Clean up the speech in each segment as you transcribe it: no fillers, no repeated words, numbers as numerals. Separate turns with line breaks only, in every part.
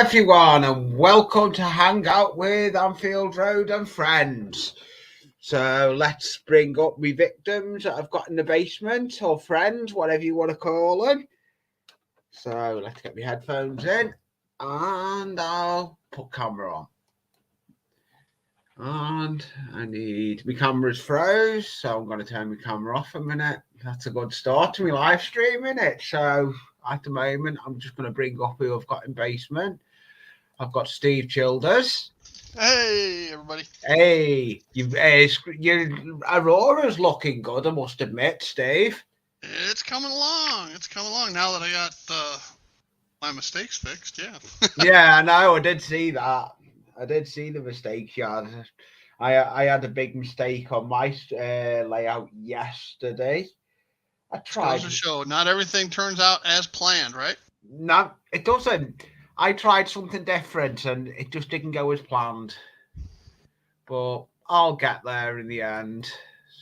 everyone, and welcome to Hangout with Anfield Road and Friends. So let's bring up my victims that I've got in the basement, or friends, whatever you want to call them. So let's get my headphones in, and I'll put camera on. And I need my camera's froze, so I'm going to turn my camera off a minute. That's a good start to my live stream, isn't it? So at the moment, I'm just going to bring up who I've got in basement. I've got Steve Childers.
Hey, everybody.
Hey, your Aurora's looking good, I must admit, Steve.
It's coming along. It's coming along now that I got my mistakes fixed, yeah.
Yeah, I know. I did see that. I did see the mistakes you had. I had a big mistake on my layout yesterday. I tried.
Goes to show, not everything turns out as planned, right?
No, it doesn't. I tried something different and it just didn't go as planned. But I'll get there in the end.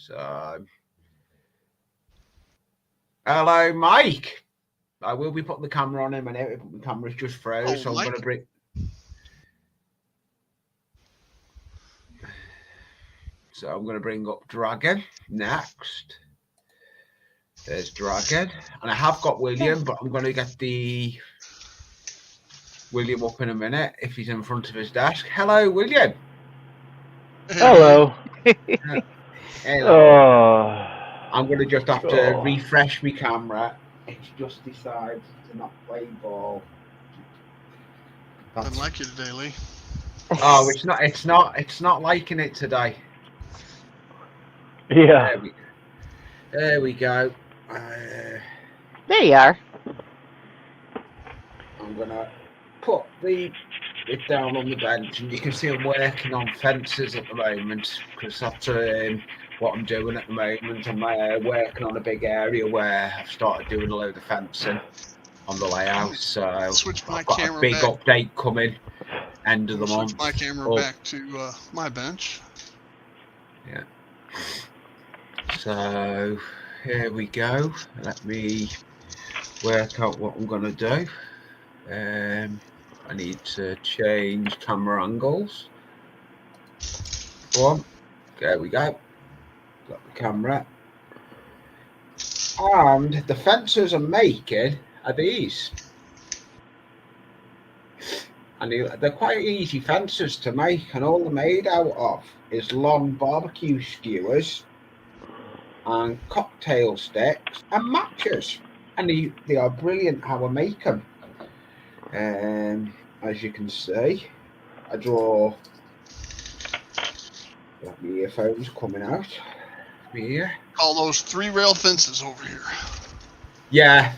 So, hello, Mike. I will be putting the camera on in a minute. The camera's just froze, so I'm going to bring. So I'm going to bring up Dragon next. There's Dragon, and I have got William, but I'm going to get the William up in a minute if he's in front of his desk. Hello, William.
Hello.
Hello. I'm going to just have to refresh my camera. It's just decided to not play ball.
Didn't like you today, Lee.
Oh, it's not liking it today.
Yeah.
There we go.
There you are.
I'm gonna put it down on the bench, and you can see I'm working on fences at the moment because that's what I'm doing at the moment. I'm working on a big area where I've started doing a load of fencing on the layout. So I've got a big update coming end of the month.
Switch my camera back to my bench.
Yeah. So here we go. Let me work out what I'm going to do. I need to change camera angles. One. There we go. Got the camera. And the fences I'm making are these. And they're quite easy fences to make, and all they're made out of is long barbecue skewers and cocktail sticks and matches, and they are brilliant how I make them. As you can see, I draw. Got my earphones coming out here.
Call those 3-rail fences over here.
Yeah,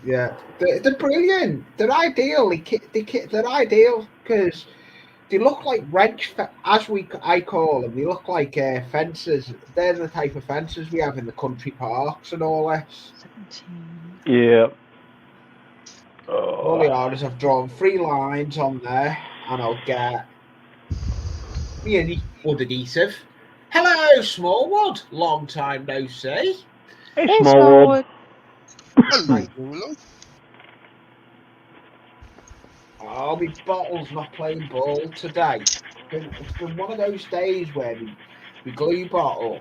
they're brilliant. They're ideal. They're ideal because they look like wrench, I call them. They look like fences. They're the type of fences we have in the country parks and all that.
Yeah.
All they are is I've drawn 3 lines on there, and I'll get the wood adhesive. Hello, Smallwood. Long time no see.
Hey, Smallwood.
Hello.
Oh, my bottle's not playing ball today. It's been one of those days where the glue bottle,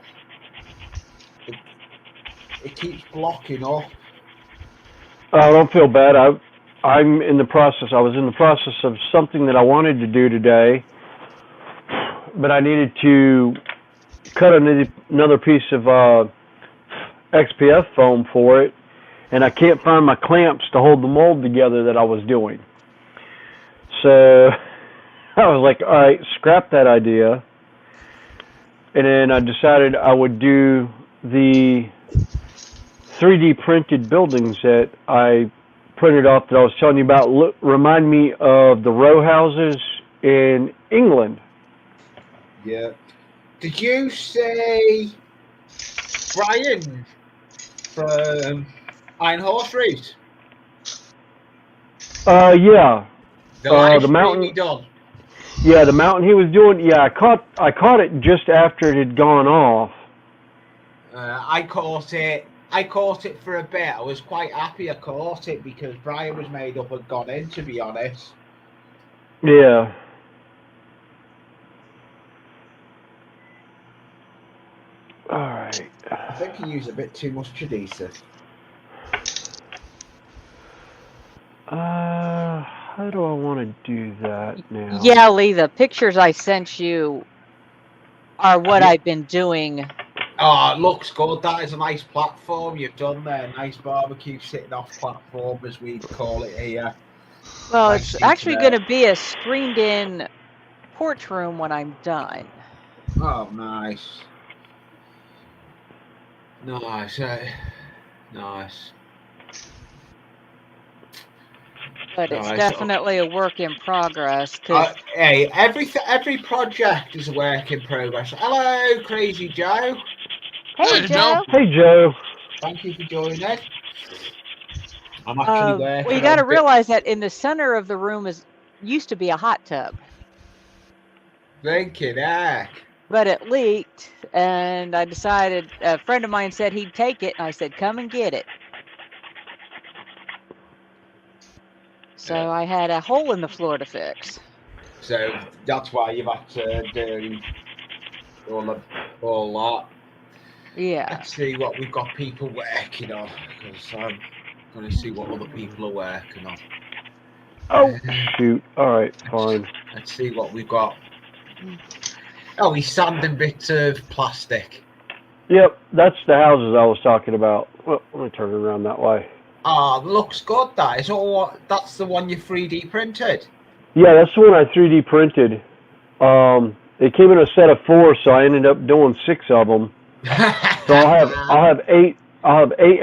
it keeps blocking up.
I don't feel bad. I was in the process of something that I wanted to do today, but I needed to cut another piece of XPF foam for it, and I can't find my clamps to hold the mold together that I was doing. So I was like, all right, scrap that idea. And then I decided I would do the 3D printed buildings that I printed off that I was telling you about. Remind me of the row houses in England.
Yeah. Did you say Brian from Iron Horse Race?
Yeah.
The mountain. Done.
Yeah, the mountain he was doing. Yeah, I caught it just after it had gone off.
I caught it I caught it for a bit. I was quite happy I caught it because Brian was made up and gone in, to be honest.
Yeah. All right.
I think he used a bit too much Chorizo.
How do I want to do that now?
Yeah, Lee, the pictures I sent you are what I've been doing.
Oh, it looks good. That is a nice platform you've done there. Nice barbecue sitting off platform, as we call it here.
Well,
Nice
it's actually
internet.
going to be a screened-in porch room when I'm done.
Oh, nice. Nice. Nice.
But it's
Nice.
definitely a work in progress. 'Cause
Hey, every project is a work in progress. Hello, Crazy Joe.
hey, Joe.
Hey, Joe.
Thank you for joining. I'm actually working.
Well, you got to realize that in the center of the room used to be a hot tub.
Thinking, heck.
But it leaked, and I decided, a friend of mine said he'd take it, and I said, come and get it. So I had a hole in the floor to fix.
So that's why you've had to do all that.
Yeah.
Let's see what we've got people working on, because I'm going to see what other people are working on.
Oh, shoot. All right, fine.
Let's see what we've got. Oh, he's sanding bits of plastic.
Yep, that's the houses I was talking about. Well, let me turn it around that way.
Ah, looks good. That is all. That's the one you 3D printed.
Yeah, that's the one I 3D printed. It came in a set of 4, so I ended up doing 6 of them. So I'll have 8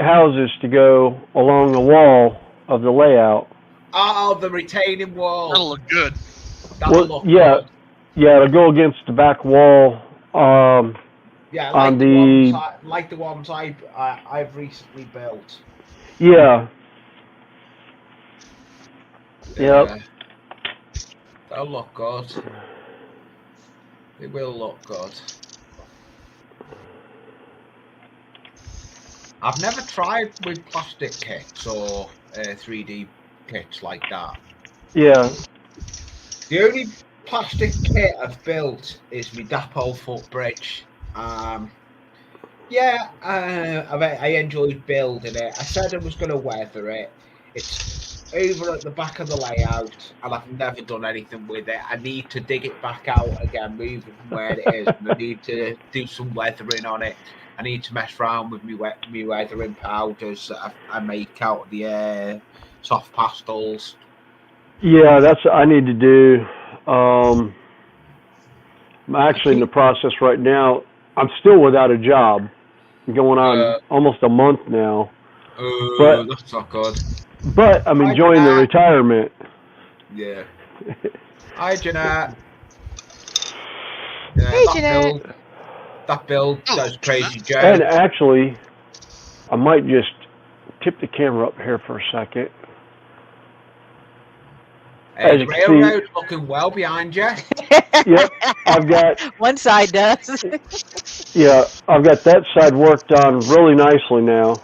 houses to go along the wall of the layout.
Oh, the retaining wall.
That'll look good.
That'll look
yeah,
good.
Yeah, it'll go against the back wall.
Yeah,
on
like the ones I've recently built.
Yeah. Yep.
That'll look good. It will look good. I've never tried with plastic kits or 3D kits like that.
Yeah.
The only plastic kit I've built is my Dapole footbridge. I enjoyed building it. I said I was going to weather it. It's over at the back of the layout, and I've never done anything with it. I need to dig it back out again, move it from where it is, and I need to do some weathering on it. I need to mess around with me weathering powders that I make out of the soft pastels.
Yeah, that's what I need to do. I'm actually in the process right now. I'm still without a job. Going on almost a month now.
But that's not good.
But I'm enjoying the retirement.
Yeah. Hi, Jeanette.
Hey, Jeanette.
That build does Crazy Joe.
And actually, I might just tip the camera up here for a second.
Hey, the railroad looking well behind you.
Yep, I've got...
One side does.
Yeah, I've got that side worked on really nicely now.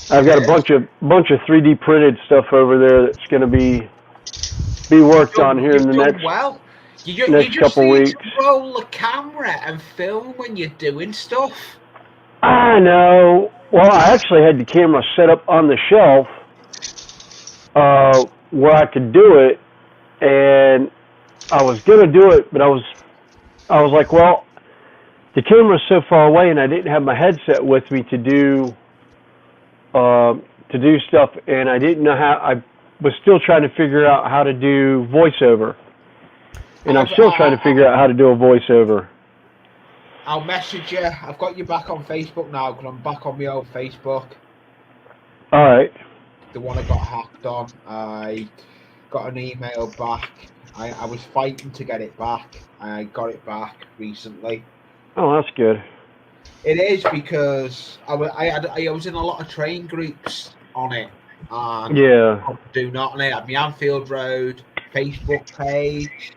I've got a bunch of 3D printed stuff over there that's going to be worked on here in the next couple weeks.
You just roll the camera and film when you're doing stuff.
I know. Well, I actually had the camera set up on the shelf where I could do it, and I was going to do it, but I was like, well, the camera's so far away, and I didn't have my headset with me to do stuff, and I didn't know how. I was still trying to figure out how to do voiceover, and I'm still trying to figure out how to do a voiceover.
I'll message you. I've got you back on Facebook now because I'm back on my old Facebook.
All right.
The one I got hacked on. I got an email back. I was fighting to get it back. I got it back recently.
Oh, that's good.
It is because I was in a lot of train groups on it. And
yeah.
Do not on it. I had my Anfield Road Facebook page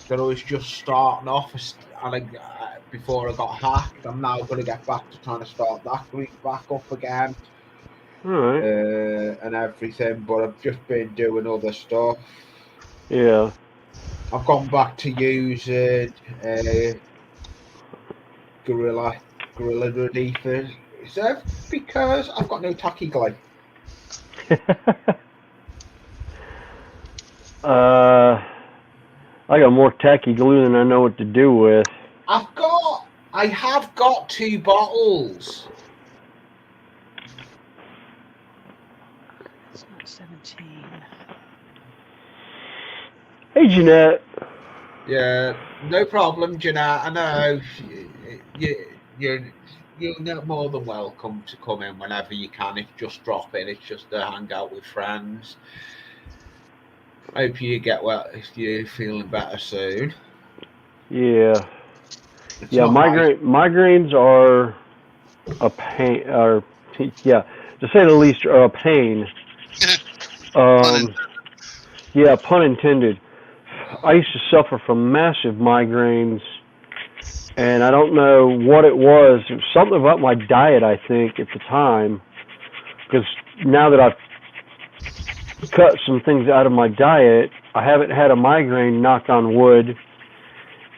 that I was just starting off, and before I got hacked. I'm now going to get back to trying to start that group back up again.
All right.
And everything, but I've just been doing other stuff.
Yeah.
I've gone back to using Gorilla Redeefer. Is that because I've got no tacky glue?
I got more tacky glue than I know what to do with.
I have got 2 bottles.
It's not 17.
Hey, Jeanette.
Yeah, no problem, Jeanette. I know you're more than welcome to come in whenever you can. It's just drop in. It's just a hangout with friends. Hope you get well. If you're feeling better soon.
Yeah.
It's
Yeah,
not nice.
migraines are a pain. Yeah, to say the least, are a pain. Yeah, pun intended. I used to suffer from massive migraines, and I don't know what it was. It was something about my diet, I think, at the time. Because now that I've cut some things out of my diet, I haven't had a migraine, knock on wood,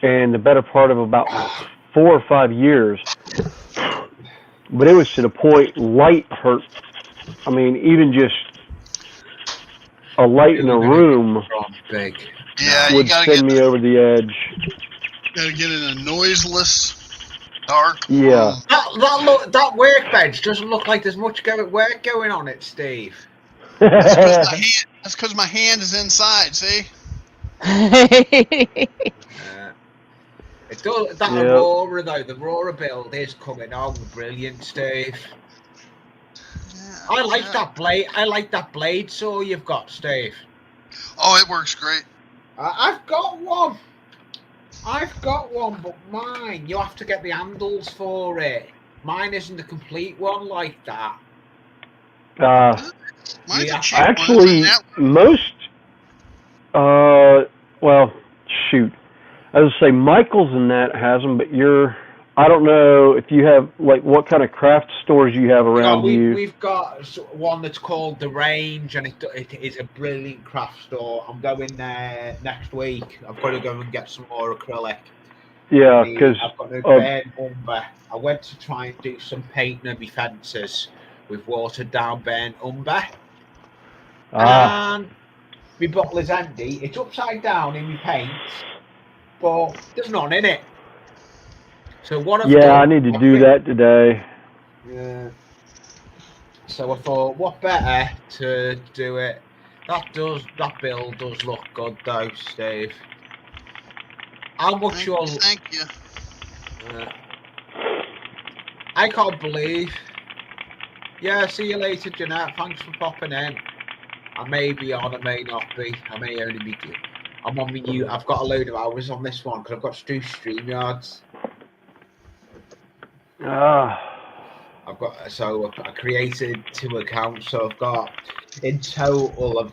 in the better part of about 4 or 5 years. But it was to the point light hurt. I mean, even just a light in a room
Big.
would send me over the edge.
Gotta get in a noiseless, dark
Yeah.
room.
That workbench doesn't look like there's much work going on it, Steve.
That's because my hand is inside, see?
It does. That
Yep.
Aurora though, the Aurora build is coming on. Brilliant, Steve.
Yeah,
I like that blade. I like that blade saw you've got, Steve.
Oh, it works great.
I've got one. But mine, you have to get the handles for it. Mine isn't a complete one like that.
Mine's a cheap
actually, most, well, shoot. I would say Michael's in that has them, but I don't know if you have, like, what kind of craft stores you have around you.
We've got one that's called The Range, and it is a brilliant craft store. I'm going there next week. I've got to go and get some more acrylic.
Yeah, because
I've got no burnt umber. I went to try and do some painting of my fences with watered down burnt umber. And my bottle is empty. It's upside down in my paint, but there's none in it. So what I've done,
I need to do that today.
Yeah. So I thought, what better to do it? That build does look good though, Steve. How much you'll?
Thank you.
I can't believe. Yeah, see you later, Jeanette. Thanks for popping in. I may be on, I may not be. I may only be. I'm on my new. I've got a load of hours on this one because I've got to do StreamYards. I created 2 accounts, so I've got in total.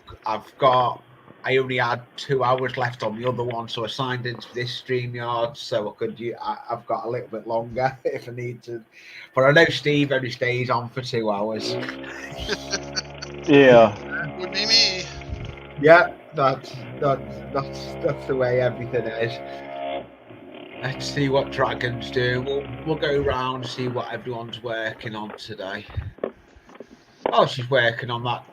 I only had 2 hours left on the other one, so I signed into this StreamYard, so I've got a little bit longer if I need to. But I know Steve only stays on for 2 hours.
Yeah.
That would be me.
Yeah, that's the way everything is. Let's see what dragons do. We'll go round, see what everyone's working on today. Oh, she's working on that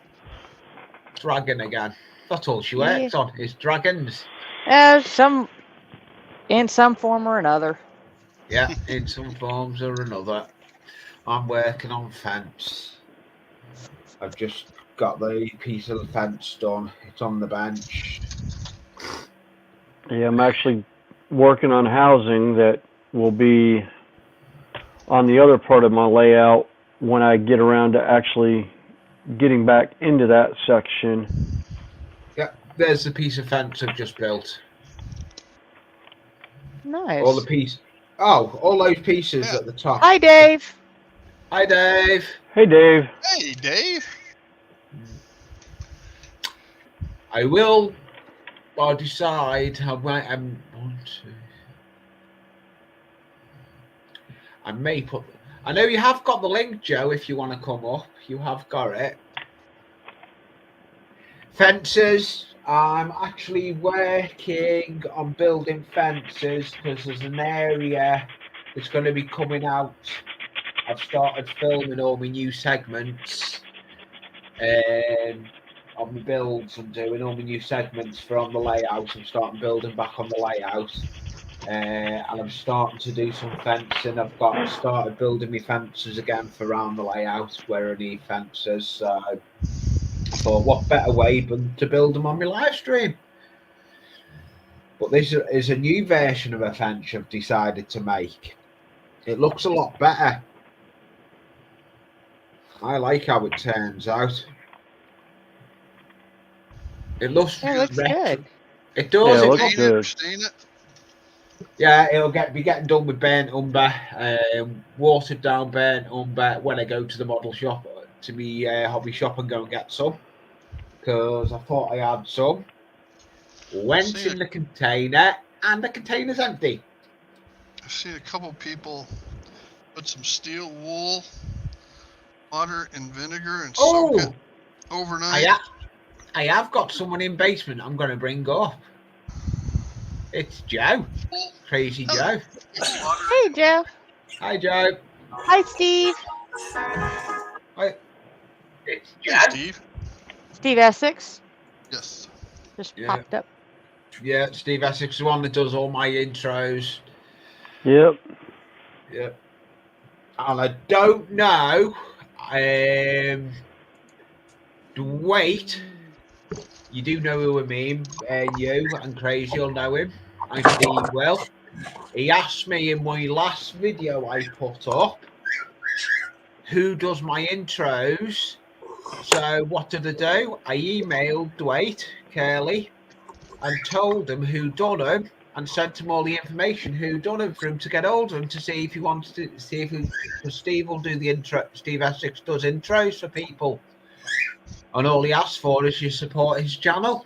dragon again. That's all she works on is dragons.
In some form or another.
Yeah, in some forms or another. I'm working on fence. I've just got the piece of the fence done. It's on the bench.
Yeah, I'm actually working on housing that will be on the other part of my layout when I get around to actually getting back into that section.
Yeah, there's the piece of fence I've just built.
Nice.
All those pieces at the top.
Hi, Dave.
Hi, Dave.
Hey, Dave.
Hey, Dave.
I'll decide. I want to. I may put. I know you have got the link, Joe. If you want to come up, you have got it. Fences. I'm actually working on building fences because there's an area that's going to be coming out. I've started filming all my new segments on the builds. I'm doing all my new segments for on the layout. I'm starting building back on the layout. And I'm starting to do some fencing. I've started building my fences again for around the layout where I need fences. So I thought, what better way than to build them on my live stream? But this is a new version of a fence I've decided to make. It looks a lot better. I like how it turns out. It looks
It looks good.
It does.
Yeah, it
it
looks
looks
good.
Seen it?
Yeah, it'll be getting done with burnt umber, watered down burnt umber when I go to the model shop, to me hobby shop, and go and get some. Because I thought I had some. Went in the container, and the container's empty.
I've seen a couple people put some steel wool, water, and vinegar and soak it overnight.
I have got someone in basement I'm going to bring up. It's Joe. Crazy Joe.
Hey, Joe.
Hi, Joe.
Hi, Steve.
Hi. It's Joe.
Hey, Steve.
Steve Essex.
Yes.
Just popped up.
Yeah, Steve Essex is the one that does all my intros.
Yep.
Yep. And I don't know. Wait. You do know who I mean. You and Crazy will know him. And Steve will. He asked me in my last video I put up, who does my intros? So what did I do? I emailed Dwight Curley and told him who done him and sent him all the information who done him for him to get hold of him to see if he wants to see if he, because Steve will do the intro. Steve Essex does intros for people. And all he asks for is you support his channel.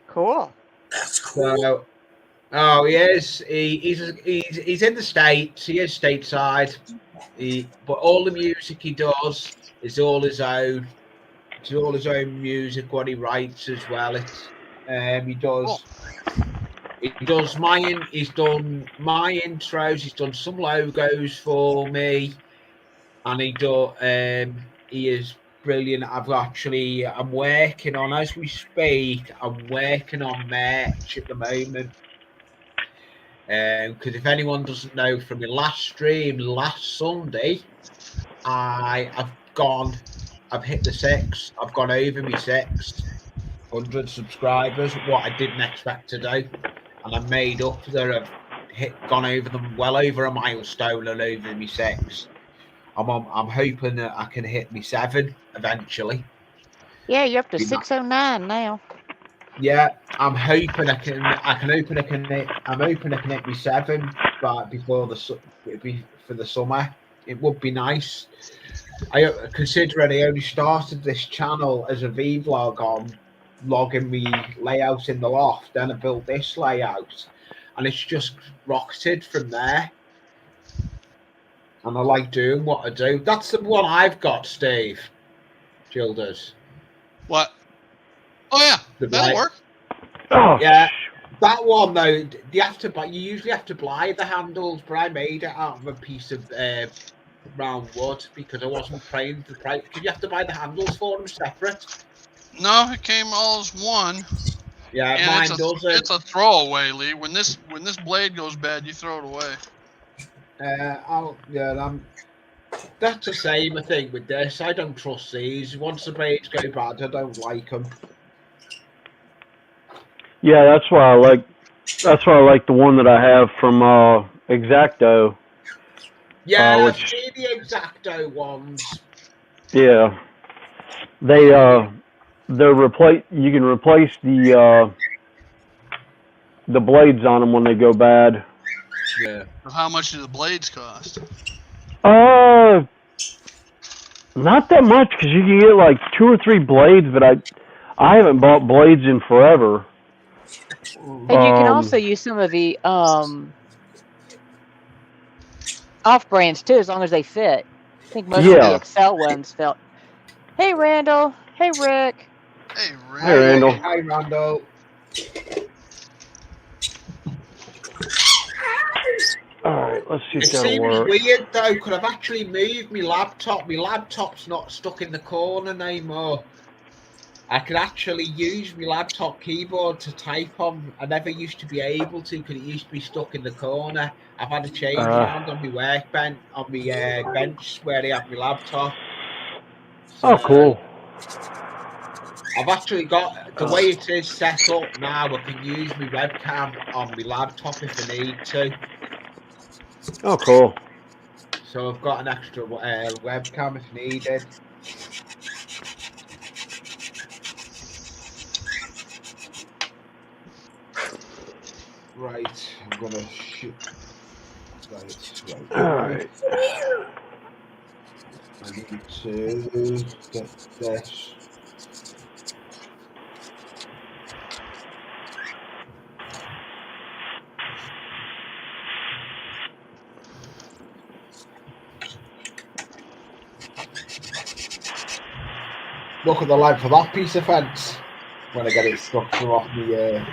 Cool.
That's cool.
So, oh, he is. He's in the States. He is stateside. But all the music he does is all his own. It's all his own music. What he writes as well. He does. He does He's done my intros. He's done some logos for me, and he is brilliant. I'm working on, as we speak, I'm working on merch at the moment. Because if anyone doesn't know, from my last stream last Sunday, I've hit the 6. I've gone over my 600 subscribers, what I didn't expect to do. And I made up that I've gone over them well over a milestone and over my 6. I'm hoping that I can hit me 7 eventually.
Yeah, you're up to 609 now.
Yeah, I'm hoping I can hit me 7, but for the summer. It would be nice. Considering I only started this channel as a vlog on logging me layout in the loft, then I built this layout, and it's just rocketed from there. And I like doing what I do. That's the one I've got, Steve. Childers.
What? Oh yeah, that'll work.
Oh,
yeah, that one though. You usually have to buy the handles, but I made it out of a piece of round wood because I wasn't trained to price. Did you have to buy the handles for them separate?
No, it came all as one.
Yeah,
and
mine doesn't.
It's a throwaway, Lee. When this blade goes bad, you throw it away.
That's the same, I think, with this. I don't trust these. Once the blades go bad, I don't like them.
Yeah, that's why I like the one that I have from X-Acto.
Yeah, I've seen the X-Acto ones.
Yeah, they're you can replace the blades on them when they go bad.
Yeah.
How much do the blades cost?
Not that much, because you can get like 2 or 3 blades, but I haven't bought blades in forever.
And you can also use some of the off-brands too, as long as they fit. I think most of the
Yeah.
Excel ones fit. Hey, Randall. Hey, Rick.
Hey,
Hey, Randall.
Hi, Randall.
All right, let's see if
It
that'll
seems
work.
weird though, because I've actually moved my laptop. My laptop's not stuck in the corner anymore. I could actually use my laptop keyboard to type on. I never used to be able to because it used to be stuck in the corner. I've had a change around on my workbench, on my bench where I have my laptop. So
Oh, cool.
I've actually got the way it is set up now. I can use my webcam on my laptop if I need to.
Oh, cool.
So I've got an extra webcam if needed. Right, I'm gonna shoot. Right.
All right.
I need to get this. Look at the length of that piece of fence when I get it stuck from off me.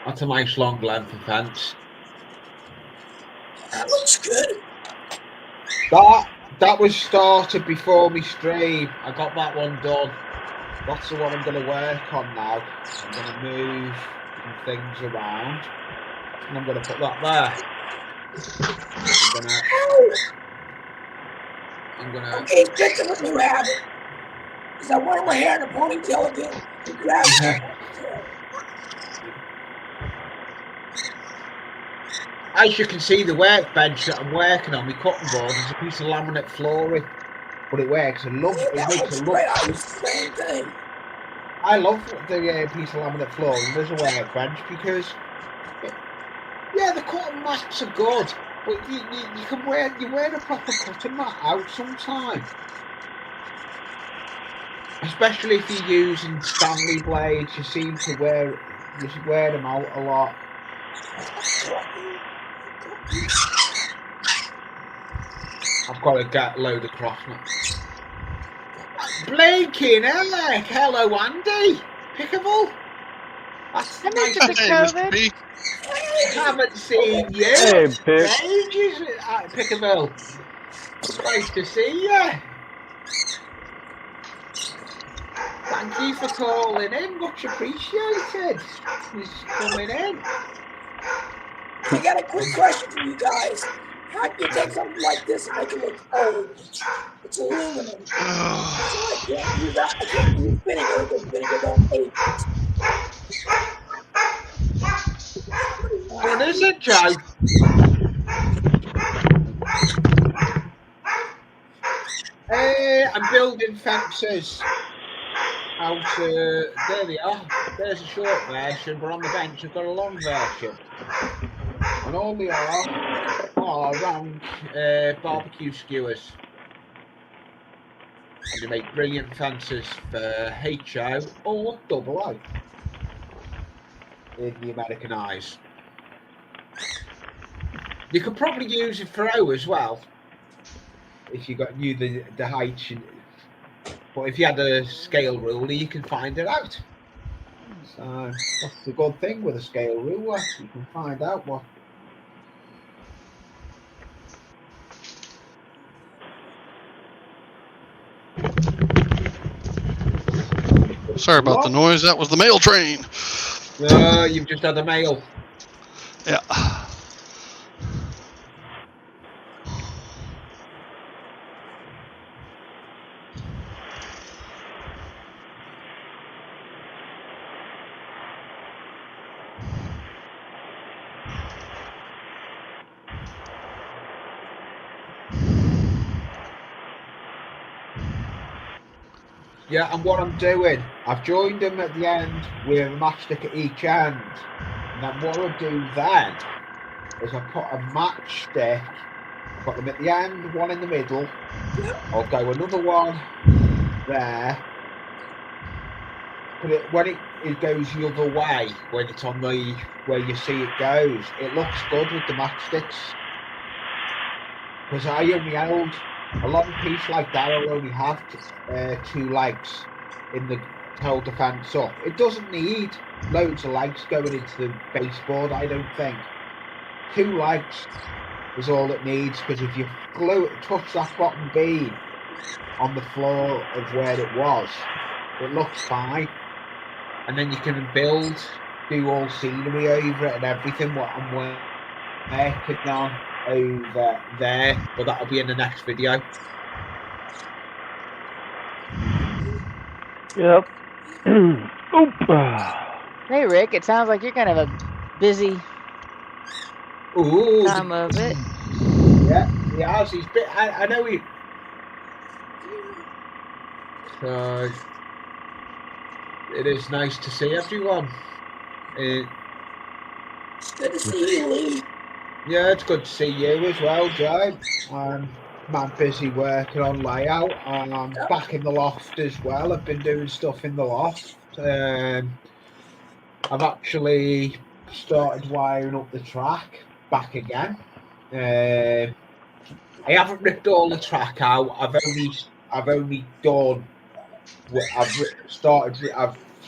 That's a nice long length of fence.
That looks good.
That was started before me stream. I got that one done. That's the one I'm going to work on now. I'm going to move some things around, and I'm going to put that there. I'm gonna.
Okay, picking up the rabbit. Because I wanted my hair in a ponytail again. And grab it.
As you can see, the workbench that I'm working on, my cutting board, is a piece of laminate flooring, but it works. I love it. It makes a look.
I use the same thing.
I love the piece of laminate flooring. There's a workbench because, yeah, the cutting mats are good, but you can wear a proper cutting mat out sometime. Especially if you're using Stanley blades, you seem to wear them out a lot. I've got to get a load of cross nuts. Blakey and Alec, hello Andy, Pickable. That's
I
nice.
missed a bit
Hey, Mr.
COVID.
B.
Haven't seen you.
Hey, Pick.
Ages, Pickable. Nice to see you. Thank you for calling in, much appreciated. He's coming in.
I got a quick question for you guys. How do you take something like this and make it look old? It's aluminum. So I can't use that. I can't use vinegar because vinegar don't age.
What is it, Joe? I'm building fences. There they are. There's a short version, but on the bench I've got a long version. And all they are round barbecue skewers. And they make brilliant fences for HO or double O in the American eyes. You could probably use it for O as well if you knew the height. But if you had a scale ruler, you can find it out. So that's the good thing with a scale ruler. You can find out what.
Sorry about the noise. That was the mail train.
You've just had a mail.
Yeah.
Yeah, and what I'm doing, I've joined them at the end with a matchstick at each end. And then what I'll do then is I put a matchstick, I've got them at the end, one in the middle. I'll go another one there. But when it goes the other way, when it's on the where you see it goes, it looks good with the matchsticks. Because I only held a long piece like that. I'll only have 2 legs in the to hold the fence up. It doesn't need loads of legs going into the baseboard. I don't think 2 legs is all it needs. Because if you touch that bottom beam on the floor of where it was, it looks fine. And then you can do all scenery over it and everything. What I'm working on over there, but that'll be in the next video.
Yep. Oop.
Hey, Rick, it sounds like you're kind of a busy time of it.
Yeah, he has. He's bit. I know he. So it is nice to see everyone.
It's good to see you, Lee.
Yeah, it's good to see you as well, Joe. I'm busy working on layout. I'm back in the loft as well. I've been doing stuff in the loft. I've actually started wiring up the track back again. I haven't ripped all the track out. I've only done. I've started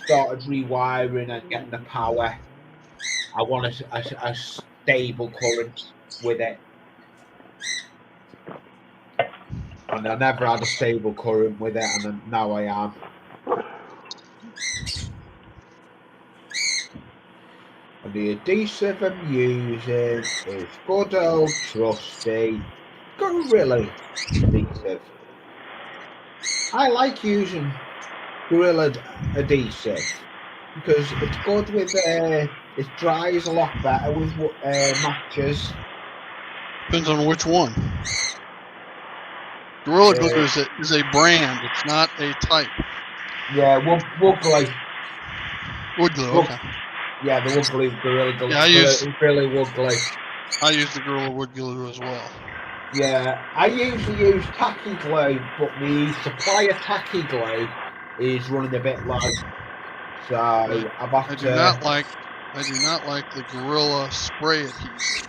rewiring and getting the power. I want a stable current with it, and I never had a stable current with it, and now I am. And the adhesive I'm using is good old trusty Gorilla adhesive. I like using Gorilla adhesive because it's good with it dries a lot better with matches.
Depends on which one. Gorilla Glue is a brand. It's not a type.
Yeah, wood glue.
Wood glue, okay.
Yeah, the wood glue, Gorilla glue.
Yeah, I use
wood glue.
I use the Gorilla wood glue as well.
Yeah, I usually use tacky glue, but the supply of tacky glue is running a bit low. So I do not
like the Gorilla spray adhesive.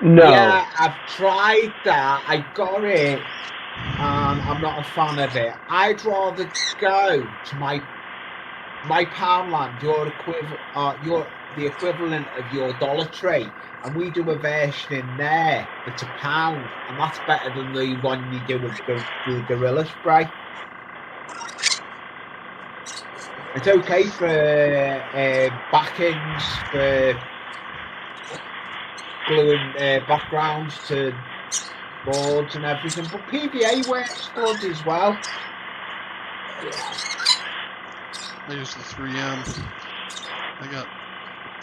No.
Yeah, I've tried that. I got it, and I'm not a fan of it. I'd rather go to my Poundland, the equivalent of your Dollar Tree, and we do a version in there that's £1, and that's better than the one you do with the Gorilla spray. It's okay for backings, for gluing backgrounds to boards and everything, but PVA works good as well.
I use the 3M. I got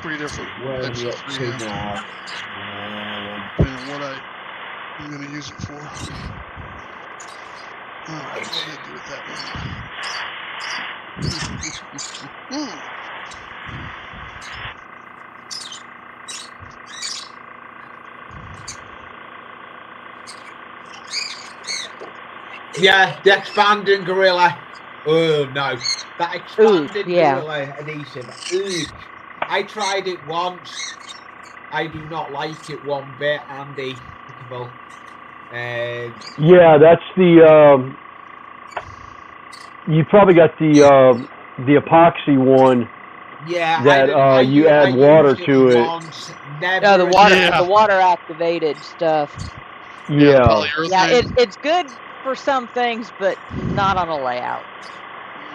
3 different types of 3M. Depending on what I'm going to use it for. Alright, what do I do with that one?
Yeah, the expanding Gorilla. Oh no, that expanded Gorilla adhesive. I tried it once. I do not like it one bit, Andy.
Yeah, that's the. You probably got the epoxy one.
Yeah,
that you add water to it.
No, the water activated stuff.
Yeah.
Yeah, it's good for some things, but not on a layout.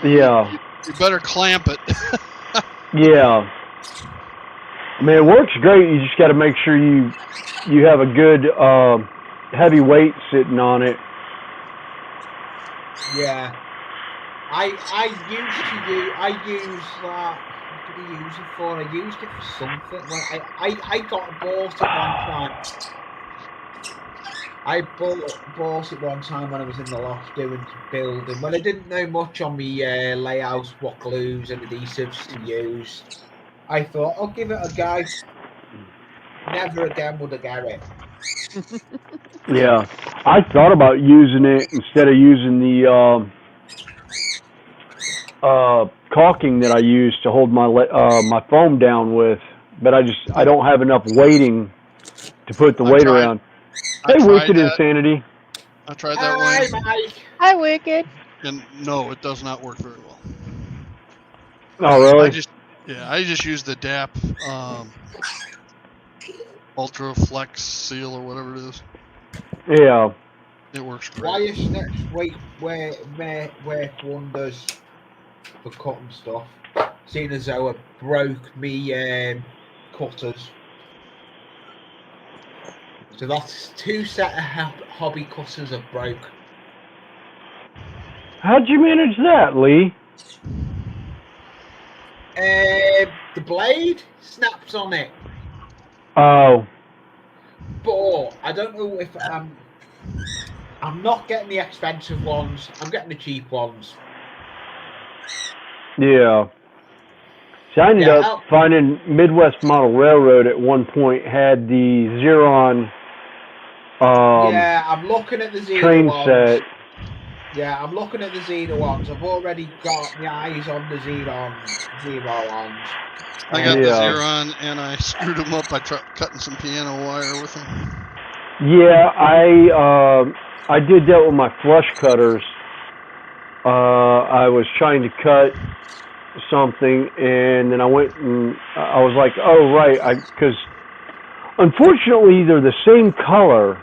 Yeah.
You better clamp it.
Yeah. I mean, it works great. You just got to make sure you have a good heavy weight sitting on it.
Yeah. I use that. What did I use it for? I used it for something. When I bought it one time. I bought it one time when I was in the loft doing building. When I didn't know much on my layout, what glues and adhesives to use, I thought I'll give it a go. Never again would I get it.
Yeah, I thought about using it instead of using the caulking that I use to hold my foam down with, but I don't have enough weighting to put the weight around.
I
Hey,
tried
Wicked
that.
Insanity.
I tried
Hi,
that, Wayne,
Mike.
Hi, Wicked.
and no, it does not work very well.
Oh, really?
I just use the DAP Ultra Flex Seal or whatever it is.
Yeah.
It works great.
Why is next week work wonders for cutting stuff? Seeing as though I broke me cutters. So that's 2 set of hobby cutters I've broke.
How'd you manage that, Lee?
The blade snaps on it,
Oh,
but I don't know if I'm not getting the expensive ones. I'm getting the cheap ones.
yeah. See, I ended up finding Midwest Model Railroad at one point had the Xeron
yeah, I'm looking at the Xena
train
ones.
set.
Yeah, I'm looking at the Xena ones. I've already got my eyes on the Zero ones.
I got the
Yeah.
Xeron, and I screwed them up by cutting some piano wire with them.
Yeah, I did that with my flush cutters. I was trying to cut something, and then I went and I was like, oh, right, because unfortunately they're the same color,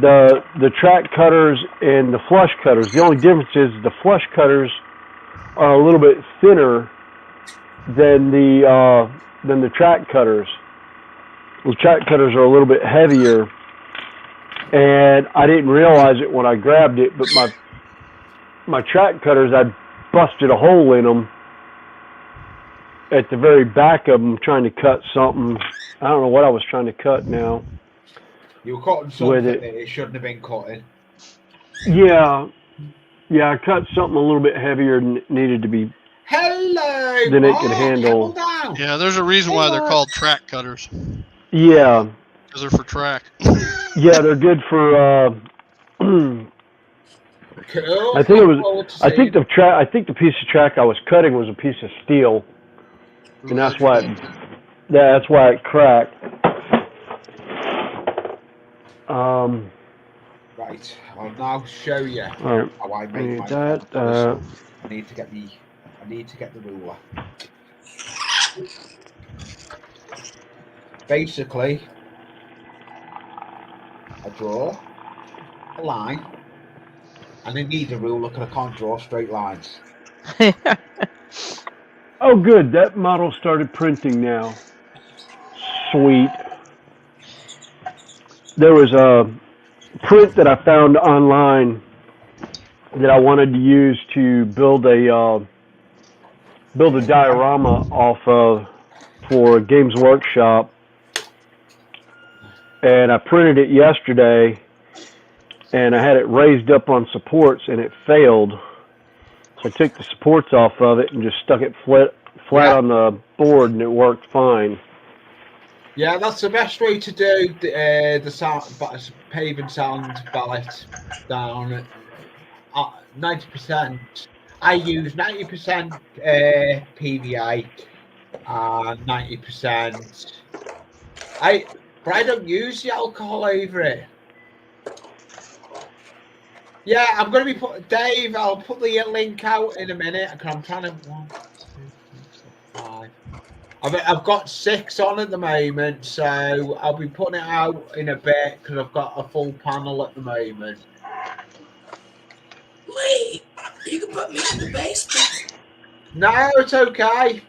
the track cutters and the flush cutters. The only difference is the flush cutters are a little bit thinner than the track cutters. The track cutters are a little bit heavier, and I didn't realize it when I grabbed it, but my track cutters, I busted a hole in them at the very back of them trying to cut something. I don't know what I was trying to cut now.
You were cutting something that it shouldn't have been cutting.
Yeah, I cut something a little bit heavier than it needed to be.
Hello,
Than it could handle.
Yeah, there's a reason why they're called track cutters.
Yeah.
Because they're for track.
Yeah, they're good for.
Cool.
I think it was. I think the piece of track I was cutting was a piece of steel, and that's why it cracked.
Right, I'll now show you
right.
how I make my
that.
I need to get the ruler. Basically, I draw a line, and I need a ruler because I can't draw straight lines.
Oh, good. That model started printing now. Sweet. There was a print that I found online that I wanted to use to build a diorama off of for Games Workshop, and I printed it yesterday, and I had it raised up on supports, and it failed. So I took the supports off of it and just stuck it flat on the board, and it worked fine. Yeah,
that's the best way to do the paving sand palette down at 90%. I use 90% PVA and 90%. But I don't use the alcohol over it. Yeah, I'm going to be Dave, I'll put the link out in a minute because I'm trying to. 1, 2, 3, 4, 5. I've got 6 on at the moment, so I'll be putting it out in a bit because I've got a full panel at the moment.
Lee, you can put me in the basement.
No, it's okay.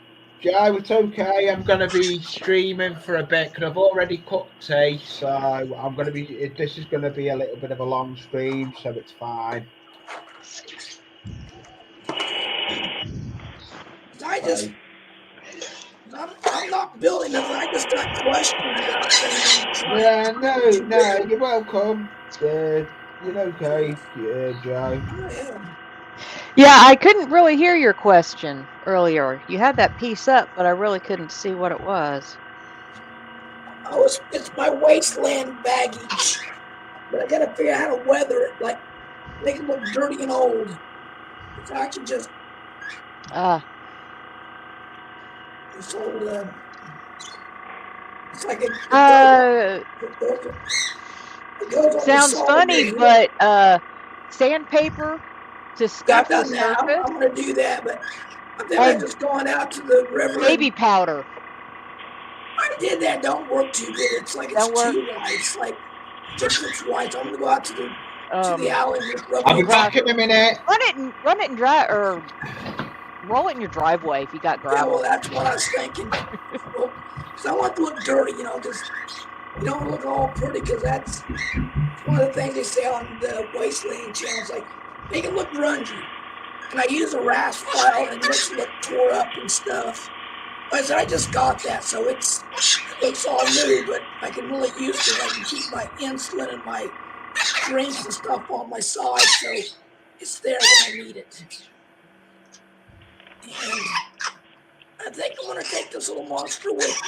Joe, it's okay. I'm going to be streaming for a bit because I've already cooked tea, so I'm going to be. This is going to be a little bit of a long stream, so it's fine.
I'm not building nothing. I just got questions about things.
Yeah, no, you're welcome. You're okay, Joe.
Yeah, I couldn't really hear your question earlier. You had that piece up, but I really couldn't see what it was.
Oh, it's my wasteland baggage. But I gotta figure out how to weather it, like make it look dirty and old. If I can just So it's like it goes on the
Sounds
side
funny,
of the
but sandpaper to
I've
scuff the
done that. I'm
surface,
going to do that, but I think
and
I've just gone out to the river.
baby powder.
I did that. Don't work too good. It's like it's
Don't work?
too white. It's like just it's white. So I'm going to go out to the alley and just rub
I'll be
it.
back in a minute.
Run it and dry, or roll it in your driveway if you got
Yeah, well,
gravel.
that's what I was thinking. Well, because I want it to look dirty, because you don't look all pretty, because that's one of the things they say on the Wasteland channel. It's like, make it look grungy. And I use a rasp file and it makes it look tore up and stuff. Like I said, I just got that, so it looks all new, but I can really use it because I can keep my insulin and my drinks and stuff on my side, so it's there when I need it. And I think I'm going to take this little monster with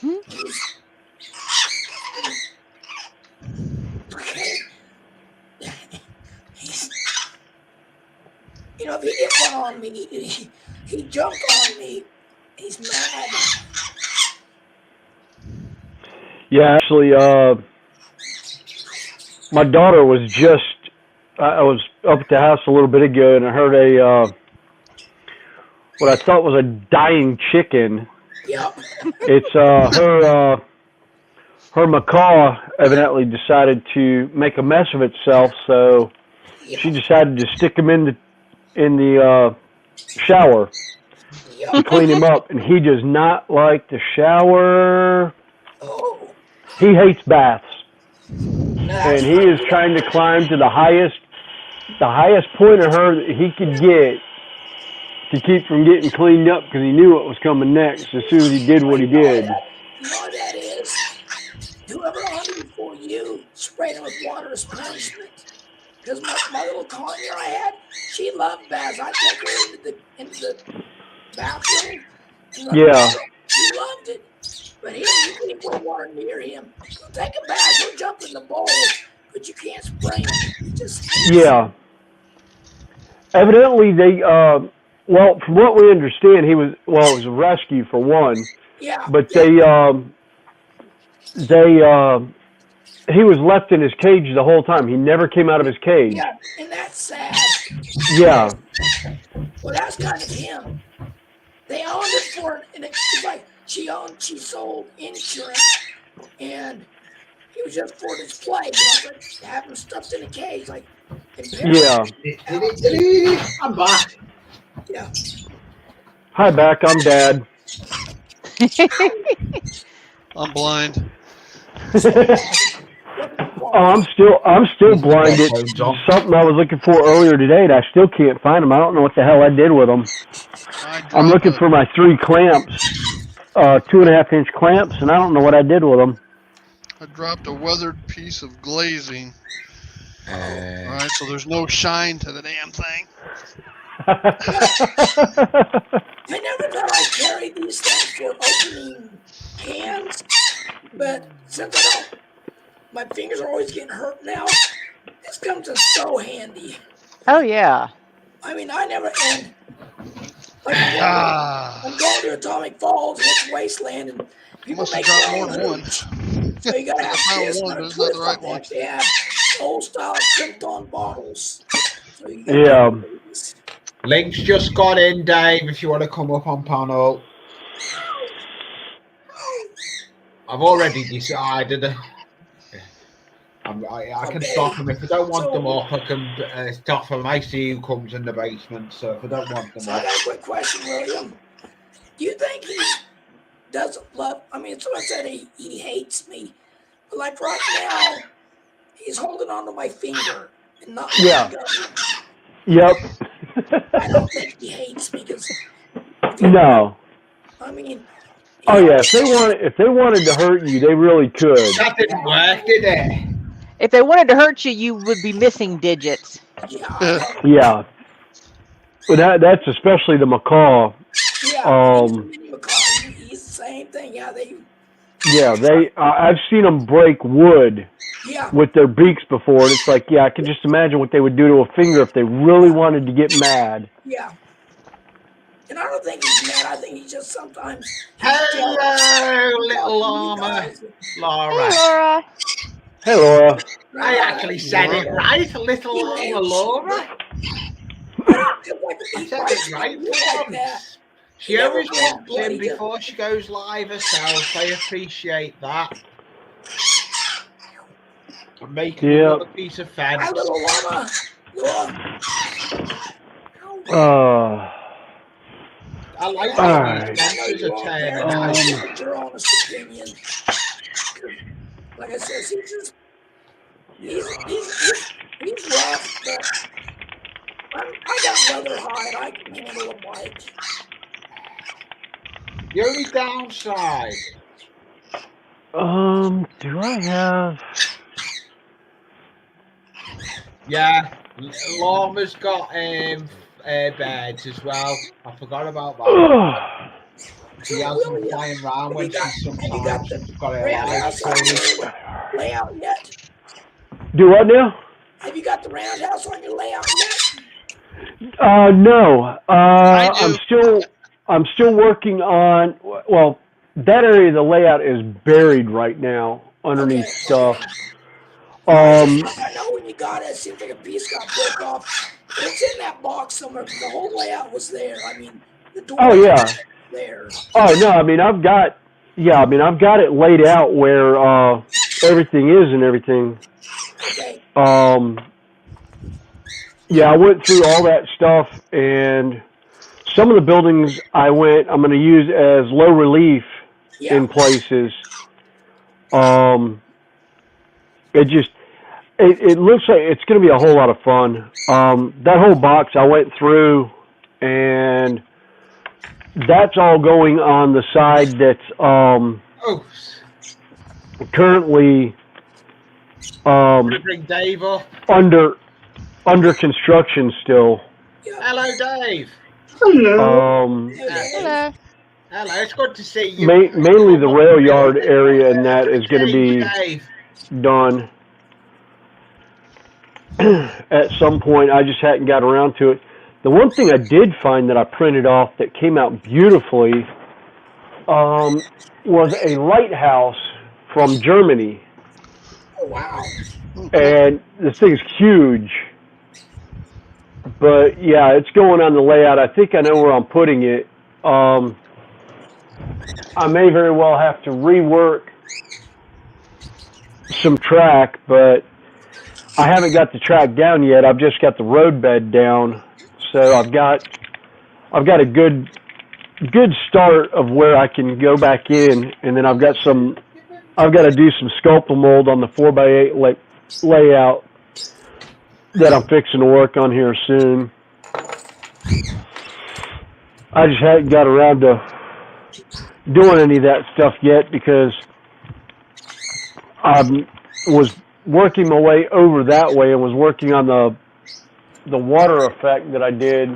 me. Okay. If he gets one on me, he jumped on me. He's mad.
Yeah, actually, my daughter was just, I was up at the house a little bit ago and I heard what I thought was a dying chicken.
Yep.
It's her macaw evidently decided to make a mess of itself, so she decided to stick him in the shower to clean him up, and he does not like the shower.
Oh.
He hates baths, and he is trying to climb to the highest point of her that he could get to keep from getting cleaned up, because he knew what was coming next as soon as he did what he did.
You know what that is? Whoever hunted before you sprayed him with water as punishment. Because my little conure I had, she loved baths. I took her into the bathroom.
Yeah.
He loved it. But you can't put water near him. He'll take a bath, he'll jump in the bowl, but you can't spray him.
Yeah. Evidently, they, well, from what we understand, it was a rescue for one.
Yeah.
But he was left in his cage the whole time. He never came out of his cage.
Yeah, and that's sad.
Yeah.
Well, that's kind of him. They owned it for, and it's like she sold insurance, and he was just for display. Like having stuffed in a cage, like.
Yeah.
I'm back.
Yeah.
Hi, back. I'm Dad.
I'm blind.
I'm still blinded. Something I was looking for earlier today, and I still can't find them. I don't know what the hell I did with them. I'm looking for my 3 clamps, 2.5-inch clamps, and I don't know what I did with them.
I dropped a weathered piece of glazing. All right, so there's no shine to the damn thing.
I never thought I'd carry these things for opening cans, but since my fingers are always getting hurt now, this comes in so handy.
Oh, yeah.
I mean, I never end. I'm going to Atomic Falls, and it's wasteland, and people
must have
make
dropped more than one.
So you gotta have this
one,
and
but it's not the right one.
They have old style crimped on bottles. So you
Yeah.
Link's just got in, Dave, if you want to come up on panel. I've already decided. I can stop them. If I don't want them up, I can stop them. I see who comes in the basement, so if I don't want them
So
up.
I got a quick question, William. Do you think he doesn't love, someone said he hates me, but like right now, he's holding on to my finger and not letting go.
Yep.
I don't think he hates me because
No.
Oh
yeah, if they wanted to hurt you, they really could.
That didn't work, did it?
If they wanted to hurt you, you would be missing digits.
Yeah. But that's especially the macaw.
Yeah. He's the same thing. Yeah,
I've seen them break wood with their beaks before, and it's like, I can just imagine what they would do to a finger if they really wanted to get mad.
Yeah. And I don't think he's mad. I think he just sometimes.
Hello, little llama, Laura.
Hey, Laura.
Hey, Laura.
I actually said it right, little llama, Laura. I said it right for once. She always pops in before she goes live herself. I appreciate that. I'm making another piece of fence.
Hi, little llama.
I like how these fences are turning out.
Your honest opinion. Like I said, he's rough, but I got leather hide. I can handle a bite.
The only downside.
Do I have?
Yeah, llama's got beds as well. I forgot about that. She has them flying around when she's sometimes got her lights on.
Layout yet?
Do what now?
Have you got the roundhouse on your layout yet?
No. I'm still working on. Well, that area of the layout is buried right now underneath stuff.
I know when you got it, it seems like a piece got broke off. But it's in that box somewhere. The whole layout was there. I mean, the door.
Oh yeah.
There.
Oh no, I mean I've got it laid out where everything is and everything.
Okay.
Yeah, I went through all that stuff, and some of the buildings I'm going to use as low relief in places. It looks like it's going to be a whole lot of fun. That whole box I went through, and that's all going on the side that's currently
Bring Dave up.
under construction still.
Hello, Dave.
Hello.
Hello.
Hello, it's good to see you.
Mainly the rail yard area, and that is going to be done at some point. I just hadn't got around to it. The one thing I did find that I printed off that came out beautifully was a lighthouse from Germany.
Oh, wow.
And this thing's huge. But yeah, it's going on the layout. I think I know where I'm putting it. I may very well have to rework some track, but I haven't got the track down yet. I've just got the road bed down. So I've got a good start of where I can go back in, and then I've got to do some sculpture mold on the 4x8 layout that I'm fixing to work on here soon. I just hadn't got around to doing any of that stuff yet because I was working my way over that way and was working on the water effect that I did,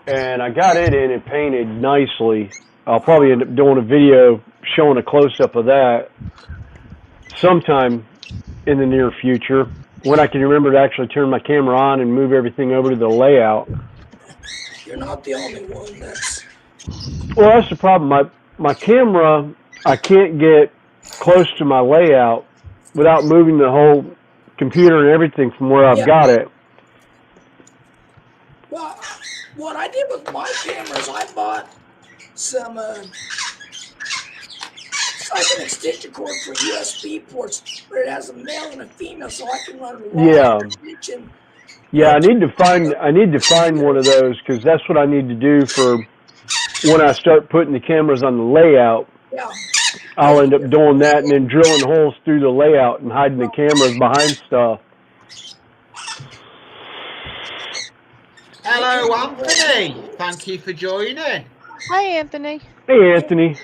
and I got it in and painted nicely. I'll probably end up doing a video showing a close-up of that sometime in the near future when I can remember to actually turn my camera on and move everything over to the layout.
You're not the only one
Well, that's the problem. My camera, I can't get close to my layout without moving the whole computer and everything from where I've got it.
Well, what I did with my cameras, I bought some like an extension cord for USB ports, but it has a male and a female, so I can run extension.
Yeah, I need to find one of those because that's what I need to do for when I start putting the cameras on the layout.
Yeah.
I'll end up doing that and then drilling holes through the layout and hiding the cameras behind stuff.
Hello, Anthony. Thank you for joining.
Hi, Anthony.
Hey, Anthony.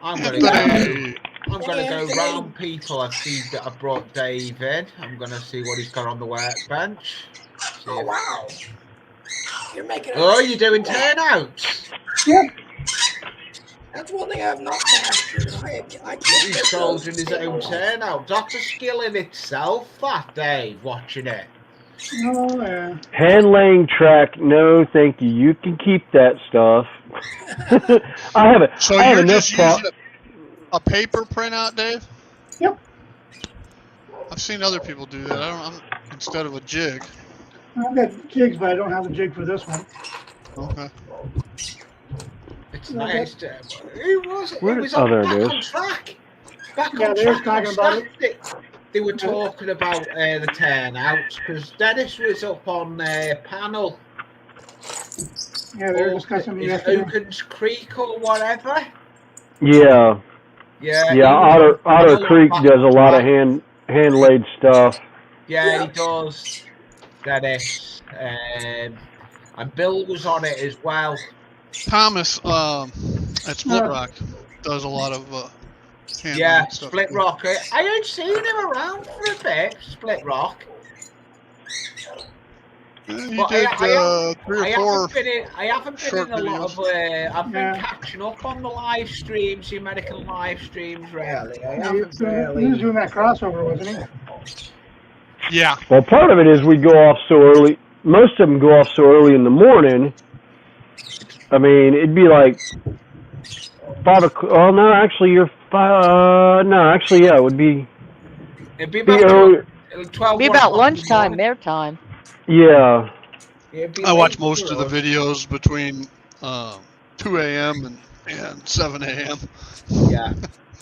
I'm gonna go round people. I see that I brought Dave in. I'm gonna see what he's got on the workbench.
Oh wow! You're making.
You're doing turnouts.
Yep. That's one thing I've not mastered. I can't.
He's soldering his own turnout. That's a skill in itself, that Dave. Watching it.
Oh, yeah.
Hand laying track, no, thank you. You can keep that stuff. I have it.
So
I have
you're
enough
just using a paper printout, Dave?
Yep.
I've seen other people do that. Instead of a jig.
I've got jigs, but I don't have a jig for this one.
Okay.
It's
Okay.
nice to. Who was it?
Where
It
did-
was
oh,
on,
there it
back
is.
on track. Back
Yeah,
on
they were
track.
talking about it.
They were talking about the turnouts because Dennis was up on panel.
Yeah, they were discussing it
Is
yesterday.
Oakens Creek or whatever.
Yeah.
Yeah.
Yeah, Otter Creek does a lot of hand laid stuff.
Yeah, he does. Dennis. And Bill was on it as well.
Thomas at Split Rock does a lot of
Yeah,
stuff.
Split Rock. I ain't seen him around for a bit. Split Rock.
He
But
did 3 or 4.
I haven't been
short
in a lot
videos.
of. I've been
Yeah.
catching up on the live streams, the American live streams. Really, I
Yeah, he
haven't
was
really.
doing that crossover, wasn't he?
Yeah.
Well, part of it is we go off so early. Most of them go off so early in the morning. I mean, it'd be like 5 o'clock. Oh, no, actually, you're 5. No, actually, yeah, it would be.
It'd be
Be
about
early.
12.
Be about lunchtime their time.
Yeah.
I watch most of the videos between 2 a.m. and 7 a.m.
Yeah.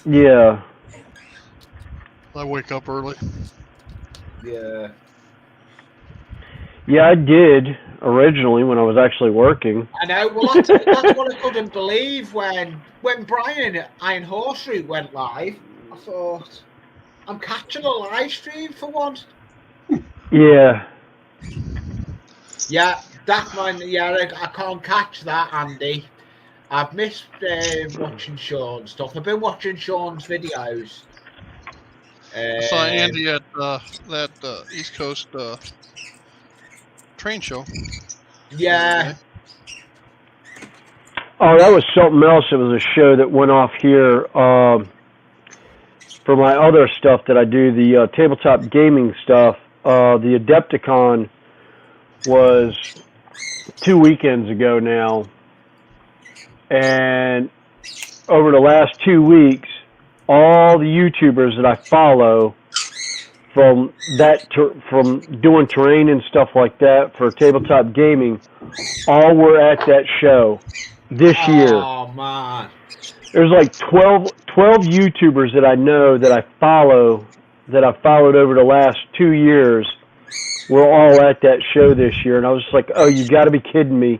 Yeah.
I wake up early.
Yeah.
Yeah, I did originally when I was actually working.
I know. Well, that's what I couldn't believe when Brian Iron Horse Route went live. I thought, I'm catching a live stream for once.
Yeah.
Yeah, that one. Yeah, I can't catch that, Andy. I've missed watching Sean's stuff. I've been watching Sean's videos.
I saw Andy at that East Coast train show.
Yeah.
Oh, that was something else. It was a show that went off here for my other stuff that I do, the tabletop gaming stuff. The Adepticon was 2 weekends ago now. And over the last 2 weeks, all the YouTubers that I follow from doing terrain and stuff like that for tabletop gaming, all were at that show this year.
Oh man!
There's like 12 YouTubers that I know that I follow that I followed over the last 2 years. Were all at that show this year, and I was just like, "Oh, you got to be kidding me!"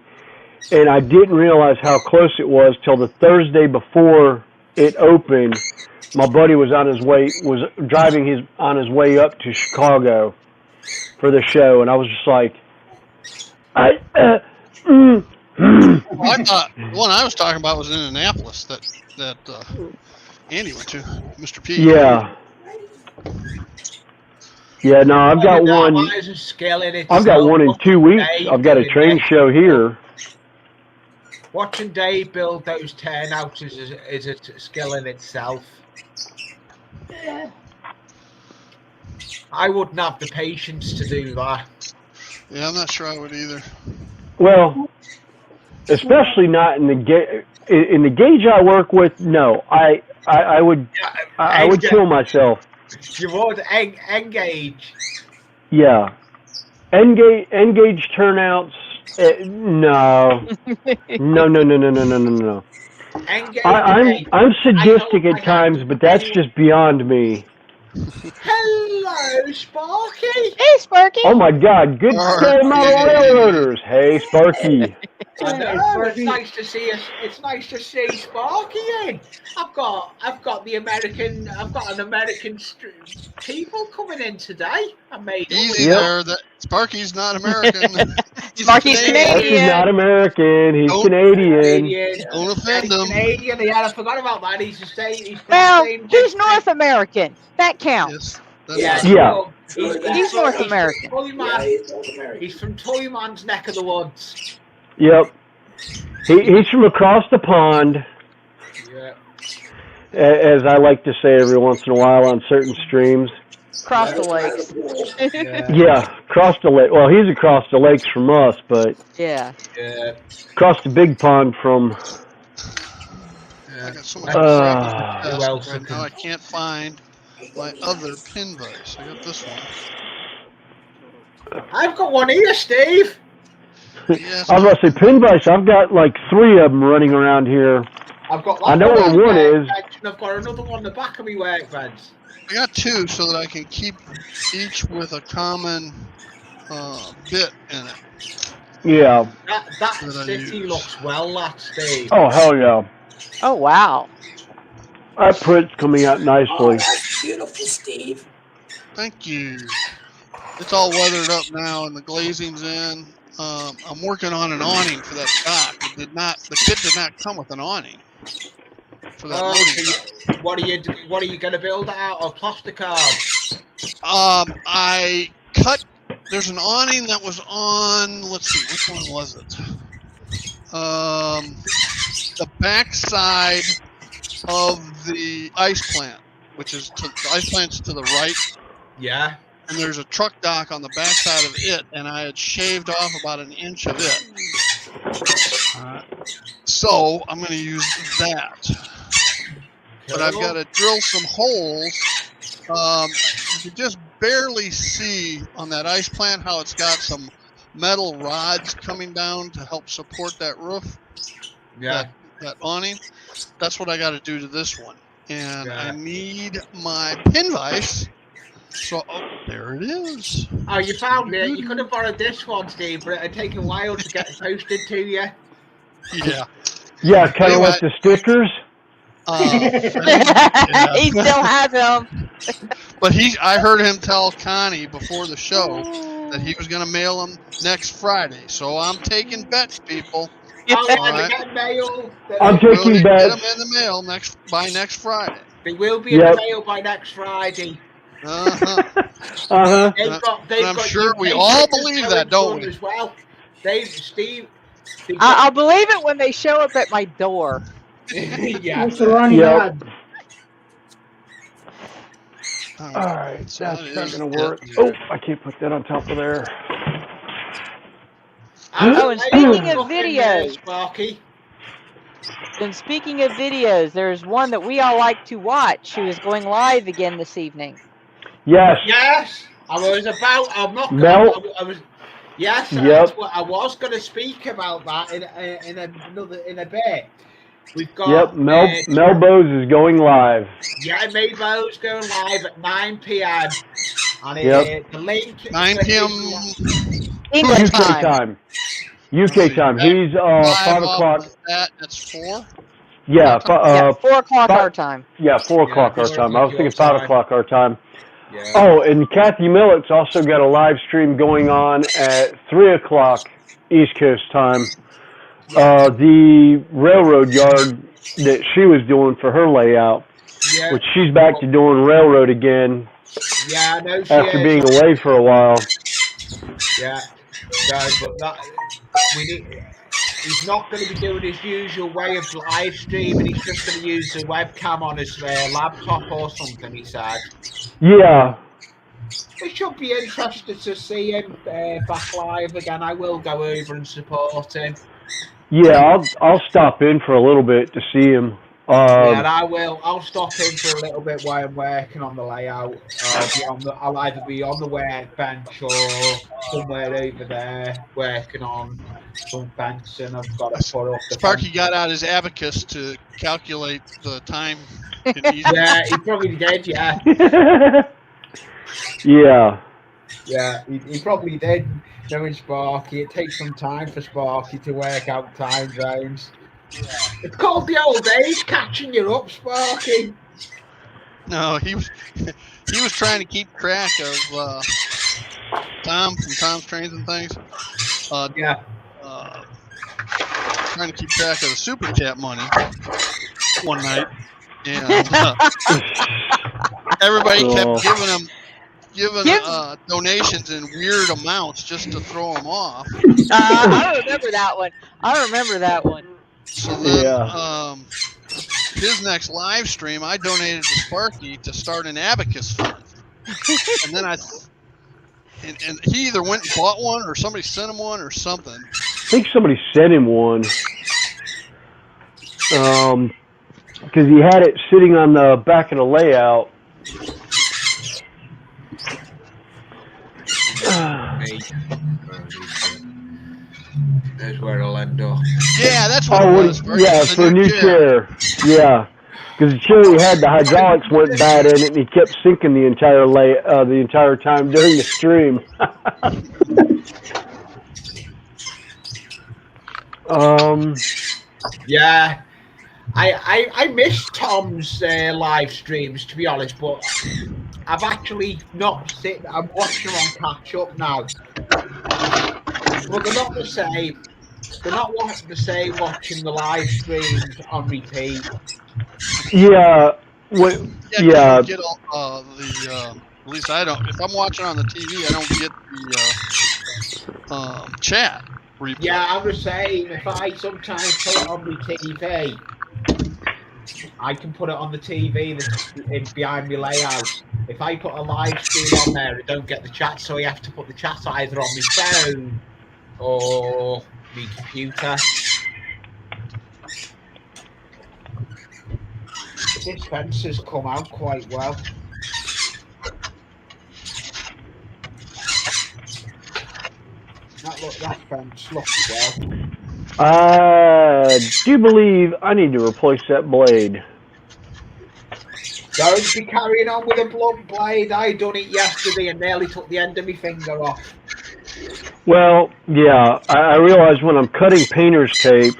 And I didn't realize how close it was till the Thursday before it opened. My buddy was on his way way up to Chicago for the show, and I was just like,
Well, I thought the one I was talking about was in Indianapolis that Andy went to, Mr. P.
Yeah. Yeah, no, I've got one. I've got one in 2 weeks. I've got a train show here.
Watching Dave build those turnouts is a skill in itself. I wouldn't have the patience to do that.
Yeah, I'm not sure I would either.
Well, especially not in the gauge I work with. No, I would kill myself.
You would engage.
Yeah, engage turnouts. No.
Engage,
I'm sadistic at times, but that's just beyond me.
Hello, Sparky.
Hey, Sparky.
Oh my God! Good day, model railroaders. Hey, Sparky.
I know, it's nice to see us. It's nice to see Sparky in. I've got an American people coming in today. I made
Easy there. That Sparky's not American.
Sparky's Canadian.
Sparky's not American. He's Canadian.
Don't offend him.
Canadian. Yeah, I forgot about that. He's
He's North American. That counts.
Yes,
Yeah.
He's North American.
He's from Toyman's neck of the woods.
Yep. He's from across the pond.
Yeah.
As I like to say every once in a while on certain streams.
Across the lakes.
Yeah, across the lake. Well, he's across the lakes from us, but
Yeah.
Yeah.
across the big pond from.
I got so much crap on my
Who
desk
else
right
can-
now. I can't find my other pin vise. I got this one.
I've got one here, Steve.
Yes.
I was about to say pin vise. I've got like 3 of them running around here.
I've got
I know
one
where one
workbench,
is.
and I've got another one on the back of my workbench.
I got 2 so that I can keep each with a common bit in it.
Yeah.
That
That I
city
use.
looks well, that Steve.
Oh hell yeah.
Oh wow.
That print's coming out
Oh,
nicely.
that's beautiful, Steve.
Thank you. It's all weathered up now and the glazing's in. I'm working on an awning for that dock. The kit did not come with an awning for that loading dock.
What are you going to build it out of? Plastic card?
I cut. There's an awning that was on. Let's see, which one was it? The back side of the ice plant, which is the ice plant's to the right,
Yeah.
and there's a truck dock on the back side of it, and I had shaved off about an inch of it. So I'm going to use that. But I've got to drill some holes. You can just barely see on that ice plant how it's got some metal rods coming down to help support that roof,
Yeah.
that awning. That's what I got to do to this one. And
Yeah.
I need my pin vise. So, there it is.
Oh, you found it. You could have borrowed this one, Steve, but it'd take a while to get it posted to you.
Yeah.
Yeah, kind of like the stickers.
Yeah.
He still has them.
But I heard him tell Connie before the show that he was going to mail them next Friday. So I'm taking bets, people.
Oh, yeah,
All
they
right.
get mail.
I'm
We'll
taking
get
bets.
them in the mail by next Friday.
They will be in
Yep.
the mail by next Friday.
Uh-huh.
Uh-huh.
They've
I'm
got
sure
UK
we all
printed
believe
going
that, don't
on
we?
As well. Steve.
I'll believe it when they show up at my door.
Yeah.
What's the running
Yep.
ad?
All right,
So
that's
that
not
is
gonna
it
work.
there.
Oh, I can't put that on top of there.
Oh, and speaking of videos.
Sparky.
And speaking of videos, there's one that we all like to watch who is going live again this evening.
Yes.
Yes, I'm not.
Mel.
I was. Yes,
Yep.
that's what I was going to speak about that in a bit. We've got.
Yep. Mel Bose is going live.
Yeah, Maybo's going live at 9 p.m. And
Yep.
the link.
9 p.m.
English
UK
time.
time. UK time. He's 5 o'clock.
That's 4.
Yeah.
Yeah, 4 o'clock
fi-
our time.
Yeah, 4 o'clock our
4
time. I was
your
thinking 5
time.
o'clock our time.
Yeah.
Oh, and Kathy Millett's also got a live stream going on at 3 o'clock East Coast time. The railroad yard that she was doing for her layout,
Yeah.
which she's back to doing railroad again
Yeah, I know she
after
is.
being away for a while.
Yeah. No, but he's not going to be doing his usual way of live streaming. He's just going to use the webcam on his laptop or something, he said.
Yeah.
It should be interesting to see him back live again. I will go over and support him.
Yeah, I'll stop in for a little bit to see him.
Yeah, and I will. I'll stop in for a little bit while I'm working on the layout. I'll either be on the workbench or somewhere over there working on some fencing. I've got to put up the
Sparky got out his abacus to calculate the time. In each.
Yeah, he probably did. Yeah,
Yeah.
yeah, he probably did. Knowing Sparky, it takes some time for Sparky to work out time zones. It's called the old age catching you up, Sparky.
No, he was trying to keep track of Tom from Tom's Trains and Things.
Yeah.
Trying to keep track of the super chat money one night, and everybody kept giving donations in weird amounts just to throw him off.
I remember that one.
So then,
Yeah.
His next live stream, I donated to Sparky to start an abacus fund. And then and he either went and bought one or somebody sent him one or something.
I think somebody sent him one. Because he had it sitting on the back of the layout.
There's where it'll end up.
Yeah, that's what it was.
Yeah, for a new chair. Yeah, because the chair he had, the hydraulics went bad in it, and he kept sinking the entire time during the stream.
Yeah, I miss Tom's live streams, to be honest, but I've actually not seen. I'm watching them on catch up now, but they're not the same. They're not the same watching the live streams on repeat.
Yeah.
Yeah. Get all, at least I don't. If I'm watching on the TV, I don't get the chat replay.
Yeah, I was saying, if I sometimes put it on the TV, I can put it on the TV that's behind my layout. If I put a live stream on there, I don't get the chat, so I have to put the chat either on my phone or my computer. This fence has come out quite well. That fence looks well.
I do believe I need to replace that blade.
Don't be carrying on with a blunt blade. I done it yesterday and nearly took the end of my finger off.
Well, yeah, I realize when I'm cutting painter's tape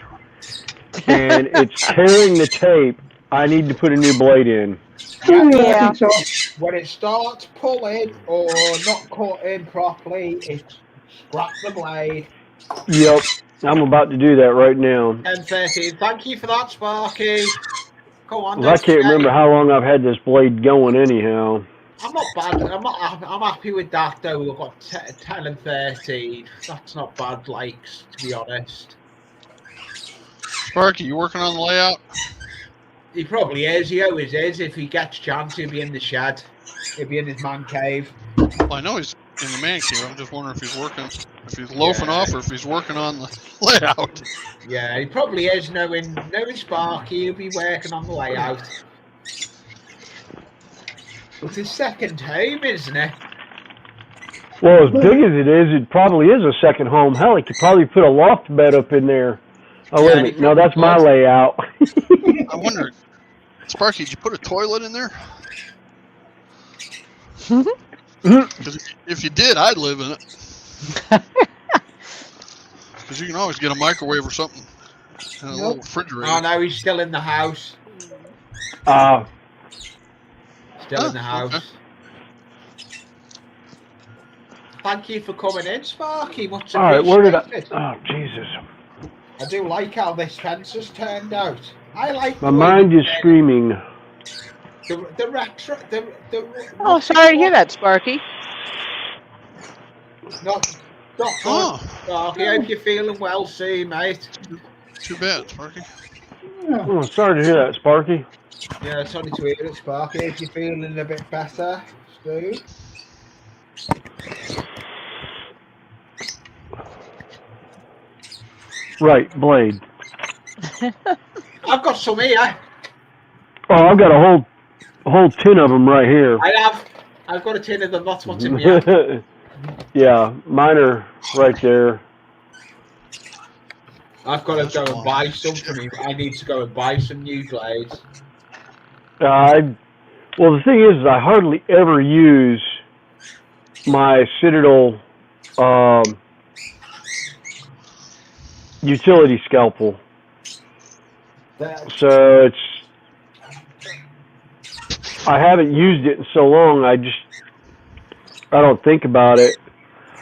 and it's tearing the tape, I need to put a new blade in.
Yeah. So,
when it starts pulling or not cutting properly, it's scrap the blade.
Yep, I'm about to do that right now.
10:30. Thank you for that, Sparky. Come on.
I can't remember how long I've had this blade going anyhow.
I'm not bad. I'm happy with that though. We've got 10 and 13. That's not bad, likes, to be honest.
Sparky, you working on the layout?
He probably is. He always is. If he gets a chance, he'll be in the shed. He'll be in his man cave.
Well, I know he's in the man cave. I'm just wondering if he's working, if he's loafing off, or if he's working on the layout.
Yeah, he probably is. Knowing Sparky, he'll be working on the layout. It's his second home, isn't it?
Well, as big as it is, it probably is a second home. Hell, he could probably put a loft bed up in there. Oh, wait a minute. No, that's my layout.
I wonder, Sparky, did you put a toilet in there? Because if you did, I'd live in it. Because you can always get a microwave or something and a little refrigerator.
Oh, no, he's still in the house. Still in the house. Okay. Thank you for coming in, Sparky. Much appreciated.
All right, where did I... Oh, Jesus.
I do like how this fence has turned out. I like.
My mind is screaming.
The retro.
Oh, sorry to hear that, Sparky.
Not good. Sparky, I hope you're feeling well soon, mate.
Too bad, Sparky.
Oh, sorry to hear that, Sparky.
Yeah, sorry to hear it, Sparky. If you're feeling a bit better, Stu.
Right, blade.
I've got some here.
Oh, I've got a whole tin of them right here.
I've got a tin of them. That's what's in here.
Yeah, mine are right there.
I've got to go and buy some for me. I need to go and buy some new blades.
Well, the thing is, I hardly ever use my Citadel utility scalpel. So I haven't used it in so long, I don't think about it.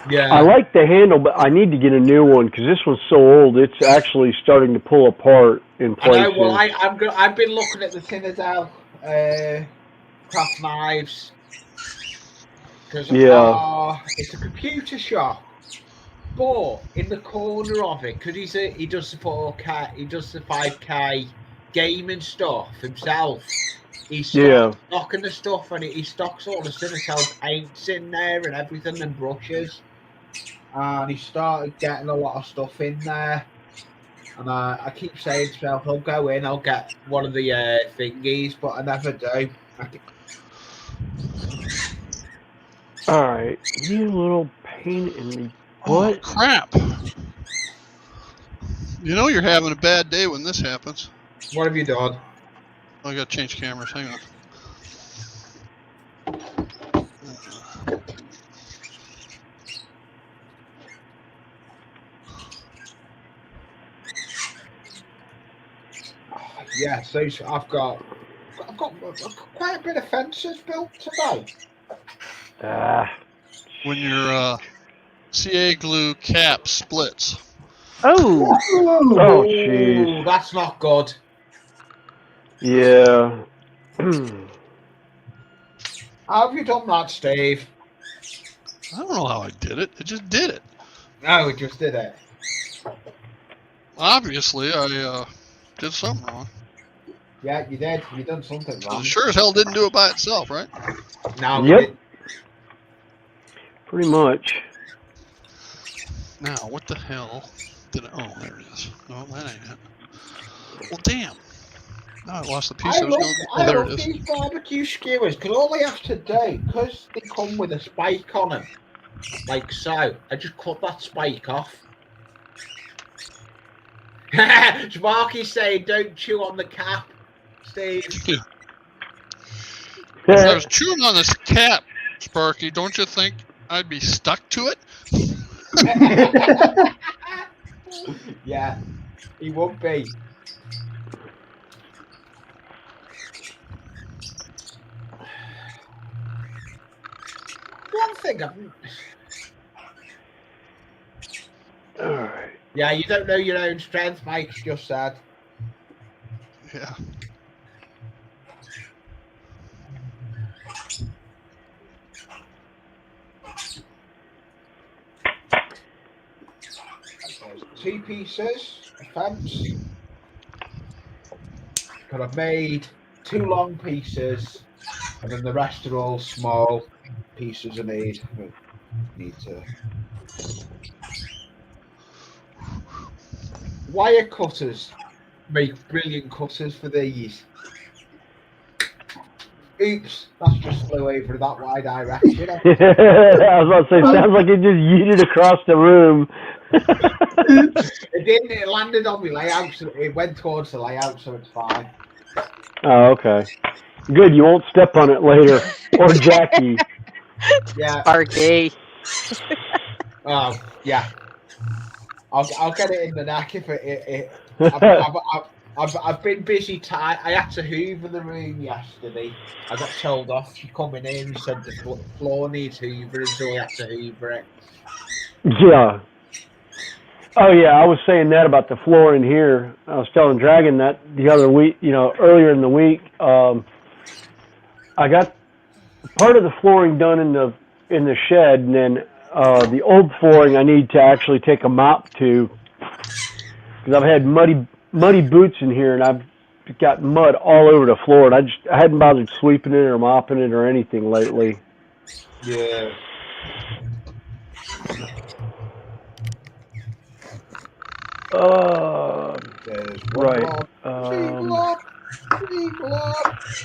Yeah.
I like the handle, but I need to get a new one because this one's so old, it's actually starting to pull apart in places.
Well, I've been looking at the Citadel craft knives. Because it's a computer shop. But in the corner of it, because he does the 4K, he does the 5K gaming stuff himself. he starts stocking the stuff, and he stocks all the Citadel paints in there and everything, and brushes. And he started getting a lot of stuff in there. And I keep saying to myself, I'll go in, I'll get one of the thingies, but I never do.
All right, you little pain in the butt.
Oh, crap. You know you're having a bad day when this happens.
What have you done?
Oh, I got to change cameras. Hang on.
Yeah, so I've got quite a bit of fences built today.
When your CA glue cap splits.
Oh,
Oh, jeez.
That's not good.
Yeah.
How have you done that, Steve?
I don't know how I did it. It just did it.
No, it just did it.
Obviously, I did something wrong.
Yeah, you did. You done something wrong.
It sure as hell didn't do it by itself, right?
No,
Yep. Pretty much.
Now, what the hell did I... Oh, there it is. No, that ain't it. Well, damn. Now I lost the piece.
I
I was
love,
going... Oh,
I
there
love
it is.
these barbecue skewers because all I have to do, because they come with a spike on them, like so, I just cut that spike off. Sparky's saying, don't chew on the cap, Steve.
If I was chewing on this cap, Sparky, don't you think I'd be stuck to it?
Yeah, he would be. One thing
Alright.
Yeah, you don't know your own strength, Mike's just said.
Yeah.
There's 2 pieces, a fence. But I've made 2 long pieces, and then the rest are all small pieces I need. Need to. Wire cutters make brilliant cutters for these. Oops, that just flew over that way direction.
I was about to say, sounds like it just yeeted across the room.
It didn't, it landed on my layout, so it went towards the layout, so it's fine.
Oh, okay. Good, you won't step on it later. Or Jackie.
Yeah.
Sparky.
Oh, yeah. I'll get it in the neck if I've been busy. I had to hoover the room yesterday. I got told off for coming in. He said the floor needs hoovering, so I had to hoover it.
Yeah. Oh, yeah, I was saying that about the floor in here. I was telling Dragon that the other week, earlier in the week. I got part of the flooring done in the shed, and then the old flooring I need to actually take a mop to, because I've had muddy boots in here, and I've got mud all over the floor, and I hadn't bothered sweeping it or mopping it or anything lately.
Yeah. There's
right.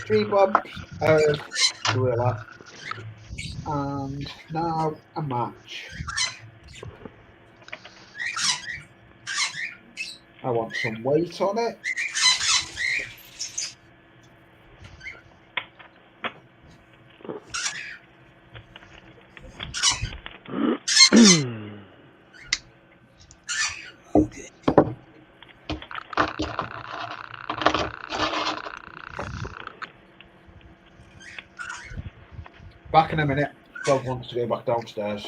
Three globs of gorilla, and now a match. I want some weight on it. Back in a minute. Dog wants to go back downstairs.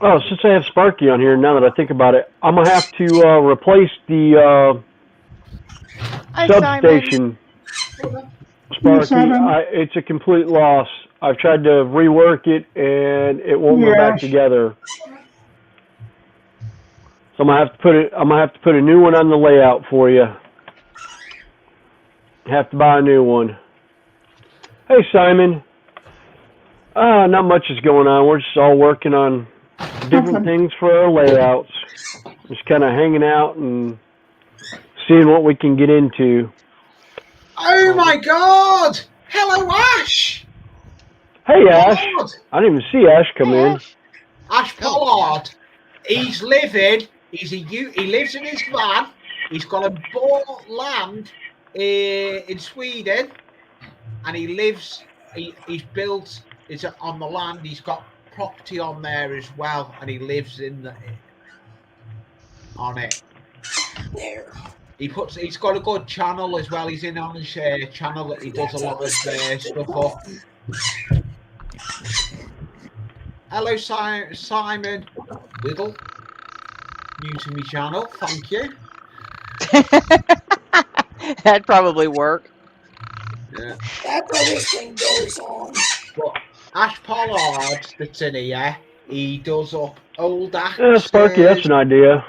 Oh, since I have Sparky on here, now that I think about it, I'm going to have to replace the substation. Sparky, it's a complete loss. I've tried to rework it, and it won't go back together. So I'm gonna have to put a new one on the layout for you. Have to buy a new one. Hey, Simon. Not much is going on. We're just all working on different things for our layouts. Just kind of hanging out and seeing what we can get into.
Oh my God! Hello, Ash!
Hey, Ash.
God.
I didn't even see Ash come in.
Ash Pollard. He's living. He lives in his van. He's got a bought land in Sweden, and he lives. He's built. It's on the land. He's got property on there as well, and he lives on it.
There.
He's got a good channel as well. He's in on his channel that he does a lot of stuff up. Hello, Simon Whittle. New to my channel, thank you.
That'd probably work.
Yeah.
That's how this thing goes on.
But Ash Pollard that's in here, he does up old axes.
Yeah, Sparky, that's an idea.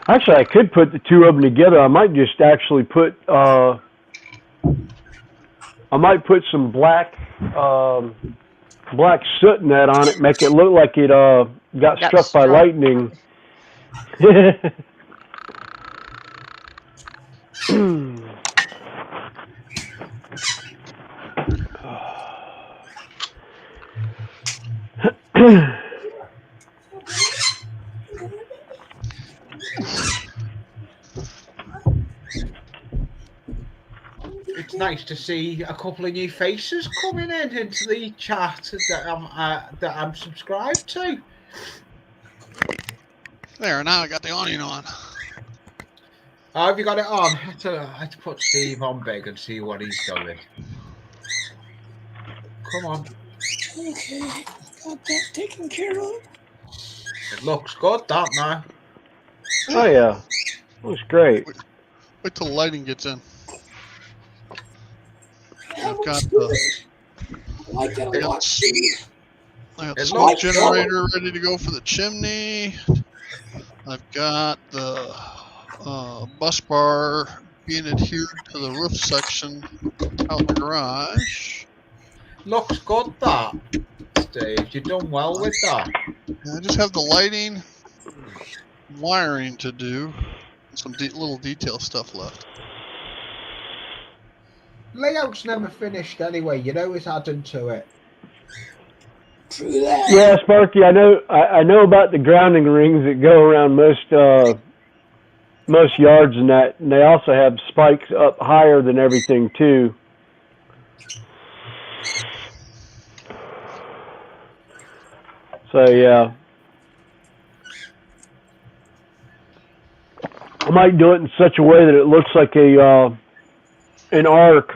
Actually, I could put the two of them together. I might just actually put some black soot net on it, make it look like it got struck by lightning.
It's nice to see a couple of new faces coming into the chat that I'm subscribed to.
There, now I got the onion on.
Oh, have you got it on? I had to put Steve on big and see what he's doing. Come on.
Okay, got that taken care of.
It looks good, that now.
Oh yeah, looks great.
Wait till the lighting gets in.
That
I've got
looks good. I like that a lot, Steve.
I got the
It
smoke
looks
generator ready to go for the chimney. I've got the bus bar being adhered to the roof section out in the garage.
Looks good, that. Steve, you've done well with that.
I just have the lighting, wiring to do, and some little detail stuff left.
Layout's never finished anyway. You're always adding to it.
True that.
Yeah, Sparky, I know about the grounding rings that go around most yards and that, and they also have spikes up higher than everything too. So yeah, I might do it in such a way that it looks like an arc.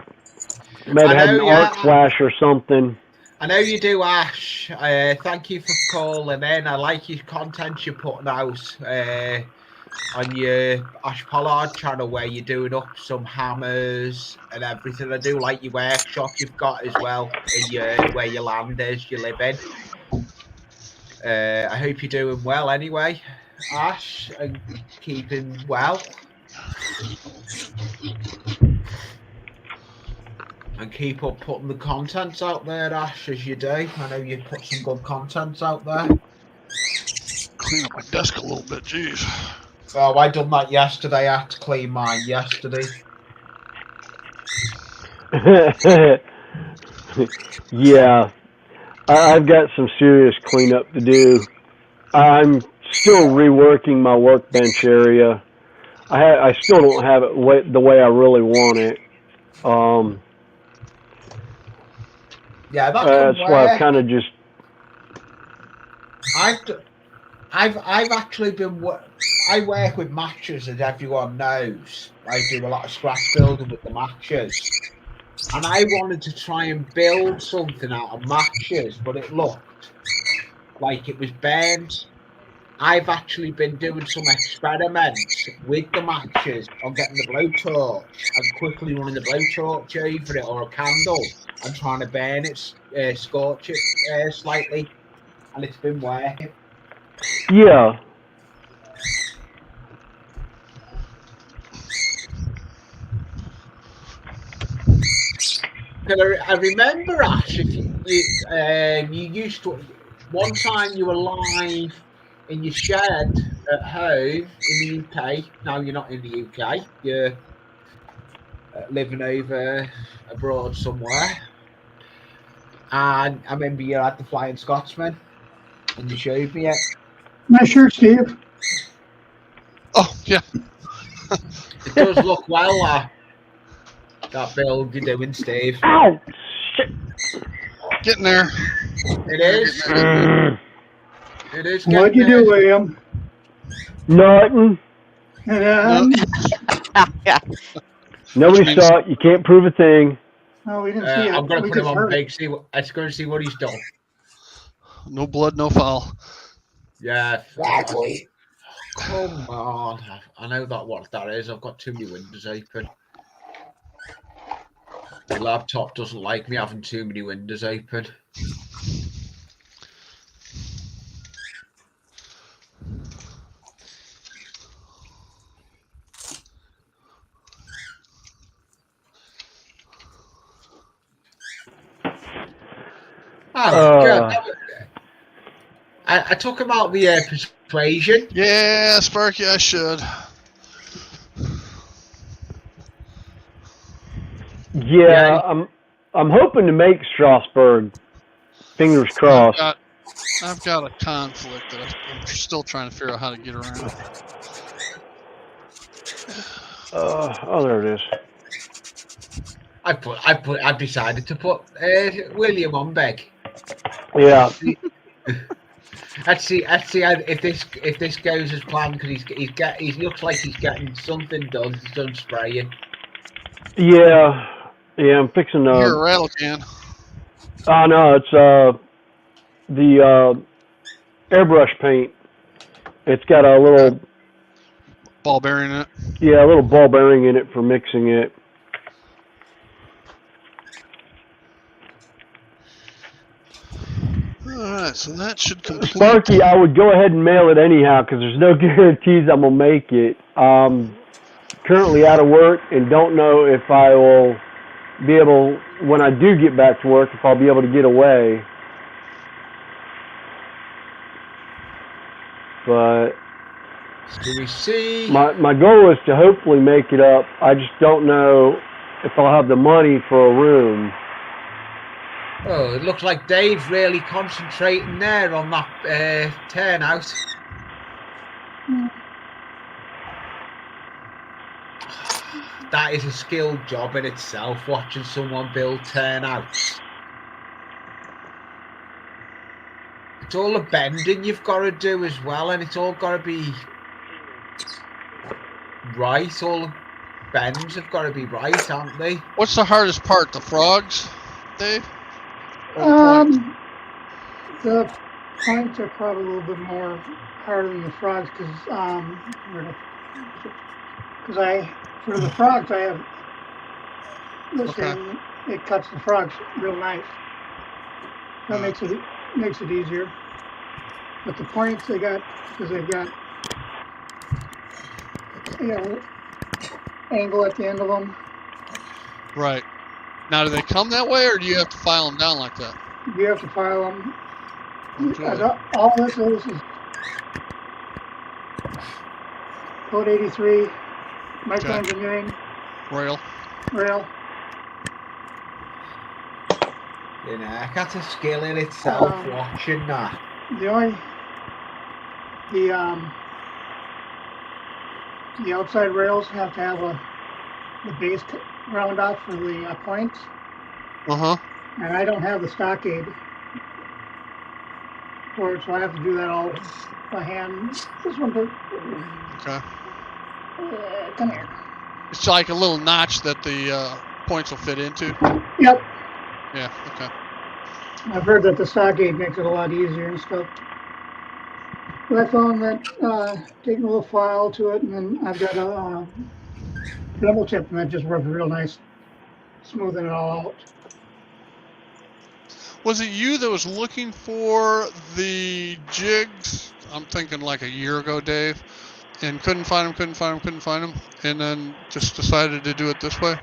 Maybe have an arc flash or something.
I know you do, Ash. Thank you for calling in. I like your content you're putting out on your Ash Pollard channel, where you're doing up some hammers and everything. I do like your workshop you've got as well in where your land is, you live in. I hope you're doing well anyway, Ash, and keeping well. And keep up putting the contents out there, Ash, as you do. I know you put some good contents out there.
Clean up my desk a little bit, jeez.
Oh, I done that yesterday. I had to clean mine yesterday.
Yeah, I've got some serious cleanup to do. I'm still reworking my workbench area. I still don't have it the way I really want it.
Yeah,
that's why I've kind of just.
I've actually been. I work with matches, as everyone knows. I do a lot of scratch building with the matches, and I wanted to try and build something out of matches, but it looked like it was burnt. I've actually been doing some experiments with the matches on getting the blowtorch and quickly running the blowtorch over it, or a candle, and trying to burn it, scorch it slightly, and it's been working.
Yeah.
I remember, Ash, if you used to. One time you were live in your shed at home in the UK. Now you're not in the UK. You're living over abroad somewhere. And I remember you had the Flying Scotsman, and you showed me it.
Nice shirt, Steve.
Oh, yeah.
It does look well, that build you're doing, Steve.
Ow! Shit!
Getting there.
It is.
Mm,
It is.
What'd you do, William?
nothing.
And,
Yeah.
Nobody
Which means-
saw it. You can't prove a thing.
no, we didn't see it.
I'm going to
We
put him
just
on
heard it.
big. Let's go and see what he's done.
No blood, no foul.
Yeah.
Exactly.
Come on. I know what that is. I've got too many windows open. My laptop doesn't like me having too many windows open. Oh, good. I took him out the persuasion.
Yeah, Sparky, I should.
Yeah, I'm hoping to make Strasbourg. Fingers crossed.
I've got a conflict that I'm still trying to figure out how to get around.
Oh, there it is.
I've decided to put William on beg.
Yeah.
Let's see if this goes as planned, because he looks like he's getting something done. He's done spraying.
Yeah. I'm fixing
You're a rattle can.
Oh no, it's the airbrush paint. It's got a little
Ball bearing in it.
Yeah, a little ball bearing in it for mixing it.
Alright, so that should complete.
Sparky, I would go ahead and mail it anyhow because there's no guarantees I'm going to make it. Currently out of work and don't know if I will be able, when I do get back to work, if I'll be able to get away. But
Do we see?
my goal is to hopefully make it up. I just don't know if I'll have the money for a room.
Oh, it looks like Dave's really concentrating there on that turnout. That is a skilled job in itself, watching someone build turnouts. It's all the bending you've got to do as well, and it's all got to be right. All the bends have got to be right, haven't they?
What's the hardest part? The frogs, Dave? Or the points?
The points are probably a little bit more harder than the frogs because for the frogs I have this thing. It cuts the frogs real nice. That makes it easier. But the points they got because they've got angle at the end of them.
Right. Now, do they come that way, or do you have to file them down like that?
You have to file them.
Okay.
All this is code 83, microengineering,
Rail.
rail.
You know, that's a skill in itself, watching that.
The outside rails have to have the base round off for the points,
Uh-huh.
and I don't have the stockade for it, so I have to do that all by hand. This one,
Okay.
come here.
It's like a little notch that the points will fit into.
Yep,
Yeah, okay.
I've heard that the stockade makes it a lot easier and stuff. But I found that taking a little file to it, and then I've got a Dremel tip, and that just works real nice, smoothing it all out.
Was it you that was looking for the jigs? I'm thinking like a year ago, Dave, and couldn't find them, and then just decided to do it this way?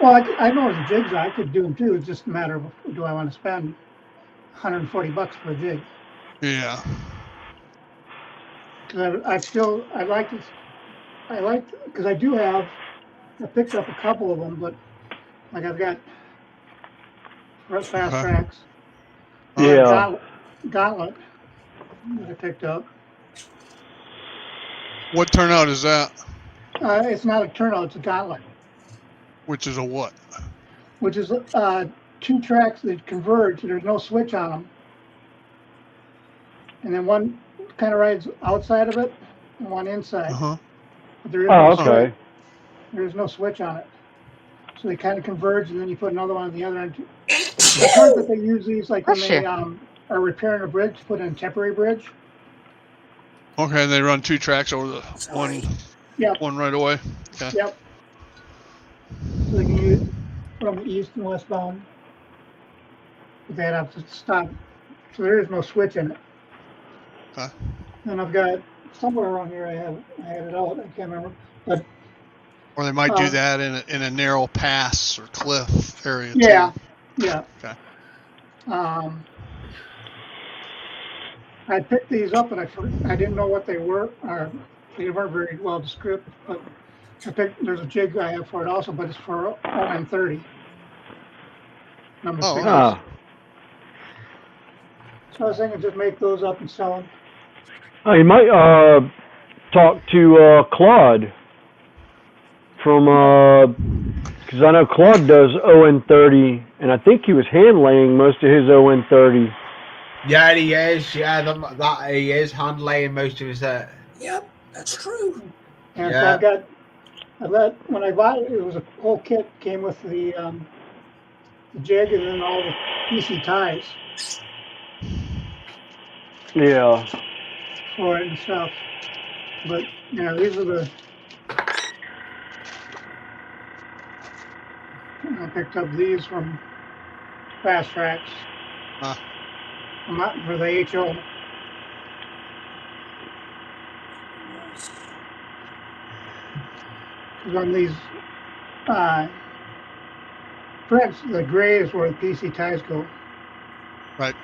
Well, I know the jigs, I could do them too. It's just a matter of, do I want to spend $140 for a jig?
Yeah.
Because I like this. Because I picked up a couple of them, but like I've got fast
Okay.
tracks.
Yeah.
Gauntlet that I picked up.
What turnout is that?
It's not a turnout, it's a gauntlet,
Which is a what?
which is 2 tracks that converge. There's no switch on them. And then one kind of rides outside of it and one inside.
Uh-huh.
But there is
Oh,
no switch.
okay.
There's no switch on it. So they kind of converge, and then you put another one on the other end. I've heard that they use these like when they are repairing a bridge, put in a temporary bridge.
Okay, and they run 2 tracks over the one right away. Okay.
Yep. So they can use from east and westbound. But they have to stop. So there is no switch in it.
Okay.
And I've got somewhere around here I had it out. I can't remember. But
Or they might do that in a narrow pass or cliff area.
Yeah.
Too.
Yeah.
Okay.
I picked these up and I didn't know what they were, or they weren't very well described. But there's a jig I have for it also, but it's for ON30. Number 6.
Ah.
So I was thinking just make those up and sell them.
Oh, you might talk to Claude from because I know Claude does ON30, and I think he was hand laying most of his ON30.
Yeah, he is. Yeah, that he is hand laying most of his.
Yep, that's true.
And
Yeah.
so I've got when I bought it, it was a whole kit. Came with the jig and then all the PC ties
Yeah.
for it and stuff. But these are the. I picked up these from Fast Tracks. I'm not for the HO. On these frends, the gray is where the PC ties go.
Right.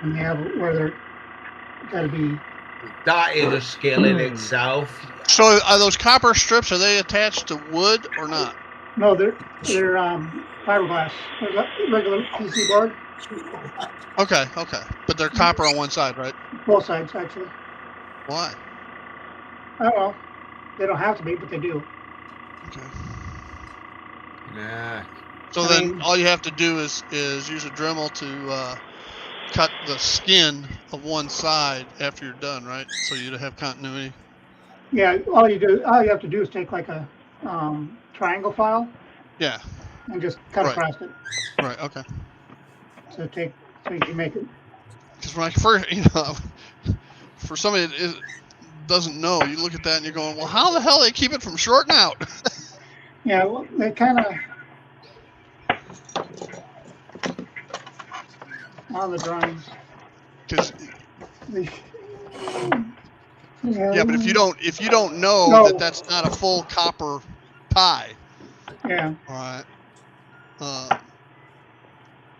And they have where they're got to be.
That is a skill in itself.
So are those copper strips, are they attached to wood or not?
No, they're fiberglass. There's a regular PC board.
Okay. But they're copper on one side, right?
Both sides, actually.
Why?
I don't know. They don't have to be, but they do.
Okay.
Yeah.
So then all you have to do is use a Dremel to cut the skin of one side after you're done, right? So you'd have continuity.
Yeah, all you have to do is take like a triangle file.
Yeah.
And just cut across it.
Right. Okay.
So you can make it.
Because when I first, for somebody that doesn't know, you look at that and you're going, well, how the hell do they keep it from shorting out?
Yeah, well, they kind of on the drawings.
Yeah, but if you don't know that that's not a full copper tie.
Yeah.
All right.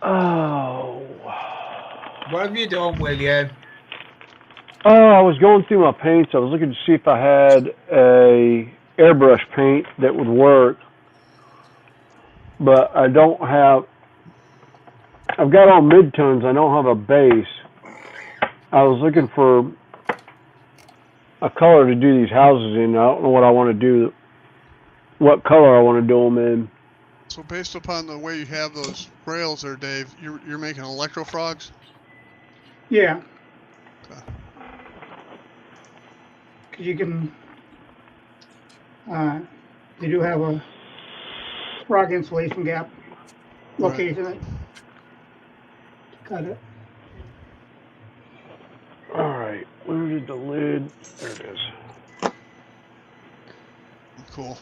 Oh.
What have you done, William?
Oh, I was going through my paints. I was looking to see if I had a airbrush paint that would work, but I don't have. I've got all midtones. I don't have a base. I was looking for a color to do these houses in. I don't know what I want to do. What color I want to do them in.
So based upon the way you have those rails there, Dave, you're making electro frogs?
Yeah.
Okay.
Because you can. They do have a frog insulation gap location to cut it.
All right, where did the lid? There it is.
Cool.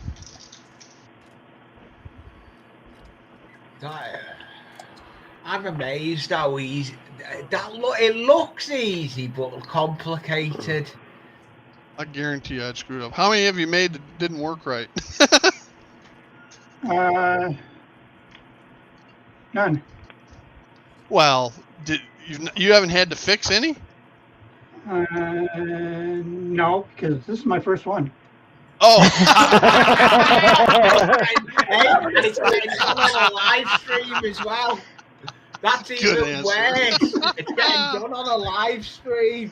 I'm amazed how easy it looks easy but complicated.
I guarantee you I'd screwed up. How many have you made that didn't work right?
None.
Well, you haven't had to fix any?
No, because this is my first one.
Oh.
Hey, and it's getting done on a live stream as well. That's
Good
even
answer.
worse. It's getting done on a live stream.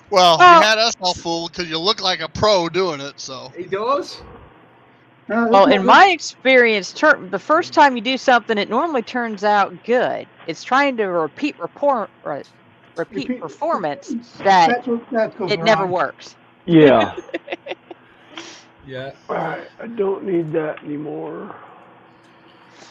Well,
Oh.
you had us all fooled because you look like a pro doing it. So
He does.
No,
Well, in my experience, the first time you do something, it normally turns out good. It's trying to repeat performance that
that goes
it never
wrong.
works.
Yeah.
Yeah.
Alright, I don't need that anymore.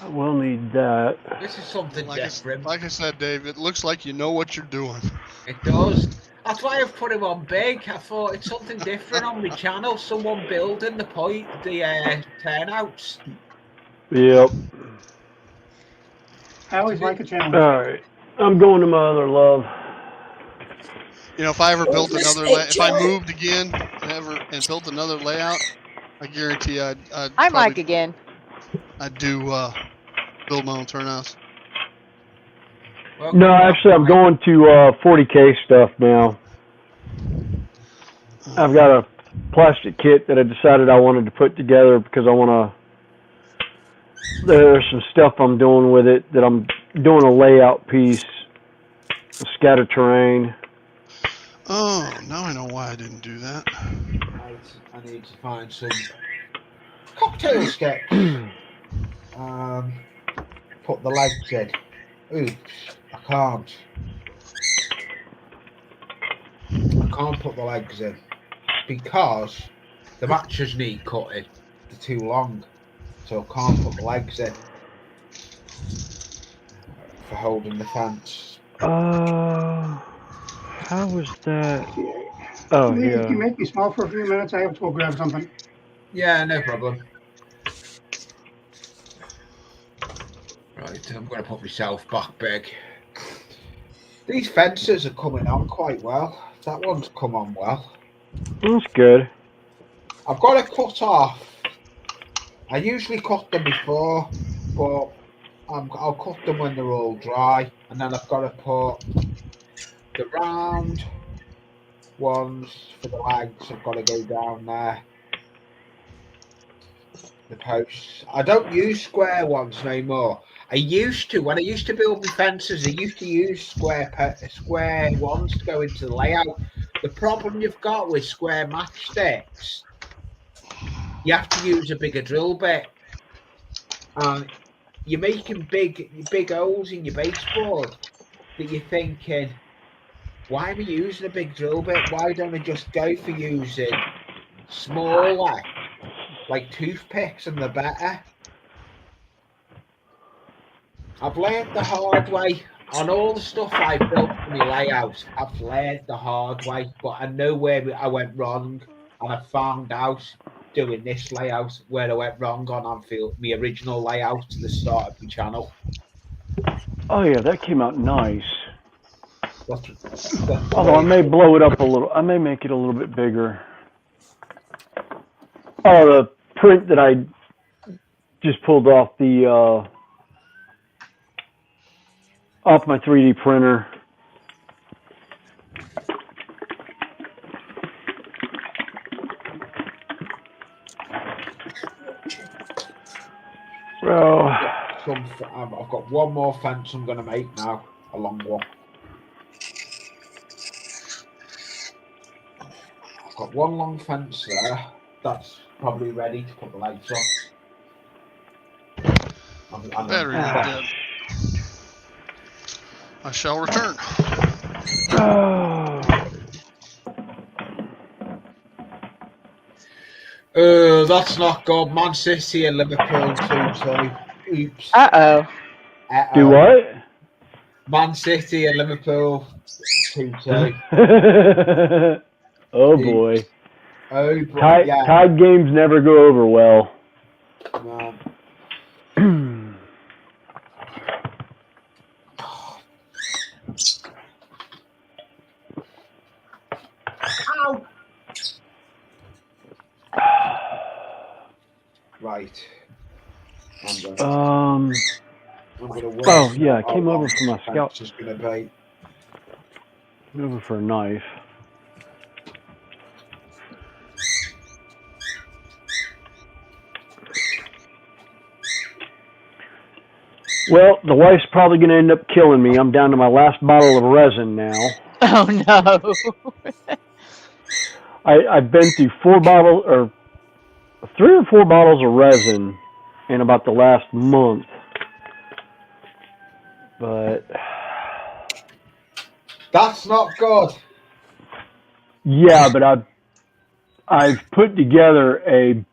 I will need that.
This is something different.
like I said, Dave, it looks like you know what you're doing.
It does. That's why I've put him on big. I thought it's something different on my channel. Someone building the turnouts.
Yep.
I always like a challenge.
Alright. I'm going to my other love.
You know, if I ever
What
built
was this
another,
snake
if I
giant?
moved again and built another layout, I guarantee I'd
Hi, Mike again.
I'd do build my own turnouts.
No, actually, I'm going to 40K stuff now. I've got a plastic kit that I decided I wanted to put together because I want to. There's some stuff I'm doing with it that I'm doing a layout piece, scatter terrain.
Oh, now I know why I didn't do that.
I need to find some cocktail sticks. Put the legs in. Oops, I can't. I can't put the legs in because the matches need cutting. They're too long, so I can't put the legs in for holding the fence.
How was that? Oh,
Lee,
yeah.
Can you make me small for a few minutes? I have to go grab something.
Yeah, no problem. Right, I'm going to put myself back big. These fences are coming on quite well. That one's come on well.
That's good.
I've got to cut off. I usually cut them before, but I'll cut them when they're all dry, and then I've got to put the round ones for the legs. I've got to go down there. The posts. I don't use square ones no more. I used to. When I used to build my fences, I used to use square ones to go into the layout. The problem you've got with square matchsticks, you have to use a bigger drill bit. You're making big holes in your baseboard that you're thinking, why am I using a big drill bit? Why don't I just go for using smaller, like toothpicks, and they're better? I've learned the hard way on all the stuff I built for my layout. I've learned the hard way, but I know where I went wrong, and I found out doing this layout where I went wrong on Anfield, my original layout at the start of my channel.
Oh, yeah, that came out nice.
That's
Although I may blow it up a little. I may make it a little bit bigger. Oh, the print that I just pulled off off my 3D printer. Well,
I've got one more fence I'm going to make now, a long one. I've got one long fence there. That's probably ready to put the legs on.
Battery went dead. I shall return.
That's not good. Man City and Liverpool 2-2. Oops.
Uh-oh.
Do what?
Man City and Liverpool 2-2.
Oh boy.
Oh boy.
Tied games never go over well.
No. Ow. Right. I'm
Oh
gonna work
yeah, I
out
came
how
over
long
for my
this
scout.
fence is gonna be.
Came over for a knife. Well, the wife's probably going to end up killing me. I'm down to my last bottle of resin now.
Oh no.
I've been through 3 or 4 bottles of resin in about the last month. But
That's not good.
yeah, but I've put together a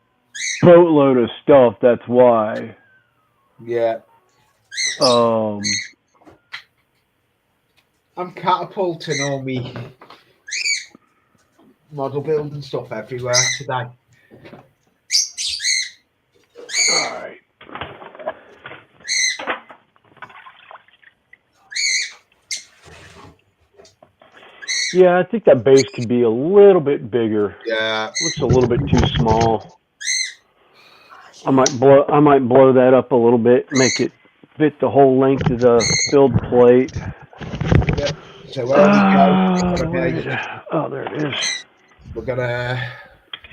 boatload of stuff. That's why.
Yeah. I'm catapulting all me model building stuff everywhere today.
All right. Yeah, I think that base could be a little bit bigger.
Yeah.
Looks a little bit too small. I might blow that up a little bit, make it fit the whole length of the build plate.
Yep. So where we go?
Where is it? Oh, there it is.
We're gonna.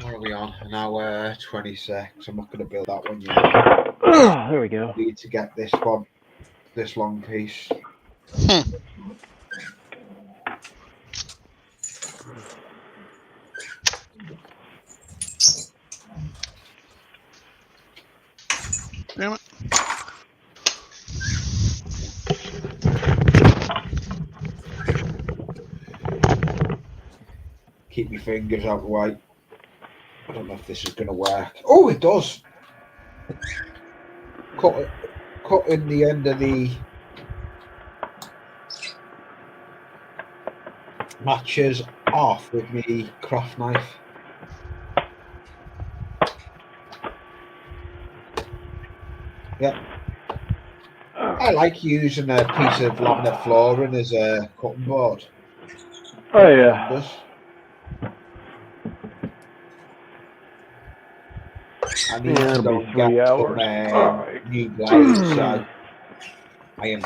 What are we on? An hour 26. I'm not gonna build that one yet.
Oh, there we go.
I need to get this one, this long piece.
Damn it.
Keep your fingers out the way. I don't know if this is gonna work. Oh, it does. Cut in the end of the matches off with me craft knife. Yep. I like using a piece of laminate flooring as a cutting board.
Oh yeah.
I need to
It'll
go
be
and
3
get
hours.
some
All right.
new blades. So I am.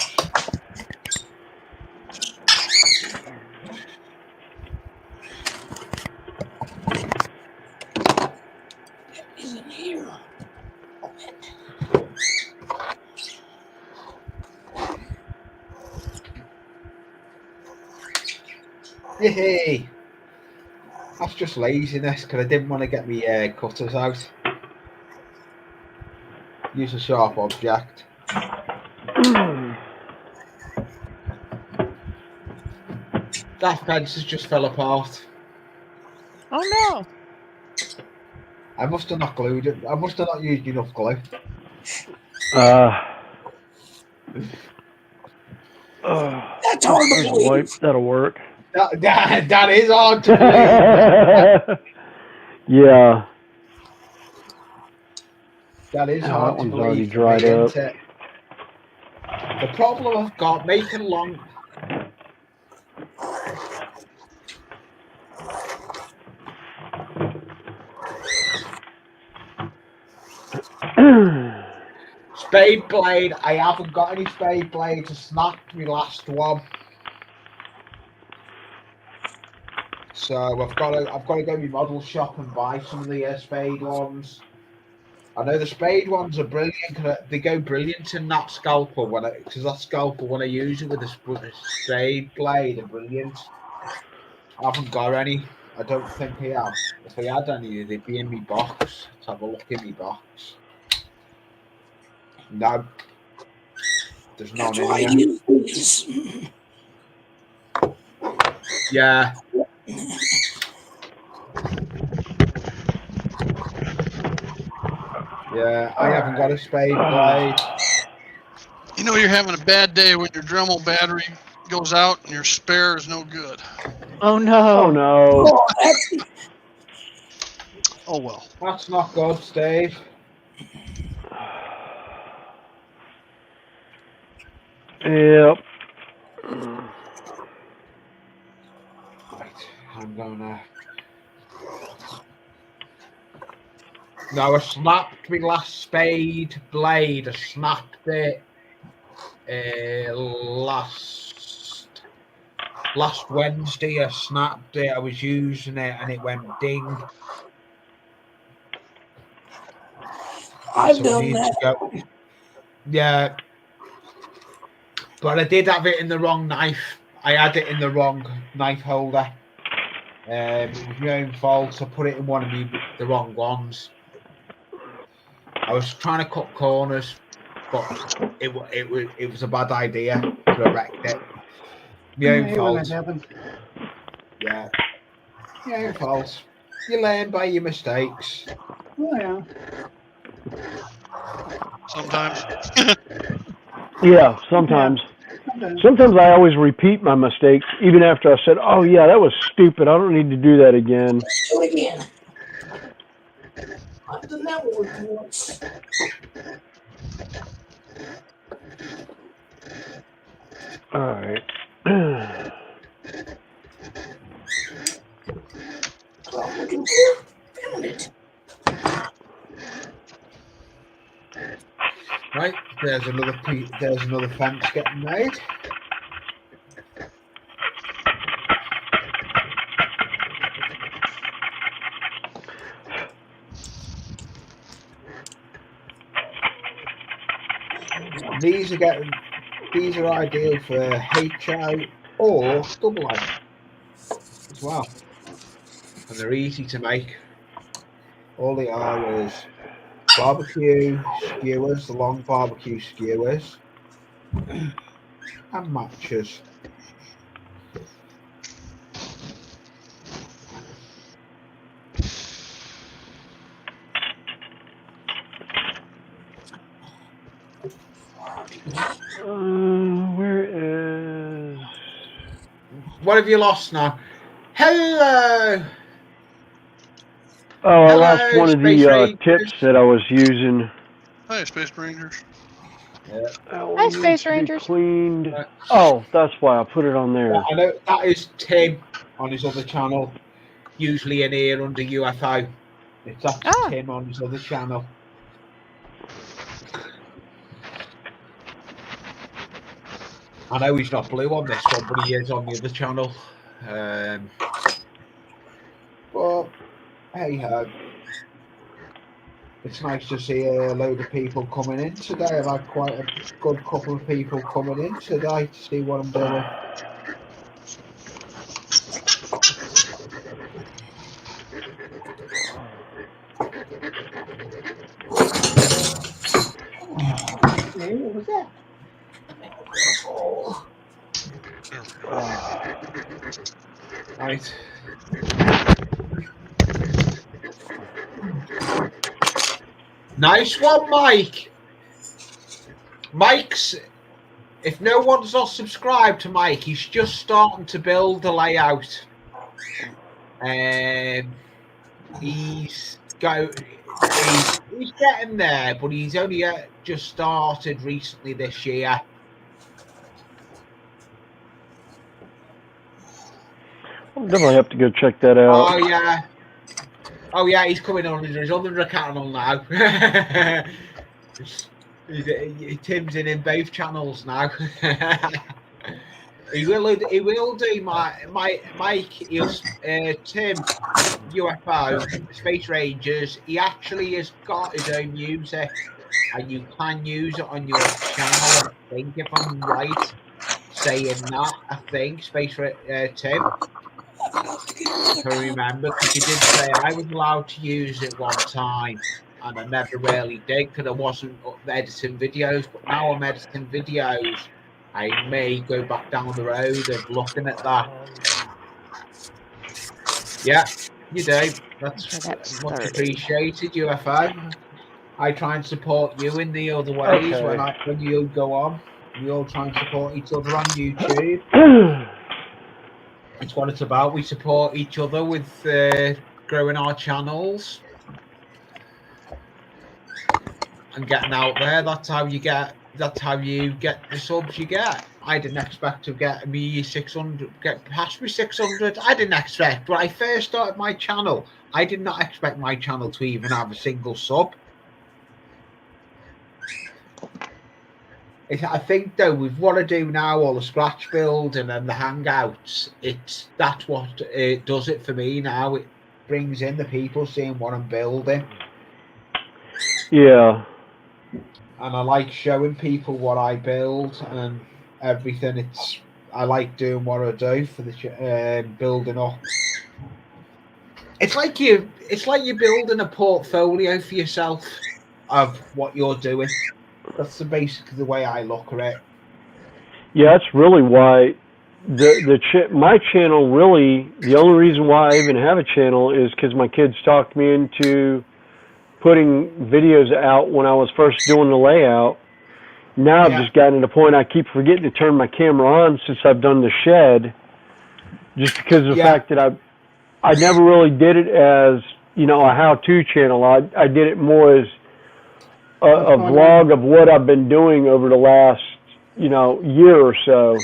Isn't here.
Hey, that's just laziness because I didn't want to get my cutters out. Use a sharp object. That fence has just fell apart.
Oh no.
I must have not glued it. I must have not used enough glue.
That's hard to
There's a
believe.
wipe. That'll work.
That is hard to believe.
Yeah.
That is
Oh,
hard
that
to
one's already
believe for me,
dried up.
isn't it? The problem I've got making long. Spade blade. I haven't got any spade blades. I snapped my last one, so I've got to go to my model shop and buy some of the spade ones. I know the spade ones are brilliant. They go brilliant in that scalpel because that scalpel when I use it with a spade blade are brilliant. I haven't got any. I don't think I have. If I had any, they'd be in my box. Let's have a look in my box. No, there's none
That's
in
why I
here.
use these.
Yeah. Yeah, I haven't got a spade blade.
You know you're having a bad day when your Dremel battery goes out and your spare is no good.
Oh no.
Oh no.
Oh, that's,
Oh well.
That's not good, Steve.
Yep.
Right, I'm gonna. No, I snapped my last spade blade. I snapped it last Wednesday. I snapped it. I was using it and it went ding.
I've
So I
done
need
that.
to go. Yeah, but I did have it in the wrong knife. I had it in the wrong knife holder. It was my own fault. I put it in one of the wrong ones. I was trying to cut corners, but it was a bad idea. So I wrecked it. My
I
own
hate when that
fault.
happens.
Yeah, my own fault. You learn by your mistakes.
Oh, yeah.
Sometimes.
Yeah, sometimes.
Sometimes.
Sometimes I always repeat my mistakes, even after I said, "Oh yeah, that was stupid. I don't need to do that again."
Let's do it again. I've done that one once.
All right.
So I'm looking for. Found it.
Right, there's another fence getting made. These are ideal for HO or double O as well, and they're easy to make. All they are is barbecue skewers, the long barbecue skewers, and matches.
Where is?
What have you lost now? Hello.
Oh, I
Hello,
lost one of
Space
the
Rangers.
tips that I was using.
Hey, Space Rangers.
That
Space
needs to be
Rangers.
cleaned. Oh, that's why I put it on there.
I know that is Tim on his other channel, usually in here under UFO. It's actually Tim on his other channel. I know he's not blue on this one, but he is on the other channel. But hey ho. It's nice to see a load of people coming in today. I've had quite a good couple of people coming in today to see what I'm doing.
Hey, what was that?
Right. Nice one, Mike. Mike's, if no one's not subscribed to Mike, he's just starting to build a layout. He's getting there, but he's only just started recently this year.
I'll definitely have to go check that out.
Oh yeah, he's coming on his other channel now. Tim's in both channels now. He will do Mike. Tim UFO Space Rangers. He actually has got his own music, and you can use it on your channel. I think, if I'm right saying that, I think Tim. If I remember, because he did say I was allowed to use it one time, and I never really did because I wasn't editing videos. But now I'm editing videos, I may go back down the road of looking at that. Yeah, you do. That's much appreciated, UFO. I try and support you in the other ways when you go on. We all try and support each other on YouTube. It's what it's about. We support each other with growing our channels and getting out there. That's how you get that's how you get the subs you get. I didn't expect to get me 600, get past me 600. I didn't expect when I first started my channel. I did not expect my channel to even have a single sub. I think though with what I do now, all the scratch build and then the hangouts, that's what it does it for me now. It brings in the people seeing what I'm building.
Yeah.
And I like showing people what I build and everything. I like doing what I do for the building up. It's like you're building a portfolio for yourself of what you're doing. That's basically the way I look at it.
Yeah, that's really why my channel really, the only reason why I even have a channel is because my kids talked me into putting videos out when I was first doing the layout. Now I've just gotten to the point I keep forgetting to turn my camera on since I've done the shed, just because of the fact that I never really did it as, you know, a how-to channel. I did it more as a vlog of what I've been doing over the last, you know, year or so.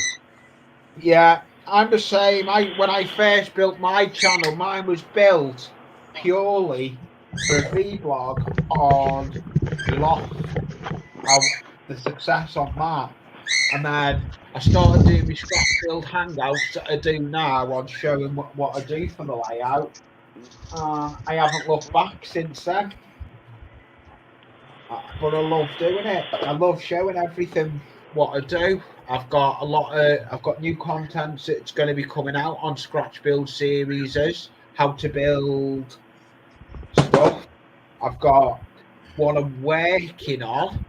Yeah, I'm the same. When I first built my channel, mine was built purely for a vlog on Loft, the success of that. And then I started doing my scratch build hangouts that I do now on showing what I do for the layout. I haven't looked back since then. But I love doing it. I love showing everything what I do. I've got new content that's going to be coming out on Scratch Build series, how to build stuff. I've got what I'm working on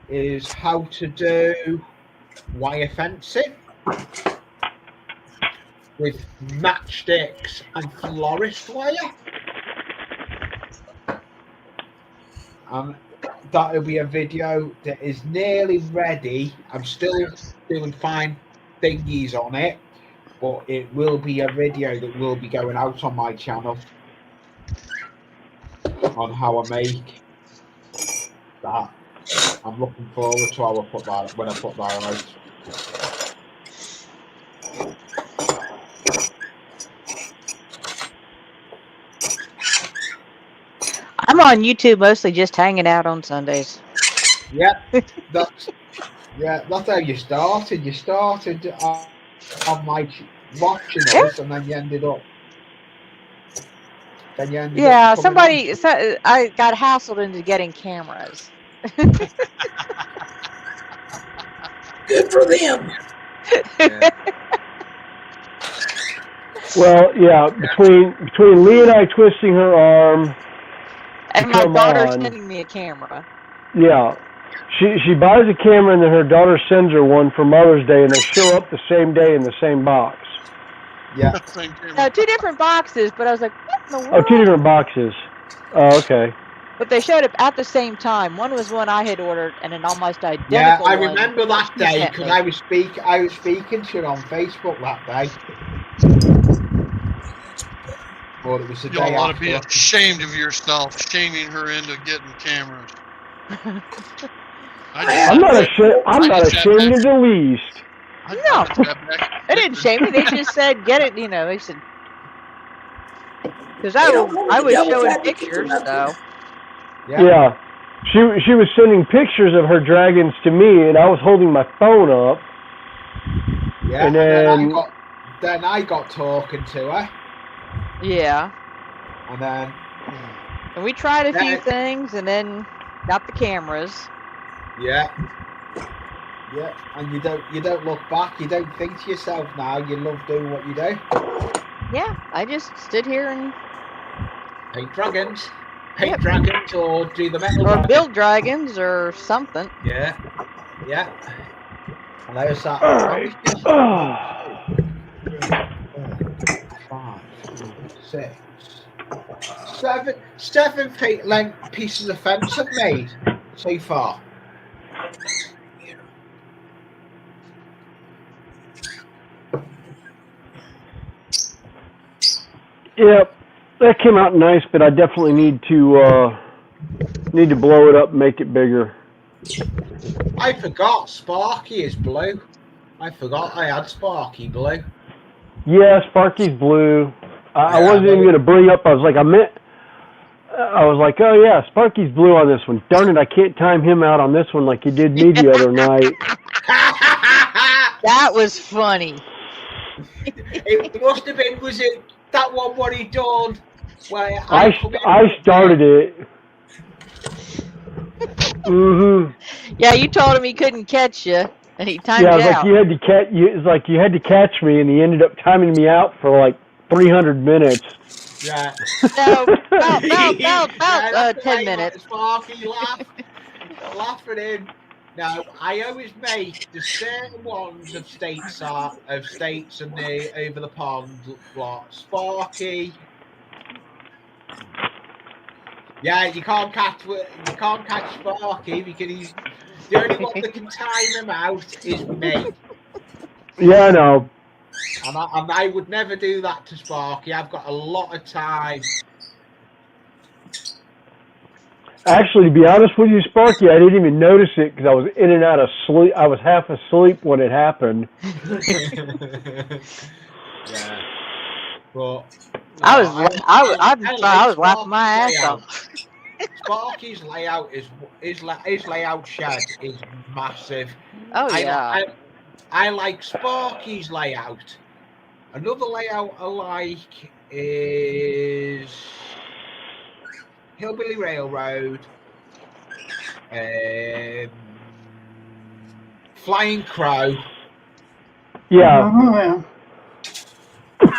is how to do wire fencing with matchsticks and florist wire. That'll be a video that is nearly ready. I'm still doing fine thingies on it, but it will be a video that will be going out on my channel on how I make that. I'm looking forward to how I put that when I put that out.
I'm on YouTube mostly just hanging out on Sundays.
Yeah, that's how you started. You started on my watching us, and then you ended up.
Yeah, I got hassled into getting cameras.
Good for them.
Yeah.
Well, yeah, between Lee and I twisting her arm
and my daughter sending me a camera.
Yeah. She buys a camera and then her daughter sends her one for Mother's Day, and they show up the same day in the same box.
Yeah.
No, 2 different boxes, but I was like, what in the world?
Oh, 2 different boxes. Oh, okay.
But they showed up at the same time. One was one I had ordered, and an almost identical
Yeah, I
one
remember that
she
day
sent
because
me.
I was speaking to her on Facebook that day. But it was the day after.
You ought to be ashamed of yourself, shaming her into getting cameras.
I'm not ashamed in the least.
No, they didn't shame me. They just said, "Get it," you know. They said, because I was showing pictures, so.
Yeah, she was sending pictures of her dragons to me, and I was holding my phone up.
Yeah, and then I got talking to her.
Yeah.
And
we tried a few things, and then got the cameras.
Yeah. Yeah, and you don't look back. You don't think to yourself now. You love doing what you do.
Yeah, I just stood here and
paint dragons, dragons, or do the metal,
or build dragons, or something.
Yeah, yeah. And there's that.
All right.
5, 6, 7 feet length pieces of fence I've made so far.
Yep, that came out nice, but I definitely need to blow it up and make it bigger.
I forgot Sparky is blue. I forgot I had Sparky blue.
Yeah, Sparky's blue. I
Yeah,
wasn't even going to bring up. I was like, oh yeah, Sparky's blue on this one. Darn it, I can't time him out on this one like he did me the other night.
That was funny.
It must have been, was it that one what he done? Where
I started it. Mhm.
Yeah, you told him he couldn't catch you, and he timed
Yeah,
you
it's
out.
like you had to catch. It's like you had to catch me, and he ended up timing me out for like 300 minutes.
Yeah.
No, about
Yeah,
10 minutes.
Sparky laugh at him. Now I always make the certain ones of states and the over the pond lot. Sparky. Yeah, you can't catch Sparky because he's the only one that can time him out is me.
Yeah, I know.
And I would never do that to Sparky. I've got a lot of time.
Actually, to be honest with you, Sparky, I didn't even notice it because I was in and out of sleep. I was half asleep when it happened.
Yeah, but
I was laughing my ass off.
Sparky's layout his layout shed is massive.
Oh yeah.
I like Sparky's layout. Another layout I like is Hillbilly Railroad, Flying Crow.
Yeah.
Oh,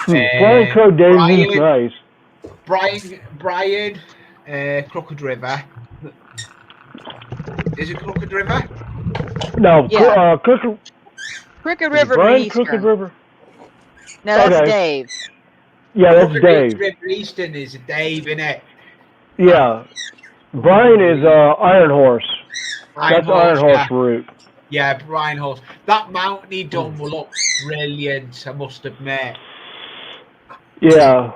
yeah.
Flying Crow Daisy is nice.
Brian, Crooked River. Is it Crooked River?
No,
Yeah.
Crooked
River
Brian
Eastern.
Crooked River.
No, that's
Okay.
Dave.
Yeah, that's
Crooked
Dave.
River Eastern is Dave, innit?
Yeah. Brian is Iron Horse. That's Iron Horse route.
Yeah, Brian Horse. That mountain he done will look brilliant, I must admit.
Yeah.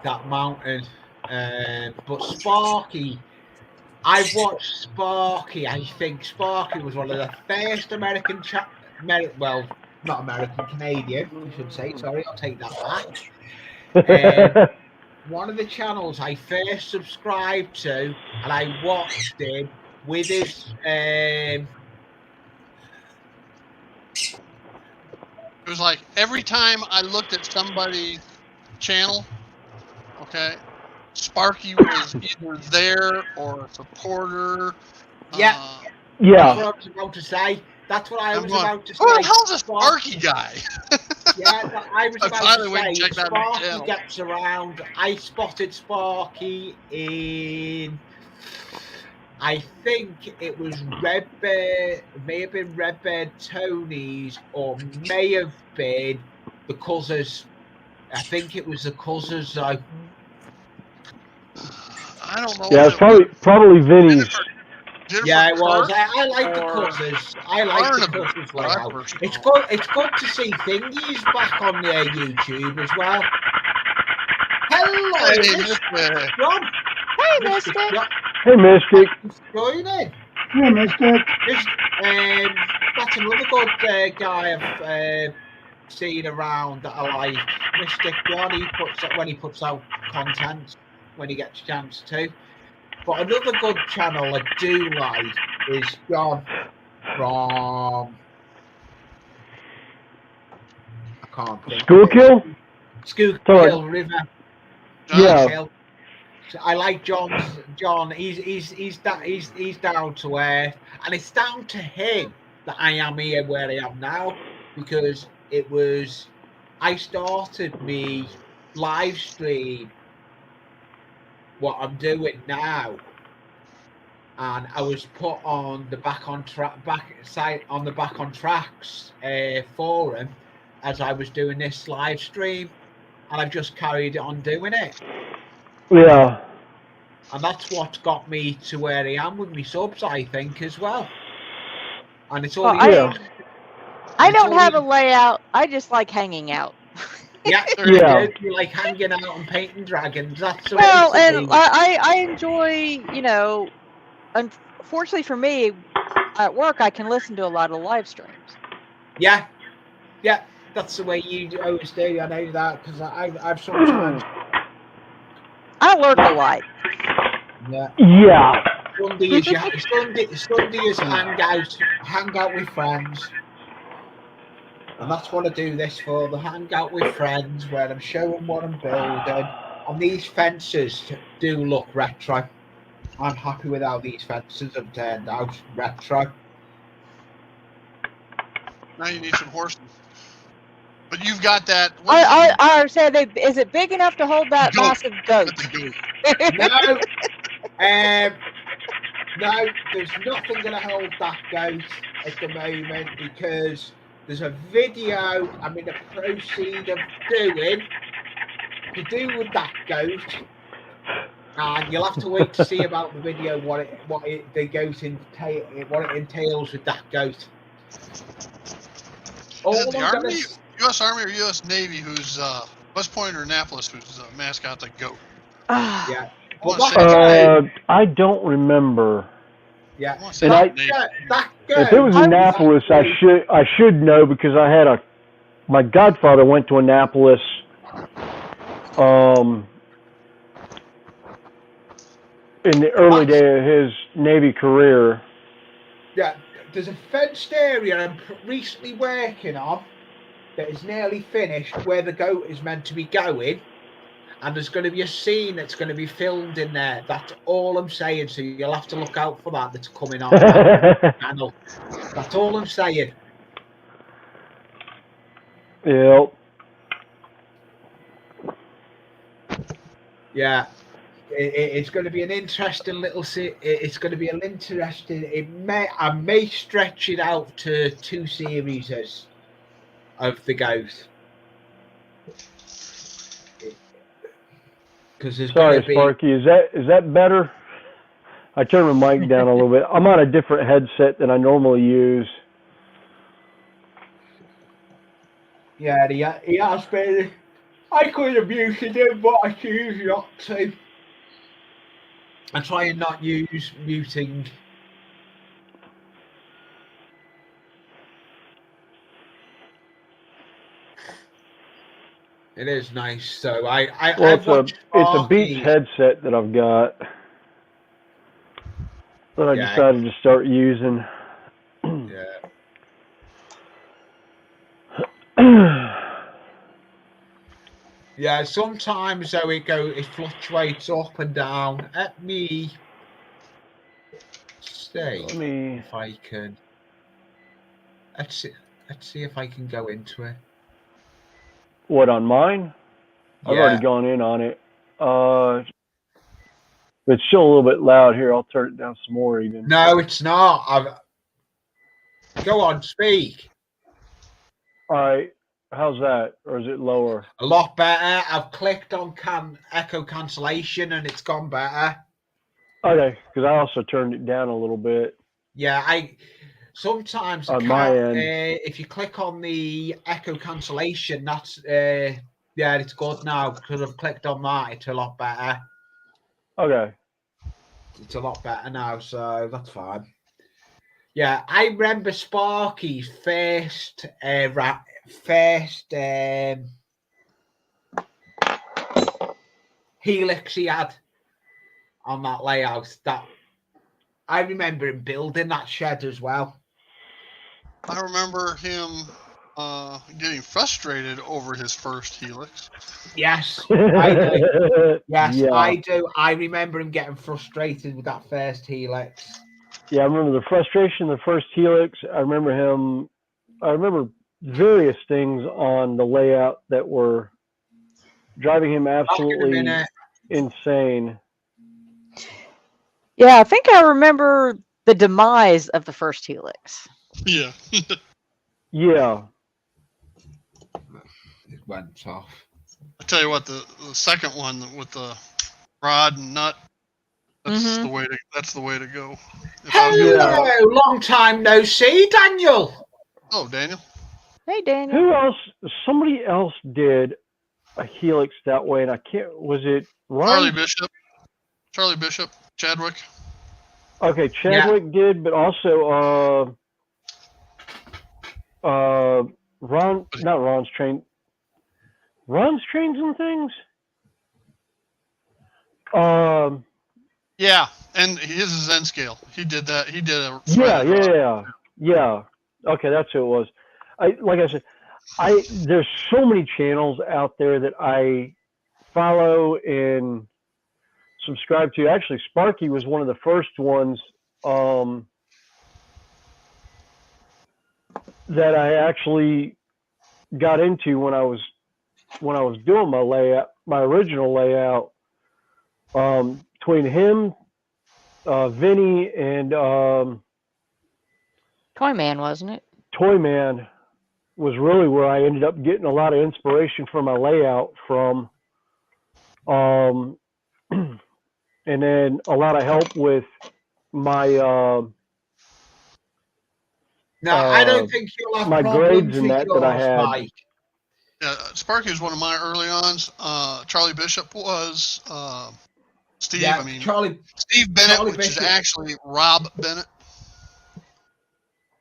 That mountain. But Sparky, I've watched Sparky. I think Sparky was one of the first American well, not American, Canadian, I should say. Sorry, I'll take that back. One of the channels I first subscribed to, and I watched him with his.
It was like every time I looked at somebody's channel, okay, Sparky was either there or a supporter.
Yeah.
Yeah.
That's what I was about to say. That's what I was about to say.
Who the hell's a Sparky guy?
Yeah, I was about to say. Sparky
channel.
gets around. I spotted Sparky in. I think it was Redbird, may have been Redbird Tony's, or may have been the Cuzzers. I think it was the Cuzzers.
I don't know.
Yeah, it's probably Vinny's.
Yeah, it was. I like the Cuzzers. I like the Cuzzers layout. It's good to see Thingies back on their YouTube as well. Hello, Mr. John.
Hey, Mystic.
Hey, Mystic.
Joining.
Yeah, Mystic.
That's another good guy I've seen around that I like. Mystic John. He puts out content when he gets a chance to. But another good channel I do like is John from. I can't think. Schuylkill River.
Yeah.
I like John. He's down to earth, and it's down to him that I am here where I am now, because I started me live stream what I'm doing now, and I was put on the back on tracks forum as I was doing this live stream, and I've just carried on doing it.
Yeah.
And that's what got me to where I am with my subs, I think, as well. And it's all.
I don't have a layout. I just like hanging out.
Yeah. You like hanging out and painting dragons. That's
well, and I enjoy, unfortunately for me, at work, I can listen to a lot of live streams.
Yeah, that's the way you always do. I know that because I've sometimes.
I lurk a lot.
Yeah.
Yeah.
Sunday is hangout with friends. And that's what I do this for, the hangout with friends, where I'm showing what I'm building. And these fences do look retro. I'm happy with how these fences have turned out retro.
Now you need some horses. But you've got that.
I say, is it big enough to hold that
Goat.
massive goat?
No, there's nothing going to hold that goat at the moment because there's a video I'm in the proceed of doing to do with that goat, and you'll have to wait to see about the video what it entails with that goat.
Is it the Army, U.S. Army, or U.S. Navy who's West Point or Annapolis whose mascot the goat?
Yeah.
I don't remember.
Yeah.
That if it was Annapolis, I should know because I had my godfather went to Annapolis. In the early day of his Navy career.
Yeah, there's a fenced area I'm recently working on that is nearly finished where the goat is meant to be going. And there's going to be a scene that's going to be filmed in there. That's all I'm saying. So you'll have to look out for that. That's coming on that channel. That's all I'm saying.
Yep.
Yeah. It's going to be an interesting little. It's going to be an interesting. I may stretch it out to 2 series of the goat.
Sorry, Sparky. Is that better? I turned my mic down a little bit. I'm on a different headset than I normally use.
Yeah, he has been. I could have muted him, but I choose not to. I try and not use muting. It is nice. So
it's a Beats headset that I've got that I decided to start using.
Yeah. Yeah, sometimes though it fluctuates up and down. Let me see if I can. Let's see if I can go into it.
What, on mine?
Yeah.
I've already gone in on it. It's still a little bit loud here. I'll turn it down some more even.
No, it's not. Go on, speak.
All right. How's that? Or is it lower?
A lot better. I've clicked on echo cancellation and it's gone better.
Okay, because I also turned it down a little bit.
Yeah, sometimes
on my end.
If you click on the echo cancellation, that's it's good now because I've clicked on that. It's a lot better.
Okay.
It's a lot better now, so that's fine. Yeah, I remember Sparky's first helix he had on that layout. That I remember him building that shed as well.
I remember him getting frustrated over his first helix.
Yes, I do. Yes, yeah. I do. I remember him getting frustrated with that first helix.
Yeah, I remember the frustration of the first helix. I remember various things on the layout that were driving him absolutely insane.
Yeah, I think I remember the demise of the first helix.
Yeah.
Yeah.
It went off.
I tell you what, the second one with the rod and nut, that's the way to go.
Hello, long time no see, Daniel.
Oh, Daniel.
Hey, Daniel.
Who else? Somebody else did a helix that way, and I can't. Was it Ryan?
Charlie Bishop, Chadwick.
Okay, Chadwick did, but also Ron's Trains and Things.
Yeah, and his is Zen Scale. He did that. He did a
Yeah. Okay, that's who it was. Like I said, there's so many channels out there that I follow and subscribe to. Actually, Sparky was one of the first ones that I actually got into when I was doing my original layout. Between him, Vinny, and
Toyman, wasn't it?
Toyman was really where I ended up getting a lot of inspiration for my layout from. And then a lot of help with my
I don't think you'll have
my
problems
grades and
with
that I
yours,
had.
Mike.
Sparky was one of my early ons. Charlie Bishop was. Steve,
Yeah,
Steve Bennett,
Charlie
which
Bishop.
is actually Rob Bennett.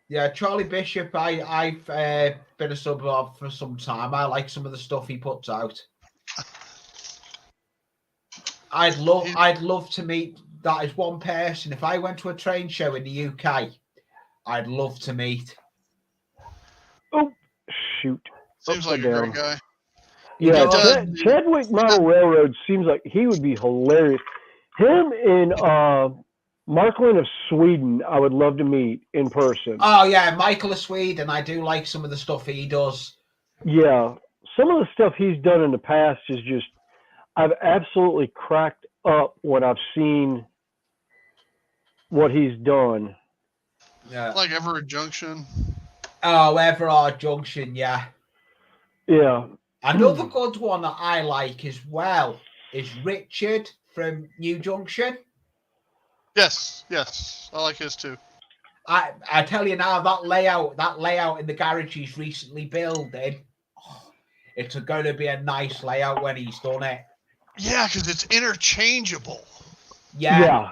Yeah, Charlie Bishop, I've been a sub of for some time. I like some of the stuff he puts out. I'd love to meet. That is one person. If I went to a train show in the UK, I'd love to meet.
Oh, shoot!
Seems like a great guy.
Yeah, Chadwick Model Railroad seems like he would be hilarious. Him and Marklin of Sweden, I would love to meet in person.
Oh yeah, Michael of Sweden. I do like some of the stuff he does.
Yeah, some of the stuff he's done in the past is just, I've absolutely cracked up when I've seen what he's done.
Yeah,
like Everett Junction.
Oh, Everard Junction, yeah.
Yeah.
Another good one that I like as well is Richard from New Junction.
Yes, I like his too.
I tell you now, that layout in the garage he's recently building, it's going to be a nice layout when he's done it.
Yeah, because it's interchangeable.
Yeah.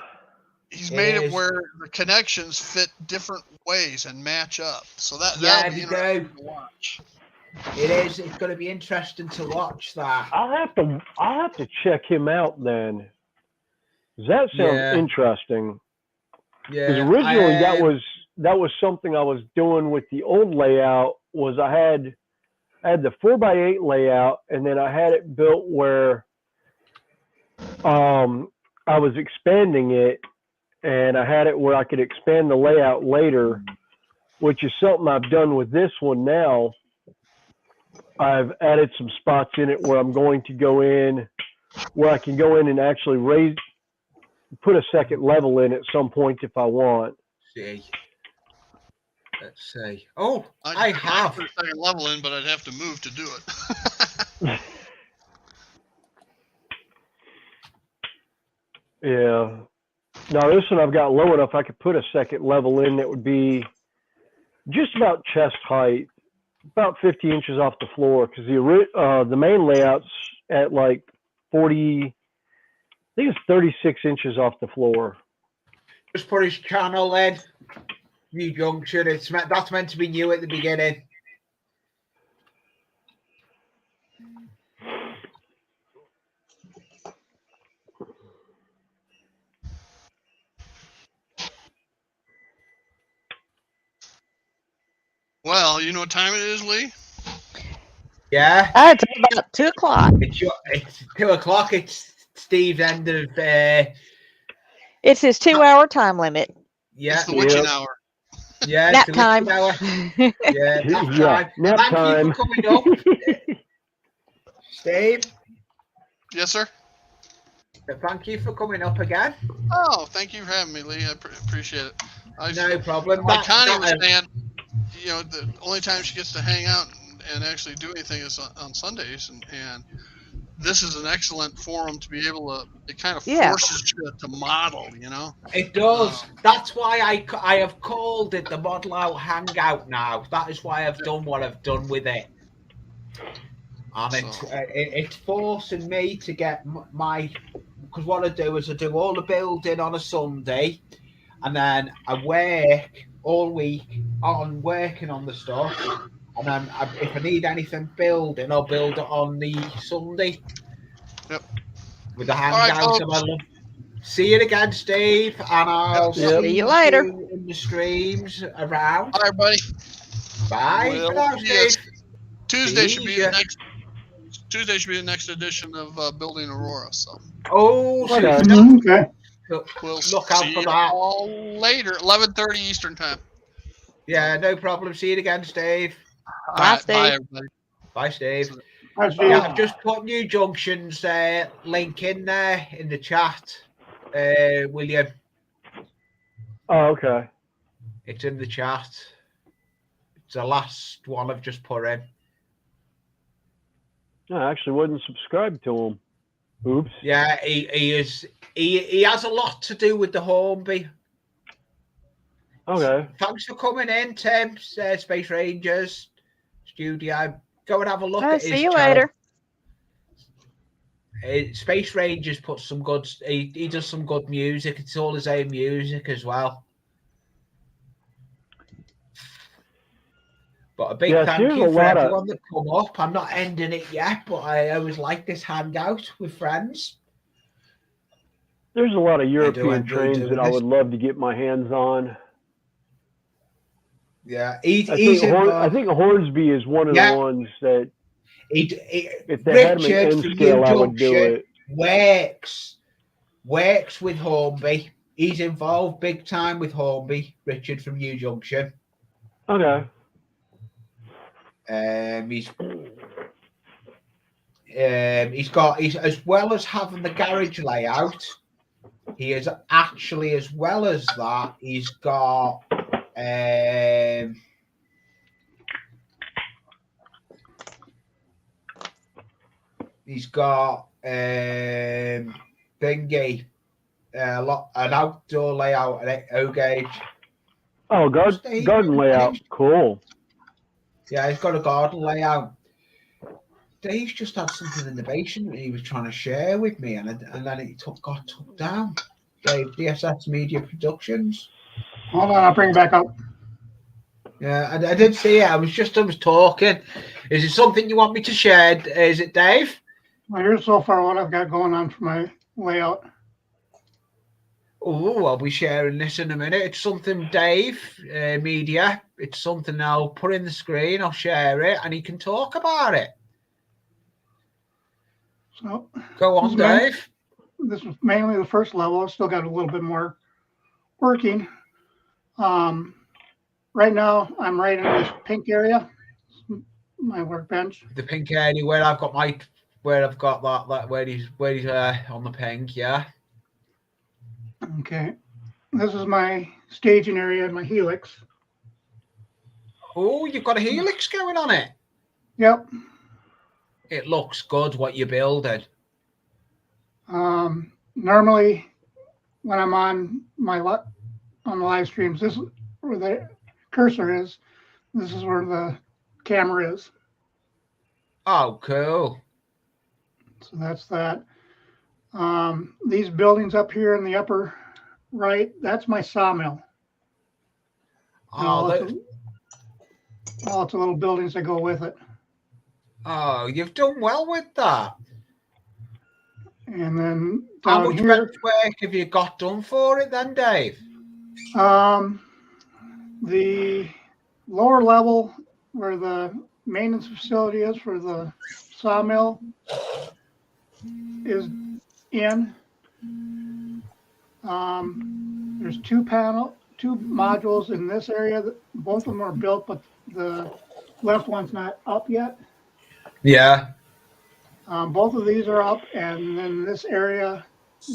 He's made it where the connections fit different ways and match up. So that'll be interesting to watch.
It is. It's going to be interesting to watch that.
I'll have to check him out then. That sounds interesting.
Yeah.
Because originally that was something I was doing with the old layout. Was I had the 4x8 layout, and then I had it built where I was expanding it, and I had it where I could expand the layout later, which is something I've done with this one now. I've added some spots in it where I'm going to go in, where I can go in and actually put a second level in at some point if I want.
Let's see. Oh, I have
put a second level in, but I'd have to move to do it.
Yeah. Now this one I've got low enough I could put a second level in that would be just about chest height, about 50 inches off the floor, because the main layout's at like 40, I think it's 36 inches off the floor.
Just put his channel in. New Junction. That's meant to be new at the beginning.
Well, you know what time it is, Lee?
Yeah.
It's about 2 o'clock.
It's 2 o'clock. It's Steve's end of.
It's his 2-hour time limit.
Yeah.
It's the witching hour.
Yeah.
Nap time.
Hour. Yeah. Nap time.
Thank
you for coming up, Steve.
Yes, sir.
Thank you for coming up again.
Oh, thank you for having me, Lee. I appreciate it.
No problem.
Like Connie was saying, the only time she gets to hang out and actually do anything is on Sundays, and this is an excellent forum to be able to. It kind of forces you to model,
It does. That's why I have called it the Model Out Hangout now. That is why I've done what I've done with it. And it's forcing me to get because what I do is I do all the building on a Sunday, and then I work all week on working on the stuff. And then if I need anything building, I'll build it on the Sunday.
Yep.
With the
All right,
hangout. And I
folks.
love. See you again, Steve, and I'll
Yep.
see
See you later.
you in the streams around.
Bye, everybody.
Bye
We'll
for now,
see you.
Steve.
Tuesday should be the
ya.
next. Tuesday should be the next edition of Building Aurora. So
Oh,
Okay.
super.
Okay.
we'll
Look out
see
for
you
that.
all later, 11:30 Eastern time.
Yeah, no problem. See you again, Steve.
All
Bye,
right,
Steve.
bye, everybody.
Bye, Steve.
Hi, Steve.
Yeah, I've just put New Junction's link in there in the chat, William.
Oh, okay.
It's in the chat. It's the last one I've just put in.
No, I actually wasn't subscribed to him. Oops.
Yeah, he is. He has a lot to do with the Hornby.
Okay.
Thanks for coming in, Tim. Space Rangers studio. Go and have a look
I'll
at his
see you
channel.
later.
Space Rangers puts some good. He does some good music. It's all his own music as well. But a big thank you for everyone that come up. I'm not ending it yet, but I always like this hangout with friends.
There's a lot of European trains that I would love to get my hands on.
Yeah,
I think Hornsby is one of the ones that if they had them in N scale, I would do it.
Works with Hornby. He's involved big time with Hornby. Richard from New Junction.
Okay.
He's as well as having the garage layout. He is actually, as well as that, he's got thingy, an outdoor layout at O-gauge.
Oh, garden layout, cool.
Yeah, he's got a garden layout. Dave's just had something in the basement he was trying to share with me, and then it got took down. Dave, DSS Media Productions.
Hold on, I'll bring it back up.
Yeah, I did see it. I was talking. Is it something you want me to share? Is it, Dave?
Well, here's so far what I've got going on for my layout.
Oh, I'll be sharing this in a minute. It's something Dave Media. It's something I'll put in the screen. I'll share it, and he can talk about it.
So
go on, Dave.
This is mainly the first level. I've still got a little bit more working. Right now, I'm right in this pink area, my workbench.
The pink area where I've got that where he's on the pink, yeah.
Okay, this is my staging area, my helix.
Oh, you've got a helix going on it.
Yep.
It looks good what you're building.
Normally, when I'm on the live streams, this is where the cursor is. This is where the camera is.
Oh, cool.
So that's that. These buildings up here in the upper right, that's my sawmill. All the little buildings that go with it.
Oh, you've done well with that.
And then
how much bench work have you got done for it then, Dave?
The lower level where the maintenance facility is for the sawmill is in. There's two modules in this area. Both of them are built, but the left one's not up yet.
Yeah.
Both of these are up, and then this area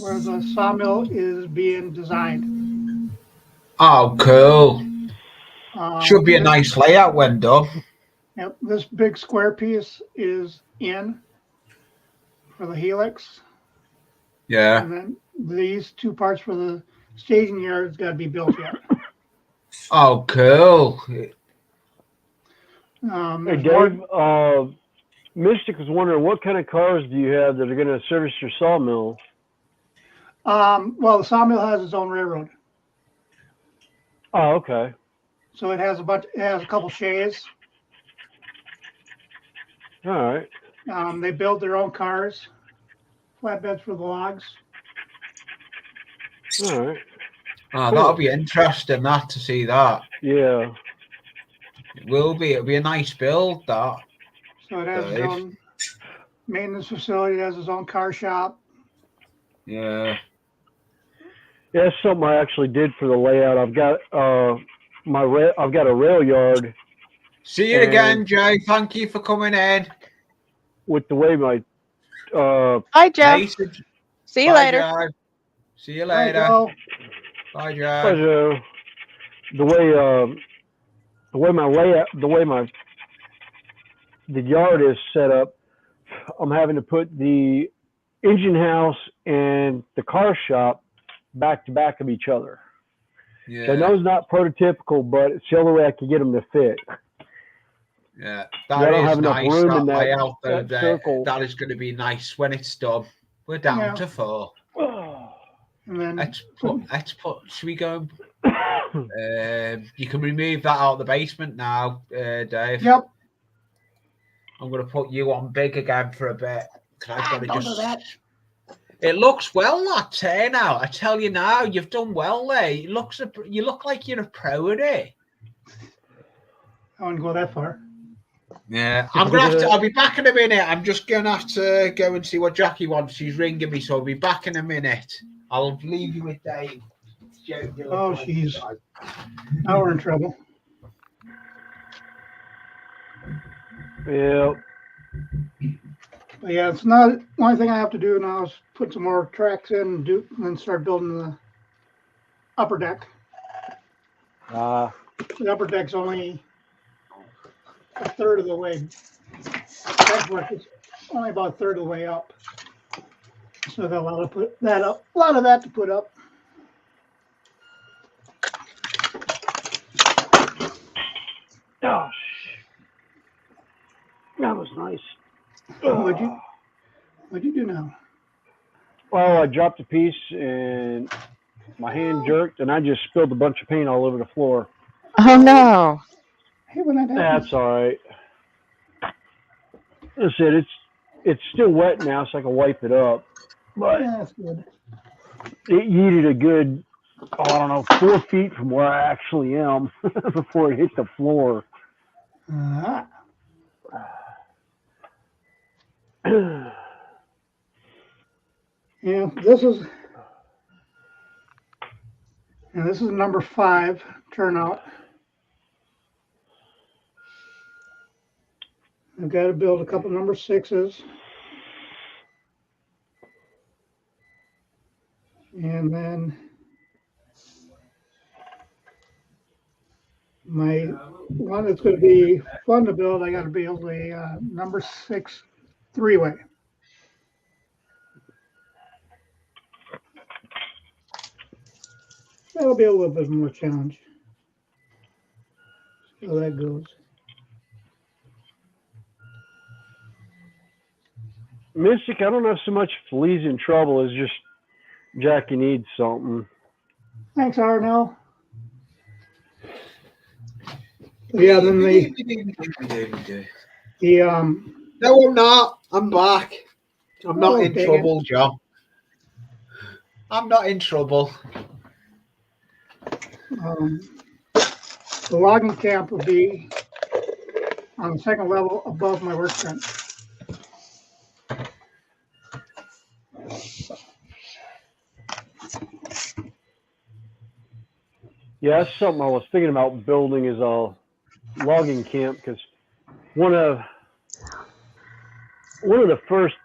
where the sawmill is being designed.
Oh, cool. Should be a nice layout when done.
Yep, this big square piece is in for the helix.
Yeah.
And then these two parts for the staging yard's got to be built yet.
Oh, cool.
Hey, Dave, Mystic was wondering what kind of cars do you have that are going to service your sawmill?
Well, the sawmill has its own railroad.
Oh, okay.
So it has a couple shays.
All right.
They build their own cars, flatbeds for the logs.
All right.
Oh,
Cool.
that'll be interesting, that, to see that.
Yeah.
It will be. It'll be a nice build, that.
So it has its
Dave.
own maintenance facility. It has its own car shop.
Yeah.
Yeah, that's something I actually did for the layout. I've got I've got a rail yard.
See you again, Jay. Thank you for coming in.
With the way my
Hi, Joe.
Mason.
See you
Bye,
later.
Joe. See you
Bye,
later.
Joe.
Bye, Joe.
the way my layout, the yard is set up, I'm having to put the engine house and the car shop back to back of each other.
Yeah.
So I know it's not prototypical, but it's the only way I can get them to fit.
Yeah,
I don't have enough
nice.
room in that
layout, though,
circle.
that is going to be nice when it's done. We're down to 4.
And then
Let's put. Should we go? You can remove that out of the basement now, Dave.
Yep.
I'm going to put you on big again for a bit.
Don't do that.
It looks well, that turnout. I tell you now, you've done well there. You look like you're a pro at it.
I wouldn't go that far.
Yeah, I'll be back in a minute. I'm just gonna have to go and see what Jackie wants. She's ringing me, so I'll be back in a minute. I'll leave you with Dave.
Oh, jeez. Now we're in trouble.
Yeah.
But yeah, it's not. The only thing I have to do now is put some more tracks in and then start building the upper deck. The upper deck's only a third of the way. Deckwork is only about a third of the way up. So I've got a lot of that to put up.
Oh, that was nice.
What'd you do now?
Well, I dropped a piece and my hand jerked, and I just spilled a bunch of paint all over the floor.
Oh no.
Hey, when that happens.
That's all right. I said it's still wet now, so I can wipe it up. But
Yeah, that's good.
it yeeted a good, 4 feet from where I actually am before it hit the floor.
Yeah, this is number 5 turnout. I've got to build a couple number 6s. And then my one that's going to be fun to build, I got to build a number 6 3-way. That'll be a little bit more challenge. See how that goes.
Mystic, I don't know so much if Lee's in trouble as just Jackie needs something.
Thanks, Arnell. Yeah, then
No, I'm not. I'm back. I'm not in
dang
trouble, John. I'm not in trouble.
The logging camp will be on the second level above my workbench.
Yeah, that's something I was thinking about building is a logging camp, because one of the first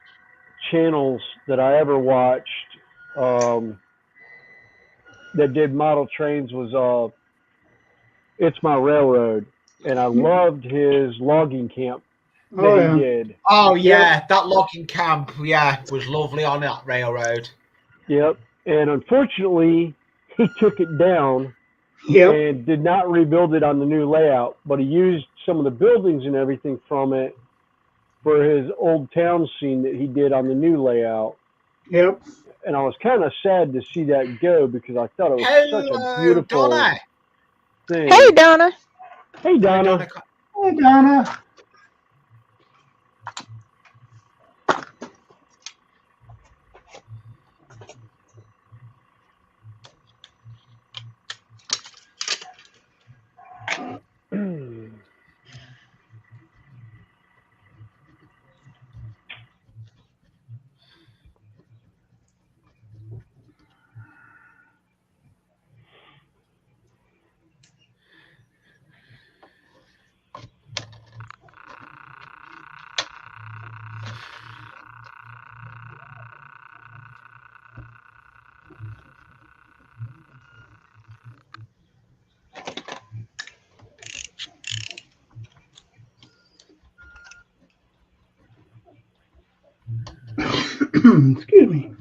channels that I ever watched that did model trains was It's My Railroad, and I loved his logging camp that he did.
Oh yeah, that logging camp, was lovely on that railroad.
Yep, and unfortunately, he took it down. And did not rebuild it on the new layout, but he used some of the buildings and everything from it for his old town scene that he did on the new layout.
Yep.
And I was kind of sad to see that go, because I thought it was such a beautiful.
Donna.
thing.
Hey, Donna.
Hey,
Hi,
Donna.
Hey, Donna. Excuse me.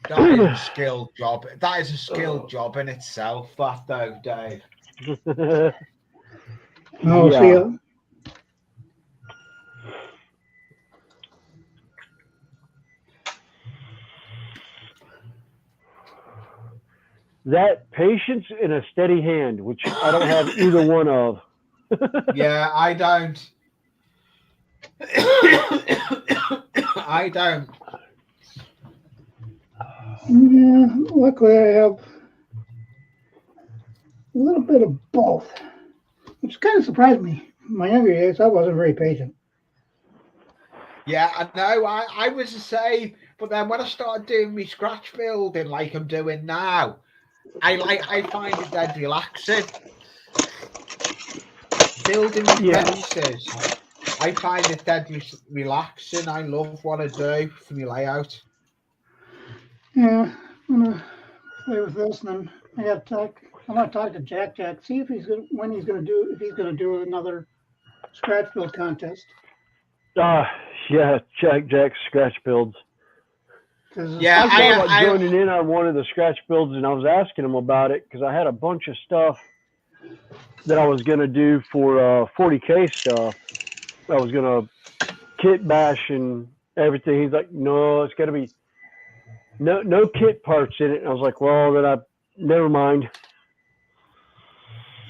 That is a skilled job. That is a skilled job in itself, that though, Dave.
Oh,
Yeah.
see,
That patience and a steady hand, which I don't have either one of.
Yeah, I don't. I don't.
yeah, luckily I have a little bit of both, which kind of surprised me. In my younger days, I wasn't very patient.
Yeah, I know. I was the same, but then when I started doing my scratch building like I'm doing now, I find it dead relaxing. Building
Yeah.
fences, I find it dead relaxing. I love what I do for my layout.
Yeah, I'm gonna play with this, and then I got to talk. I'm gonna talk to Jack. See if he's gonna when he's gonna do if he's gonna do another scratch build contest.
Yeah, Jack's scratch builds.
Because
Yeah,
I thought about joining in on one of the scratch builds, and I was asking him about it because I had a bunch of stuff that I was gonna do for 40K stuff. I was gonna kit bash and everything. He's like, no, it's gotta be no kit parts in it. And I was like, well, then I never mind.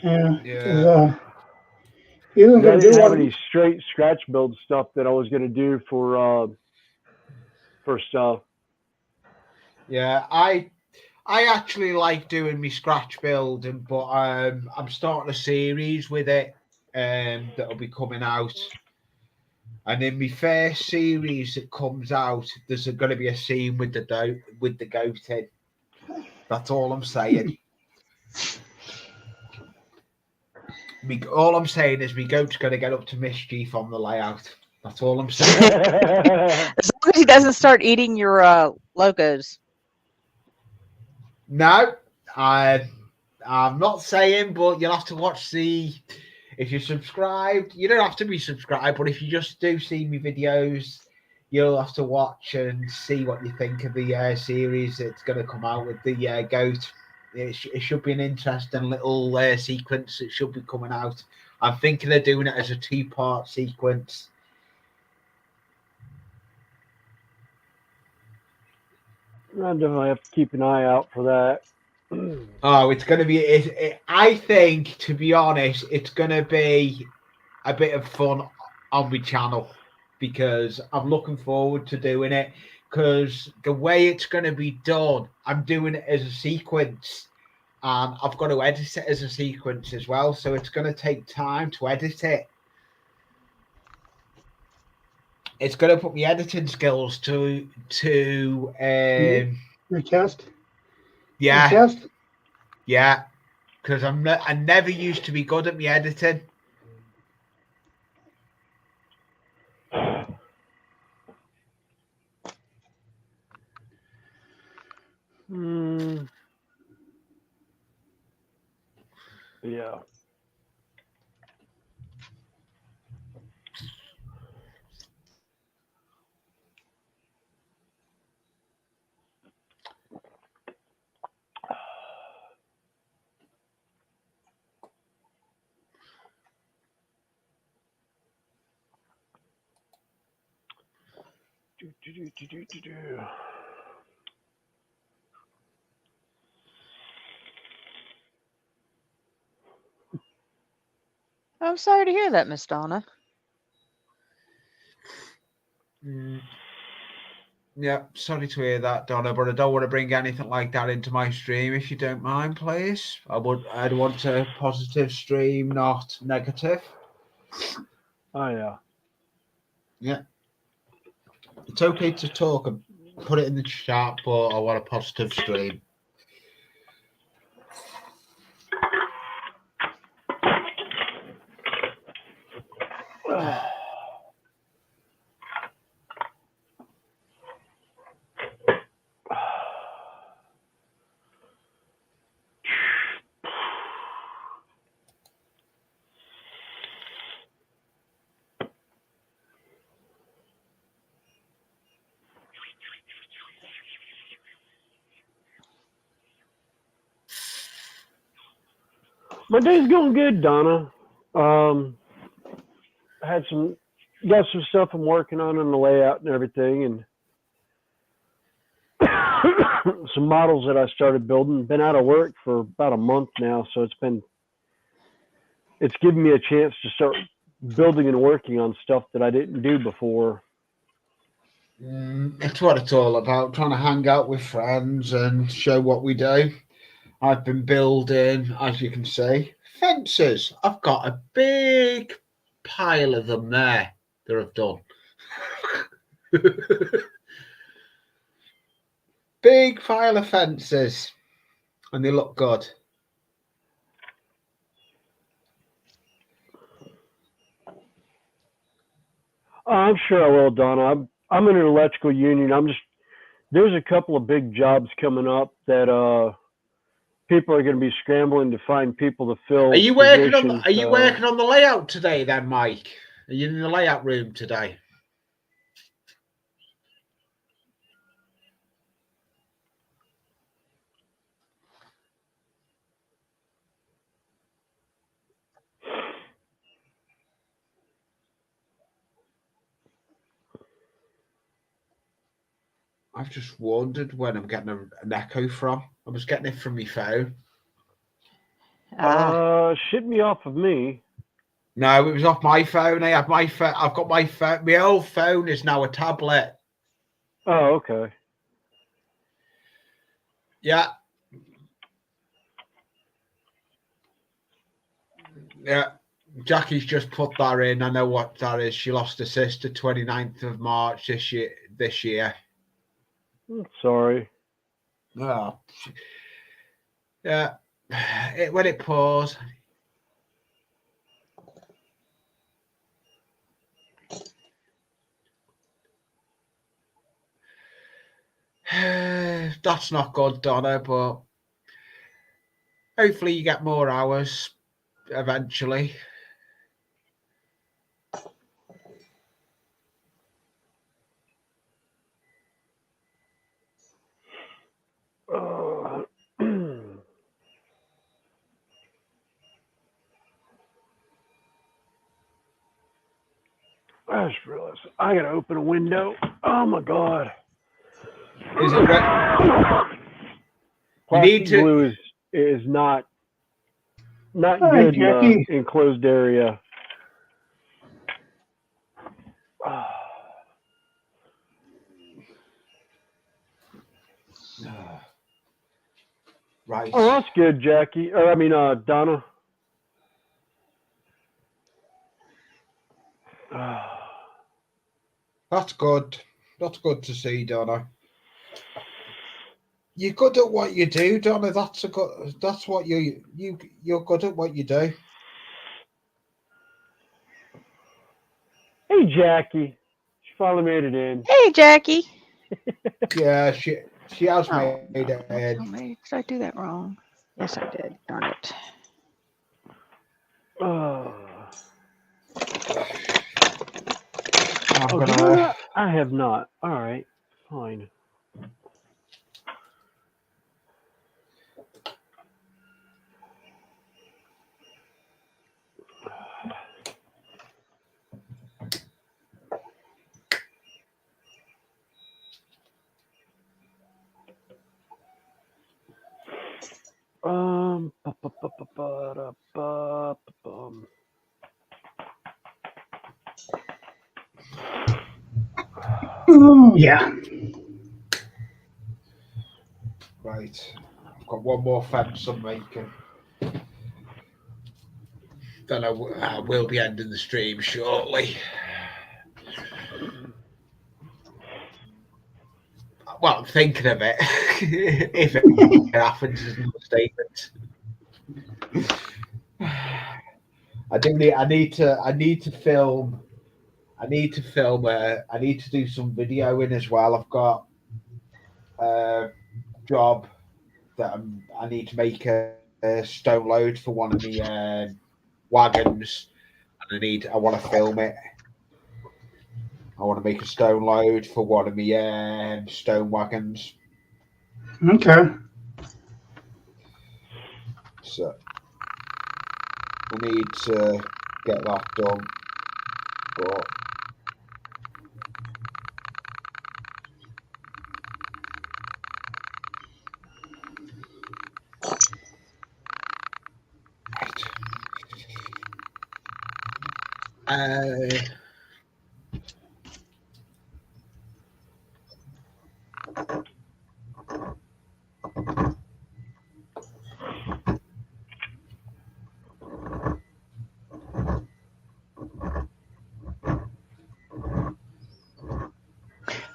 yeah,
yeah,
he wasn't
I
gonna do
didn't have
one.
any straight scratch build stuff that I was gonna do for stuff.
yeah. I actually like doing my scratch building, but I'm starting a series with it that'll be coming out. And in my first series that comes out, there's going to be a scene with the goat in. That's all I'm saying. All I'm saying is my goat's going to get up to mischief on the layout. That's all I'm saying.
As long as he doesn't start eating your logos.
No, I'm not saying, but you'll have to watch the. If you're subscribed, you don't have to be subscribed, but if you just do see me videos, you'll have to watch and see what you think of the series that's going to come out with the goat. It should be an interesting little sequence. It should be coming out. I'm thinking of doing it as a 2-part sequence.
I definitely have to keep an eye out for that.
Oh, it's going to be. I think, to be honest, it's going to be a bit of fun on my channel because I'm looking forward to doing it. Because the way it's going to be done, I'm doing it as a sequence, and I've got to edit it as a sequence as well. So it's going to take time to edit it. It's going to put my editing skills to
Your test.
yeah.
Your test.
Yeah, because I never used to be good at my editing.
Yeah.
I'm sorry to hear that, Miss Donna.
Yeah, sorry to hear that, Donna, but I don't want to bring anything like that into my stream, if you don't mind, please. I'd want a positive stream, not negative.
Oh yeah.
Yeah. It's okay to talk and put it in the chat, but I want a positive stream.
My day's going good, Donna. I had got some stuff I'm working on the layout and everything, and some models that I started building. Been out of work for about a month now, so it's given me a chance to start building and working on stuff that I didn't do before.
It's what it's all about, trying to hang out with friends and show what we do. I've been building, as you can see, fences. I've got a big pile of them there that I've done. Big pile of fences, and they look good.
I'm sure I will, Donna. I'm in an electrical union. There's a couple of big jobs coming up that people are going to be scrambling to find people to fill.
Are you
positions.
Are you working on the layout today, then, Mike? Are you in the layout room today? I've just wondered when I'm getting an echo from. I was getting it from my phone.
Shouldn't be off of me.
No, it was off my phone. I have my phone. I've got my phone. My old phone is now a tablet.
Oh, okay.
Yeah. Yeah. Jackie's just put that in. I know what that is. She lost her sister 29th of March this year.
Sorry.
Oh. Yeah. When it pours. That's not good, Donna, but hopefully you get more hours eventually.
I just realized I gotta open a window. Oh my god.
Is it
Plastic glue is not good in an enclosed area.
Right.
Oh, that's good, Jackie. Or I mean, Donna.
That's good. That's good to see, Donna. You're good at what you do, Donna. That's what you're good at what you do.
Hey, Jackie. She finally made it in.
Hey, Jackie.
Yeah, she has made it in.
Did I do that wrong? Yes, I did. Darn it.
I have not. All right, fine.
Oh, yeah.
Right. I've got one more fence I'm making. Then I will be ending the stream shortly. Well, I'm thinking of it. If it happens, is an understatement. I need to film. I need to film. I need to do some videoing as well. I've got a job that I need to make a stone load for one of the wagons, and I want to film it. I want to make a stone load for one of my stone wagons.
Okay.
So I need to get that done. But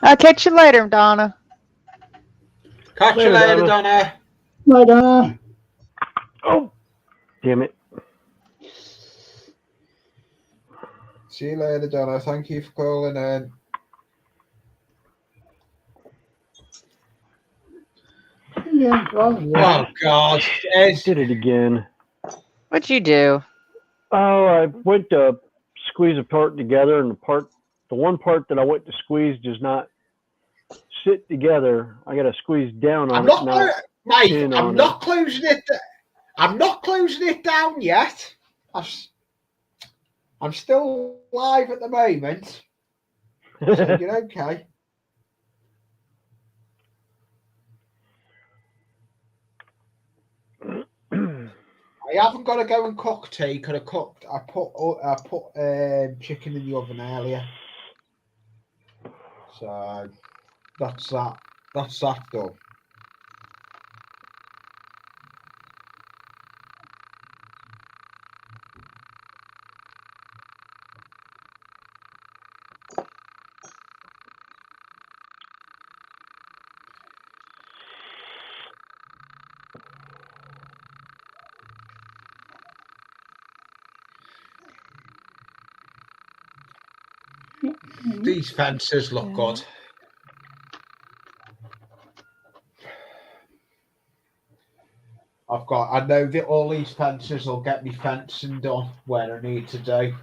I'll catch you later, Donna.
catch you later, Donna.
Bye, Donna.
Oh, damn it.
See you later, Donna. Thank you for calling in.
Yeah, probably.
Oh God,
Did it again.
What'd you do?
Oh, I went to squeeze a part together, and the one part that I went to squeeze does not sit together. I got to squeeze down on
I'm not, Mike.
in
I'm
on
not closing it. I'm not closing it down yet. I'm still live at the moment, so you're okay. I haven't got to go and cook tea because I put chicken in the oven earlier, so that's that. That's that done. These fences look good. I know that all these fences will get me fencing done where I need to do.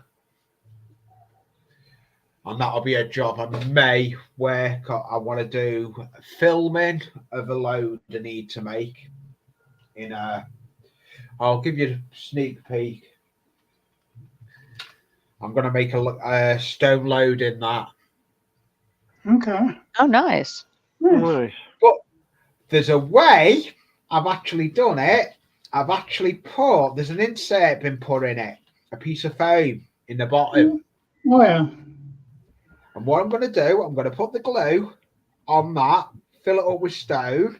And that'll be a job I may work. I want to do filming of a load I need to make. I'll give you a sneak peek. I'm going to make a stone load in that.
Okay.
Oh, nice.
Nice.
But there's a way I've actually done it. I've actually there's an insert been put in it, a piece of foam in the bottom.
Oh, yeah.
And what I'm going to do, I'm going to put the glue on that, fill it up with stone.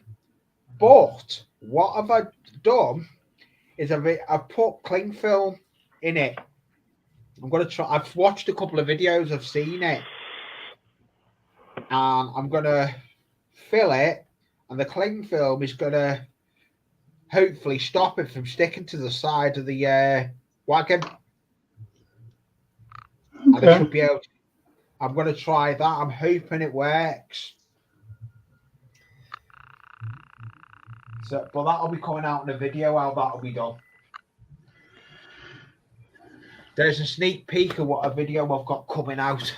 But what have I done is I've put cling film in it. I'm going to try. I've watched a couple of videos. I've seen it. And I'm going to fill it. And the cling film is going to hopefully stop it from sticking to the side of the wagon. And I should be able to. I'm going to try that. I'm hoping it works. So, but that'll be coming out in a video how that'll be done. There's a sneak peek of what a video I've got coming out.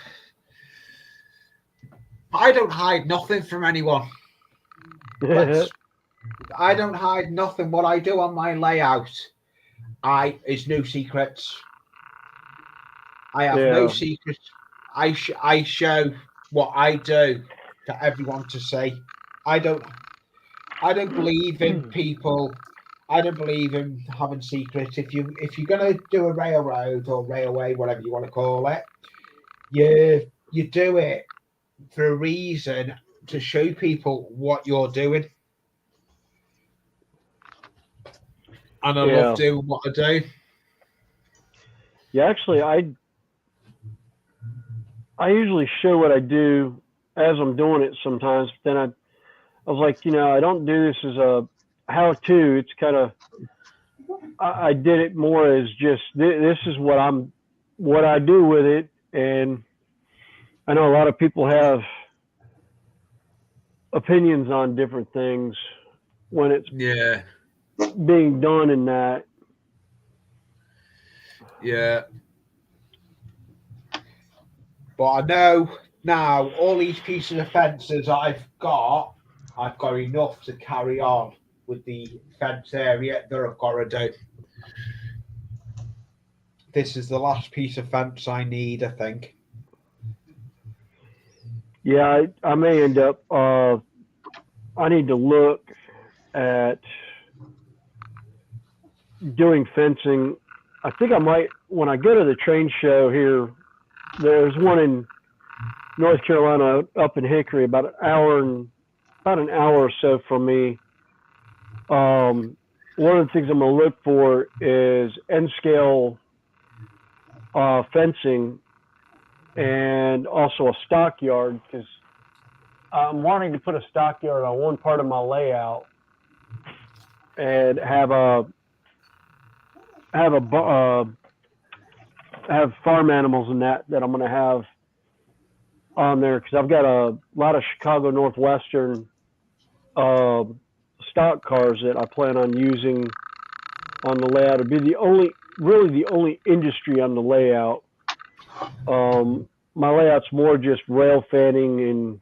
I don't hide nothing from anyone. I don't hide nothing. What I do on my layout, is no secrets. I have no secrets. I show what I do to everyone to see. I don't believe in people. I don't believe in having secrets. If you're gonna do a railroad or railway, whatever you want to call it, you do it for a reason, to show people what you're doing. And I love doing what I do.
Yeah, actually, I usually show what I do as I'm doing it sometimes. But then I was like, I don't do this as a how-to. It's kind of, I did it more as just this is what I do with it. And I know a lot of people have opinions on different things when it's being done in that.
Yeah. But I know now all these pieces of fences I've got enough to carry on with the fence area that I've got to do. This is the last piece of fence I need, I think.
Yeah, I may end up, I need to look at doing fencing. I think I might, when I go to the train show here, there's one in North Carolina up in Hickory, about an hour or so from me. One of the things I'm going to look for is end scale fencing and also a stockyard, because I'm wanting to put a stockyard on one part of my layout and have farm animals and that I'm going to have on there, because I've got a lot of Chicago Northwestern stock cars that I plan on using on the layout. It'd be the only industry on the layout. My layout's more just rail fanning and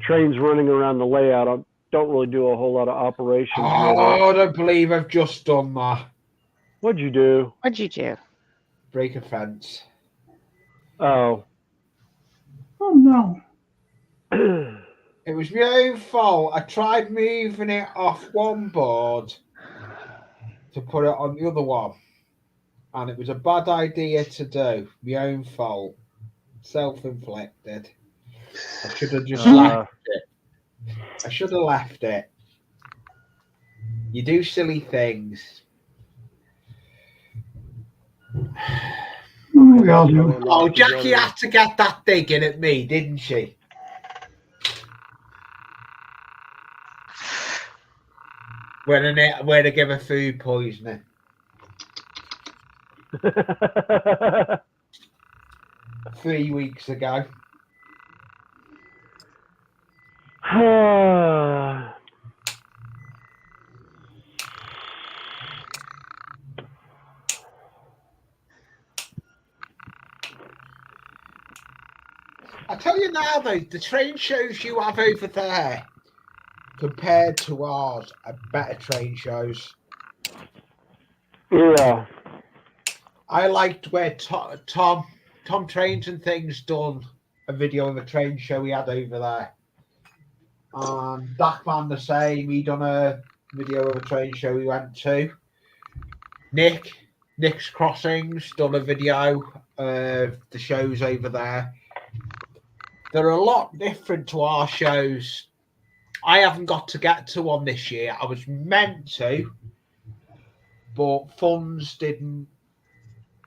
trains running around the layout. I don't really do a whole lot of operations.
Oh, I don't believe I've just done that.
What'd you do?
What'd you do?
Break a fence.
Oh.
Oh no.
It was my own fault. I tried moving it off one board to put it on the other one. And it was a bad idea to do. My own fault. Self-inflicted. I should have just left it. I should have left it. You do silly things.
We all do.
Oh, Jackie had to get that digging at me, didn't she? When I give her food poisoning. 3 weeks ago. I tell you now, though, the train shows you have over there compared to ours are better train shows.
Yeah.
I liked where Tom Trains and Things done a video of a train show he had over there. And Duckman the same, he done a video of a train show he went to. Nick's Crossings done a video of the shows over there. They're a lot different to our shows. I haven't got to get to one this year. I was meant to, but funds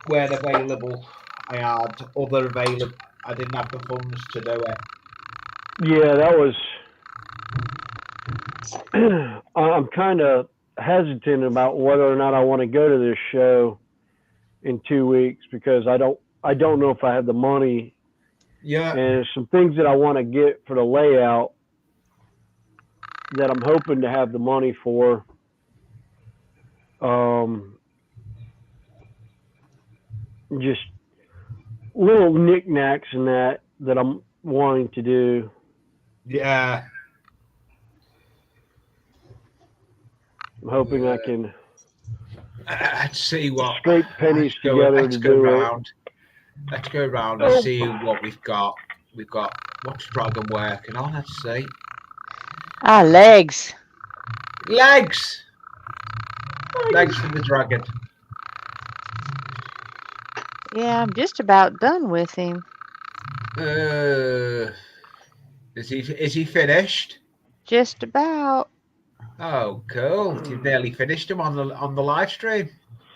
weren't available. I had other available. I didn't have the funds to do it.
Yeah, that was. I'm kind of hesitant about whether or not I want to go to this show in 2 weeks, because I don't know if I have the money.
Yeah.
And there's some things that I want to get for the layout that I'm hoping to have the money for. Just little knickknacks and that I'm wanting to do.
Yeah.
I'm hoping I can.
Let's see what.
Scrape pennies together to do it.
Let's go around and see what we've got. We've got what's Dragon working on? Let's see.
Legs.
Legs for the dragon.
Yeah, I'm just about done with him.
Is he finished?
Just about.
Oh, cool! You've nearly finished him on the live stream.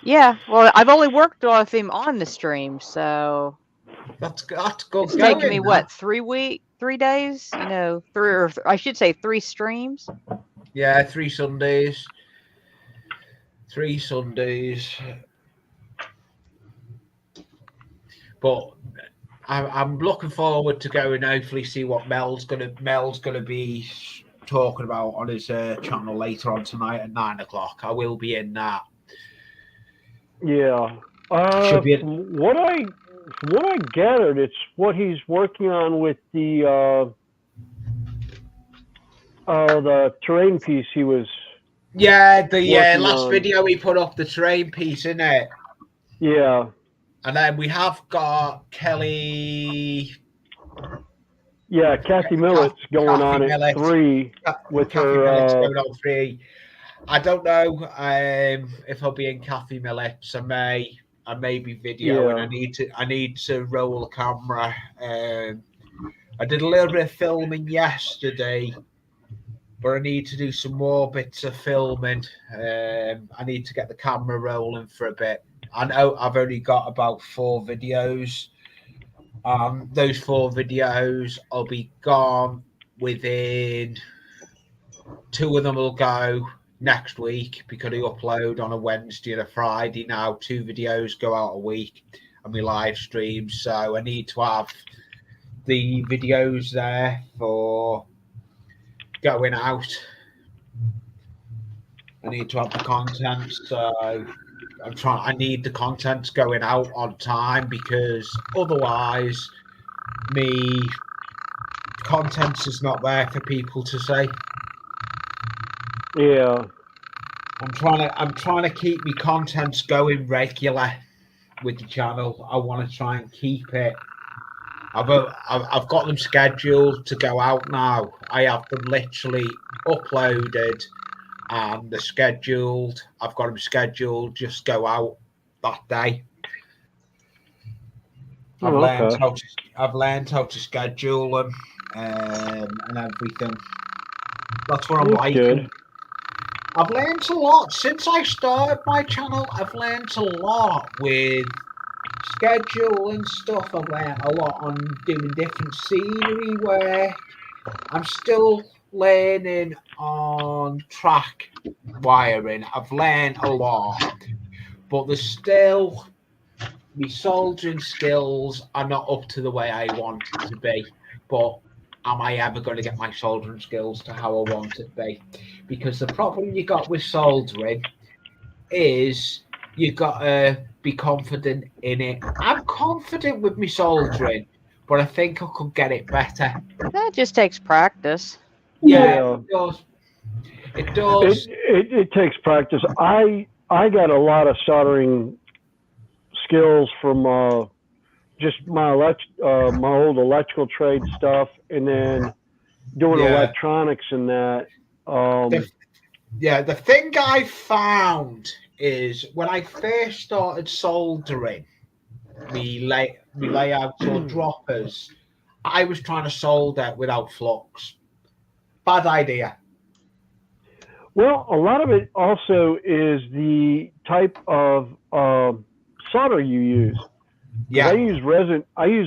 Yeah. Well, I've only worked with him on the stream, so
That's good.
it's taken me what 3 days? You know, I should say 3 streams.
Yeah, 3 Sundays. 3 Sundays. But I'm looking forward to going. Hopefully, see what Mel's gonna be talking about on his channel later on tonight at 9 o'clock. I will be in that.
Yeah.
Should be
From what I gathered, it's what he's working on with the terrain piece he was.
Yeah, the last
on.
video we put up, the terrain piece, in it.
Yeah.
And then we have got Kelly.
Yeah, Kathy Millett's going on at 3 with
Kathy
her.
Millett's going on 3. I don't know if I'll be in Kathy Millett's. I may be videoing.
Yeah.
I need to roll the camera. I did a little bit of filming yesterday, but I need to do some more bits of filming. I need to get the camera rolling for a bit. I know I've only got about 4 videos. Those 4 videos will be gone within. 2 of them will go next week because I upload on a Wednesday and a Friday now. 2 videos go out a week and we live stream. So I need to have the videos there for going out. I need to have the content. So I need the content going out on time because otherwise content is not there for people to say.
Yeah.
I'm trying to keep my contents going regular with the channel. I want to try and keep it. I've got them scheduled to go out now. I have them literally uploaded and they're scheduled. I've got them scheduled just go out that day. I've learned how to schedule them and everything. That's what I'm liking.
Good.
I've learned a lot since I started my channel. I've learned a lot with schedule and stuff. I've learned a lot on doing different scenery work. I'm still learning on track wiring. I've learned a lot, but there's still my soldering skills are not up to the way I want it to be. But am I ever going to get my soldering skills to how I want it to be? Because the problem you got with soldering is you got to be confident in it. I'm confident with my soldering, but I think I could get it better.
That just takes practice.
Yeah. It does. It does.
It takes practice. I got a lot of soldering skills from just my old electrical trade stuff, and then doing electronics and that.
The thing I found is when I first started soldering me layouts or droppers, I was trying to solder without flux. Bad idea.
Well, a lot of it also is the type of solder you use. Yeah, I use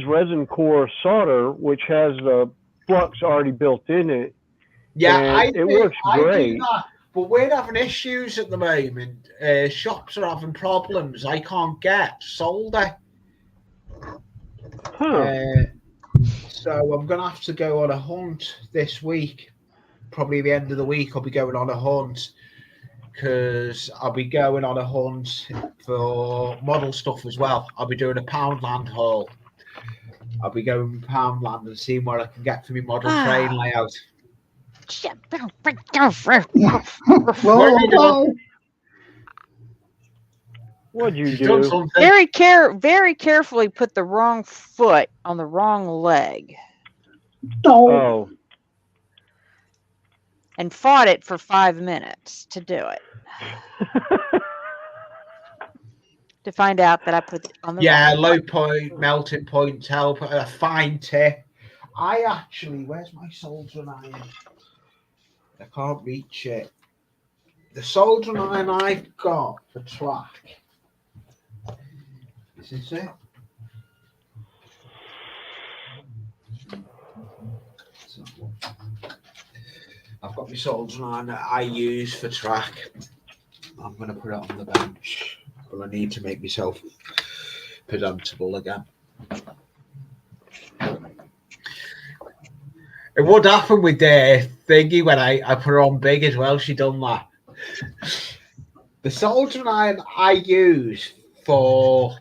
resin core solder, which has the flux already built in it.
Yeah,
it works great.
Do that, but we're having issues at the moment. Shops are having problems. I can't get solder. So I'm going to have to go on a hunt this week. Probably the end of the week, I'll be going on a hunt because I'll be going on a hunt for model stuff as well. I'll be doing a Poundland haul. I'll be going to Poundland and seeing what I can get for my model train layout. What are you doing?
What'd you do?
Very carefully put the wrong foot on the wrong leg.
Oh.
And fought it for 5 minutes to do it. to find out that I put it on the
Yeah,
wrong.
low point, melting point, help, a fine tip. I actually, where's my soldering iron? I can't reach it. The soldering iron I've got for track. Is this it? I've got my soldering iron that I use for track. I'm going to put it on the bench. But I need to make myself presentable again. It would happen with the thingy when I put her on big as well. She done that. The soldering iron I use for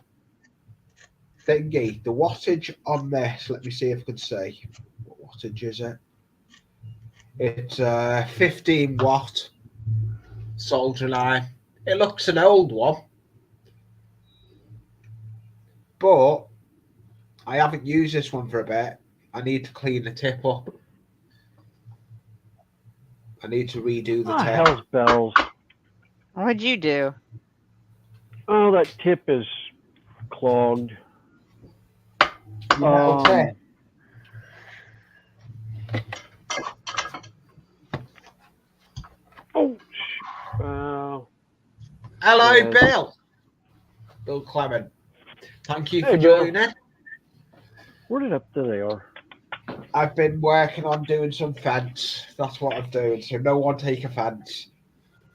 thingy, the wattage on this, let me see if I can see. What wattage is it? It's 15 watt soldering iron. It looks an old one, but I haven't used this one for a bit. I need to clean the tip up. I need to redo the tip.
Hell's bells.
What'd you do?
Oh, that tip is clogged.
Okay.
Oh,
Hello,
yes.
Bill. Bill Clement. Thank you
Hey,
for
Bill.
joining.
Where did up there they are?
I've been working on doing some fence. That's what I'm doing. So no one take offence.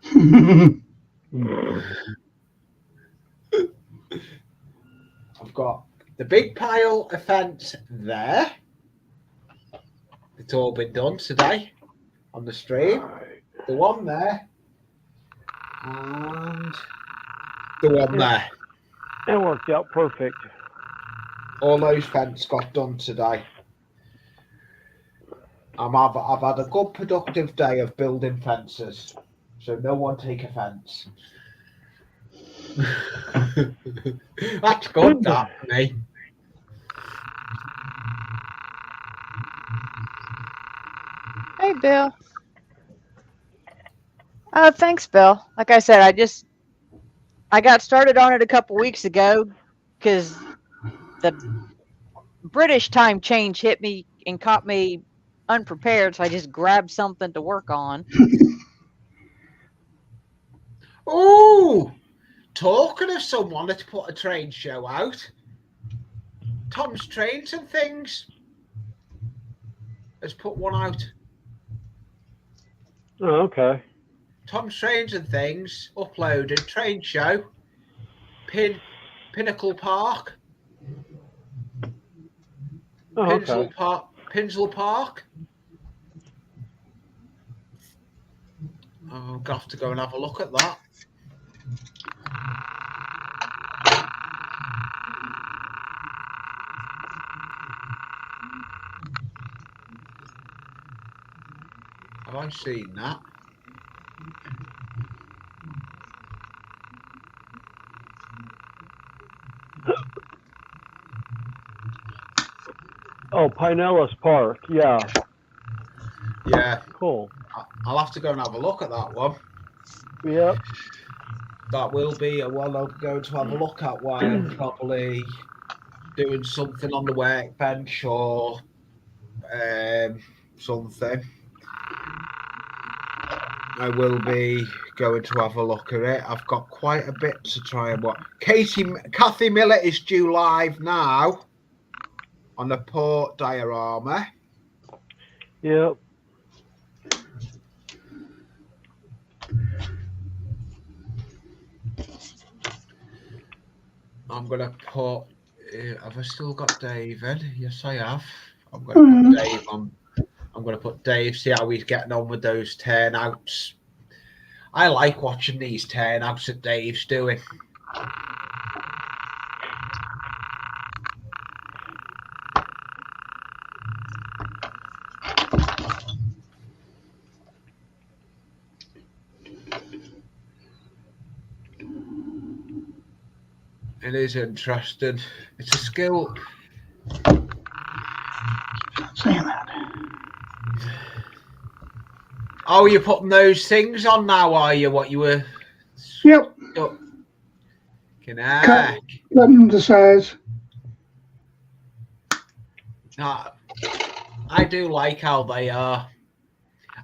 I've got the big pile of fence there. It's all been done today on the stream. The one there. And the one there.
It worked out perfect.
All those fence got done today. I've had a good productive day of building fences. So no one take offence. That's good, that, me.
Hey, Bill. Thanks, Bill. Like I said, I got started on it a couple weeks ago because the British time change hit me and caught me unprepared, so I just grabbed something to work on.
Oh, talking of someone that's put a train show out, Tom's Trains and Things has put one out.
Oh, okay.
Tom's Trains and Things uploaded train show, Pinnacle Park,
Oh, okay.
Pinsel Park. I'm gonna have to go and have a look at that. Have I seen that?
Oh, Pinellas Park. Yeah.
Yeah.
Cool.
I'll have to go and have a look at that one.
Yep.
That will be a one I'm going to have a look at while I'm probably doing something on the workbench or something. I will be going to have a look at it. I've got quite a bit to try and watch. Kathy Miller is due live now on the port diorama.
Yep.
I'm going to put... have I still got Dave in? Yes, I have. I'm going to put Dave on. I'm going to put Dave, see how he's getting on with those turnouts. I like watching these turnouts that Dave's doing. It is interesting. It's a skill.
Saying that.
Oh, you're putting those things on now, are you? What you were...
Yep.
Cut.
Cutting the size.
I do like how they are.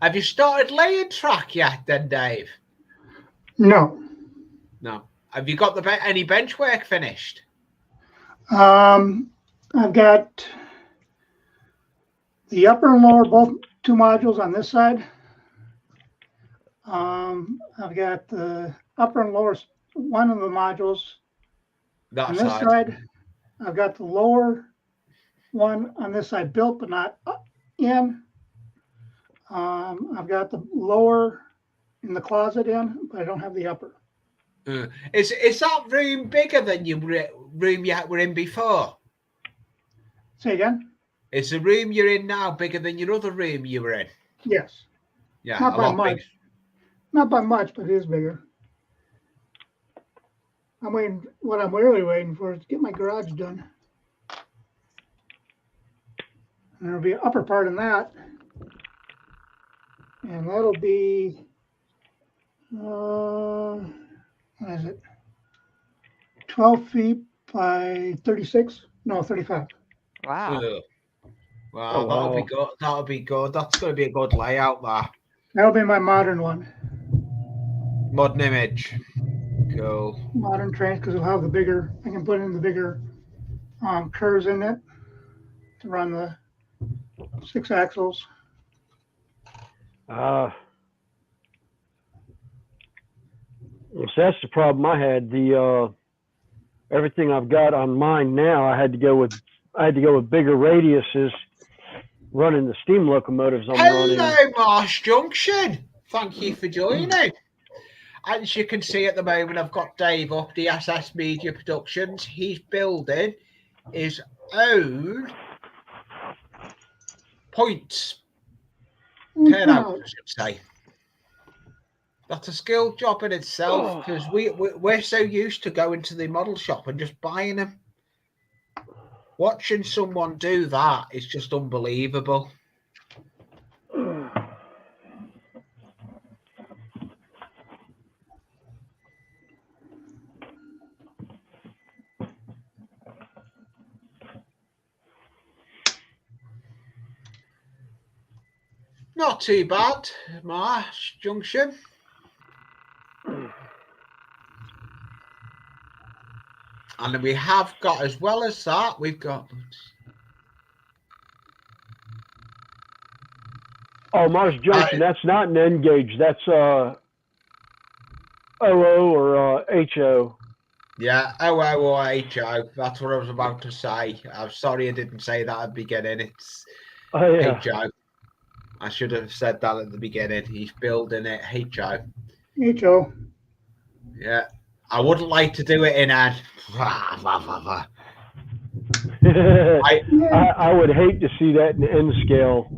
Have you started laying track yet, then, Dave?
No.
No. Have you got any bench work finished?
I've got the upper and lower, both 2 modules on this side. I've got the upper and lower, one of the modules
That
on this side. I've got the lower one on this side built but not in. I've got the lower in the closet in, but I don't have the upper.
Is that room bigger than your room you were in before?
Say again?
Is the room you're in now bigger than your other room you were in?
Yes.
Yeah,
Not
a
by
lot
much.
bigger.
Not by much, but it is bigger. What I'm really waiting for is to get my garage done. And there'll be an upper part in that. And that'll be, what is it? 12 feet by 36? No, 35.
Wow.
Wow,
Oh,
that'll
wow.
be good. That'll be good. That's going to be a good layout there.
That'll be my modern one.
Modern image. Cool.
Modern trains, because it'll have the bigger, I can put in the bigger curves in it to run the 6 axles.
So that's the problem I had. The everything I've got on mine now, I had to go with bigger radiuses running the steam locomotives I'm running.
Hello, Marsh Junction. Thank you for joining. As you can see at the moment, I've got Dave up, DSS Media Productions. He's building his own points turnout, I should say. That's a skilled job in itself, because we're so used to going to the model shop and just buying them. Watching someone do that is just unbelievable. Not too bad, Marsh Junction. And then we have got, as well as that, we've got...
Oh, Mars Junction, that's not an N gauge. That's OO or HO.
Yeah, OO or HO. That's what I was about to say. I'm sorry I didn't say that at the beginning. It's HO. I should have said that at the beginning. He's building it HO.
HO.
Yeah. I wouldn't like to do it in a...
I would hate to see that in N scale.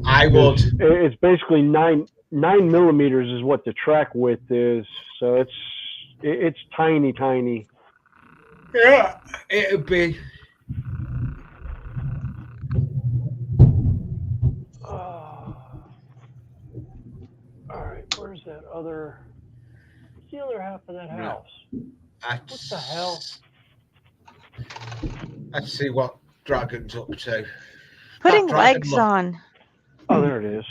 I would.
It's basically 9 millimeters is what the track width is. So it's tiny, tiny.
Yeah, it would be...
All right, where's that other? What's the other half of that house? What the hell?
Let's see what Dragon's up to.
Putting legs on.
Oh, there it is.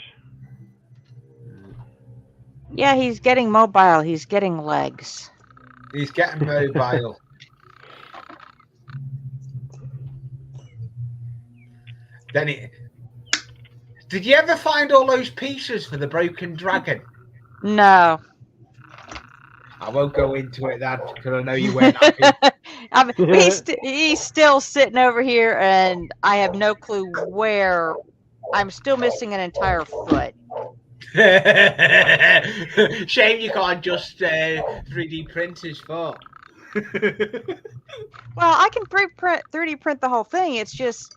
Yeah, he's getting mobile. He's getting legs.
He's getting mobile. Did you ever find all those pieces for the broken dragon?
No.
I won't go into it then, because I know you weren't happy.
He's still sitting over here, and I have no clue where. I'm still missing an entire foot.
Shame you can't just 3D print his foot.
Well, I can 3D print the whole thing. It's just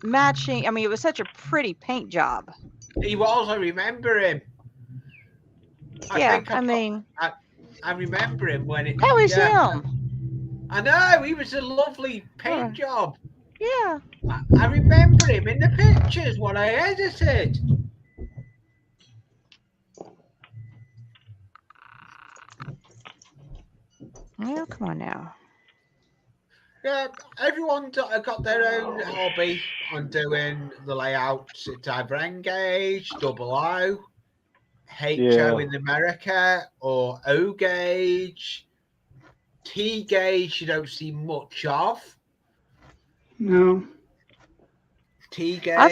matching. I mean, it was such a pretty paint job.
He was. I remember him.
I
remember him when it.
That was him.
I know. He was a lovely paint job.
Yeah.
I remember him in the pictures when I edited.
Oh, come on now.
Yeah, everyone got their own hobby on doing the layouts. It's either N-gauge, double O, HO in America, or O gauge. T gauge you don't see much of.
No.
T gauge.
I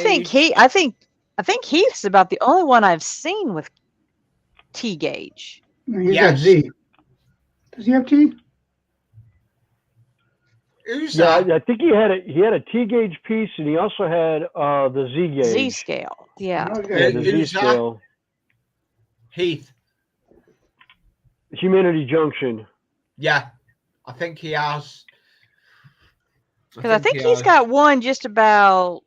think Heath's about the only one I've seen with T gauge.
No, he's
Yes.
got Z. Does he have T?
Who's
Yeah,
that?
I think he had a T gauge piece, and he also had the Z gauge.
Z scale. Yeah.
No, he's got
Yeah,
Z.
the Z
Who's that?
scale.
Heath.
Humanity Junction.
Yeah, I think he has.
Because I think he's got one just about.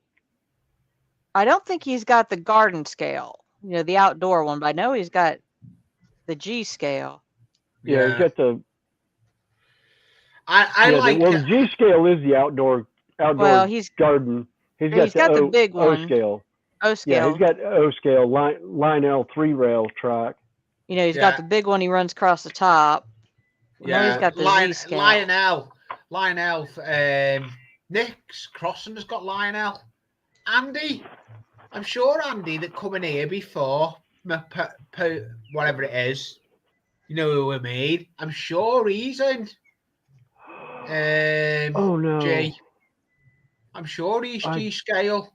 I don't think he's got the garden scale, the outdoor one, but I know he's got the G scale.
Yeah, he's got the.
I like.
The G scale is the outdoor
Well, he's
garden. He's
got the big
O
one.
scale.
O scale.
Yeah, he's got O scale Lionel 3-rail track.
He's got the big one he runs across the top.
Yeah,
now he's got the Z scale.
Lionel. Nick's Crossing has got Lionel. Andy, I'm sure Andy that come in here before, whatever it is, you know who I mean. I'm sure he's in.
Oh no.
G. I'm sure he's G scale.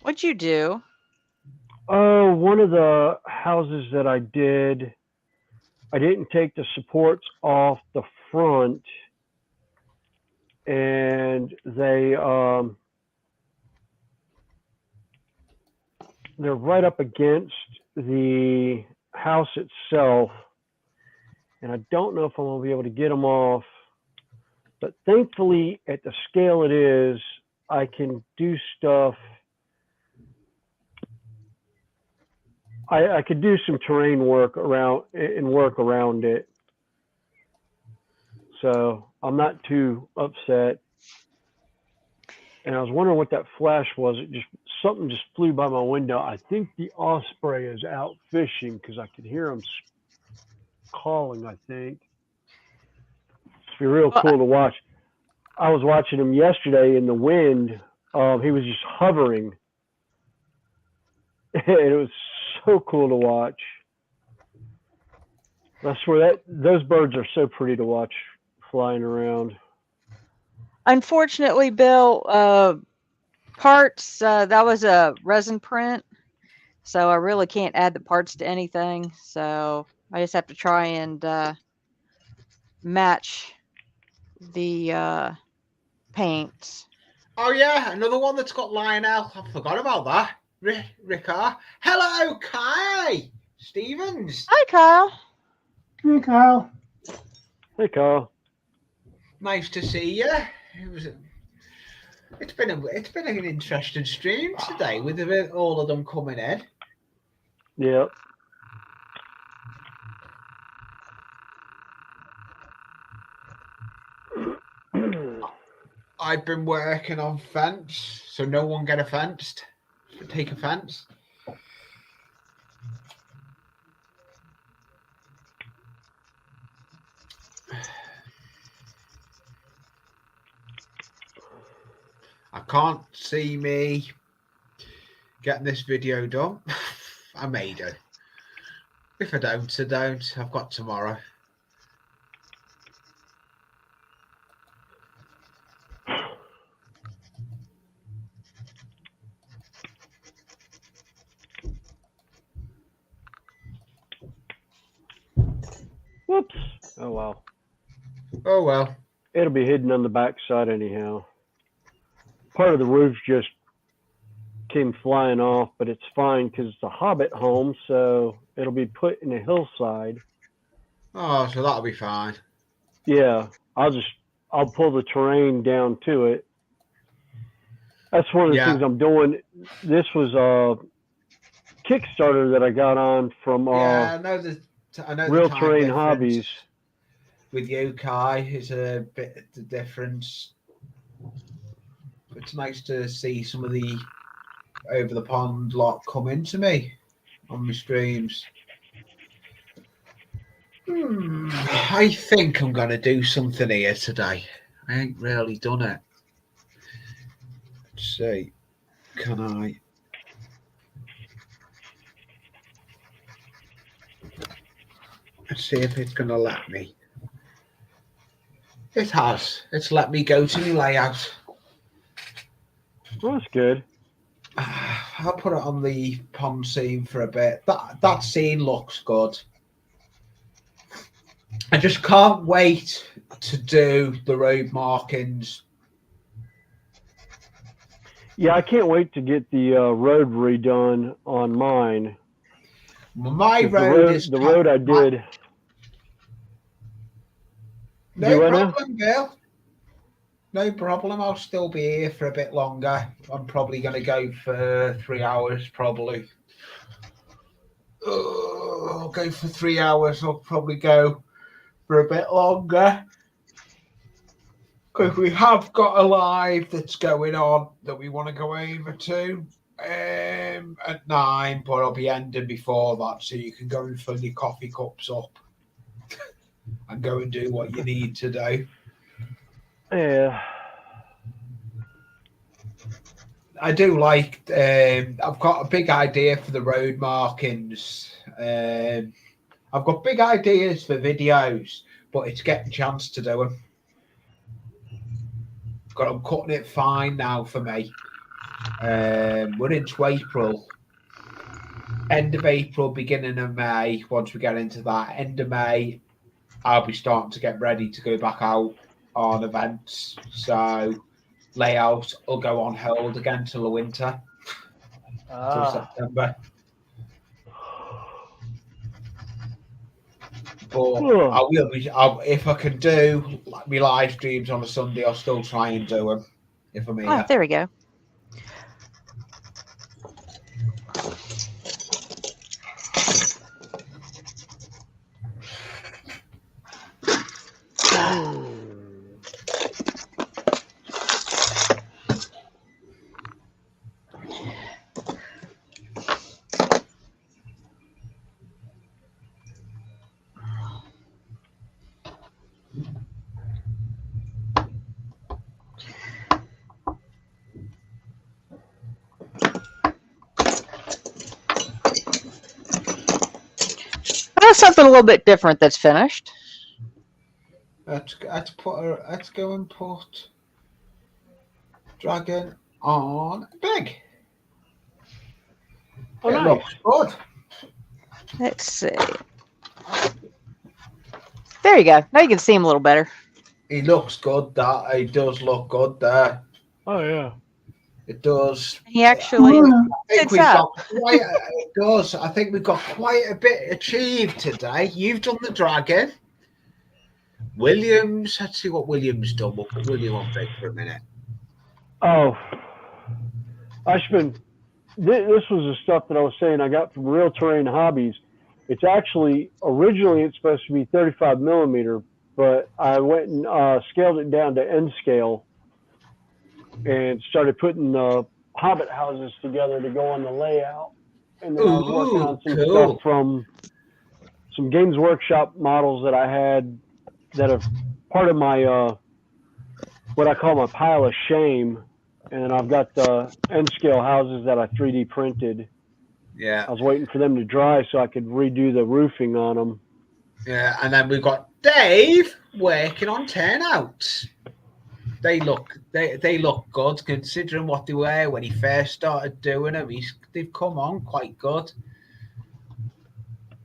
What'd you do?
Oh, one of the houses that I did, I didn't take the supports off the front, and they're right up against the house itself, and I don't know if I'm gonna be able to get them off, but thankfully at the scale it is, I can do stuff. I could do some terrain work around it, so I'm not too upset. And I was wondering what that flash was. Something just flew by my window. I think the osprey is out fishing because I could hear him calling. I think it's be real cool to watch. I was watching him yesterday in the wind. He was just hovering, and it was so cool to watch. I swear those birds are so pretty to watch flying around.
Unfortunately, Bill, parts, that was a resin print, so I really can't add the parts to anything. So I just have to try and match the paints.
Oh yeah, another one that's got Lionel. I forgot about that. Ricard. Hello, Kai Stevens.
Hi, Kyle.
Hey, Kyle.
Hey, Kyle.
Nice to see you. It's been an interesting stream today with all of them coming in.
Yep.
I've been working on fence, so no one get offenced. Take offense. I can't see me getting this video done. I may do. If I don't, I don't. I've got tomorrow.
Whoops. Oh, well.
Oh, well.
It'll be hidden on the back side anyhow. Part of the roof just came flying off, but it's fine because it's a Hobbit home, so it'll be put in a hillside.
Oh, so that'll be fine.
Yeah, I'll pull the terrain down to it. That's one of the things I'm doing. This was a Kickstarter that I got on from
I know
Real Terrain Hobbies.
With yokai is a bit the difference. It's nice to see some of the over the pond lot come into me on my streams. I think I'm going to do something here today. I ain't really done it. Let's see. Can I? Let's see if it's going to let me. It has. It's let me go to the layout.
Well, that's good.
I'll put it on the pond scene for a bit. That scene looks good. I just can't wait to do the road markings.
Yeah, I can't wait to get the road redone on mine.
My
'Cause
road is
the road I did.
No
Do I know?
problem, Bill. No problem. I'll still be here for a bit longer. I'm probably going to go for 3 hours, probably. I'll go for 3 hours. I'll probably go for a bit longer. Because we have got a live that's going on that we want to go over to at 9, but I'll be ending before that, so you can go and fill your coffee cups up and go and do what you need to do.
Yeah.
I do like. I've got a big idea for the road markings. I've got big ideas for videos, but it's getting a chance to do them. I'm cutting it fine now for me. We're into April. End of April, beginning of May. Once we get into that, end of May, I'll be starting to get ready to go back out on events. So layout will go on hold again till the winter. Till September. But I will be. If I can do my live streams on a Sunday, I'll still try and do them. If I'm here.
Oh, there we go. That's something a little bit different that's finished.
Let's go and put dragon on big.
Oh,
it
nice.
looks good.
Let's see. There you go. Now you can see him a little better.
He looks good. That he does look good there.
Oh yeah.
It does.
He actually
I think
sits
we've
up.
got quite. It does. I think we've got quite a bit achieved today. You've done the dragon. Williams. Let's see what Williams done. We'll put William on big for a minute.
Oh, Ashman, this was the stuff that I was saying I got from Real Terrain Hobbies. It's actually, originally it's supposed to be 35 millimeter, but I went and scaled it down to N scale and started putting the Hobbit houses together to go on the layout. And then I was working on some stuff from some Games Workshop models that I had that are part of my, what I call my pile of shame. And I've got the N-scale houses that I 3D printed.
Yeah.
I was waiting for them to dry so I could redo the roofing on them.
Yeah, and then we've got Dave working on turnouts. They look good considering what they were when he first started doing them. They've come on quite good.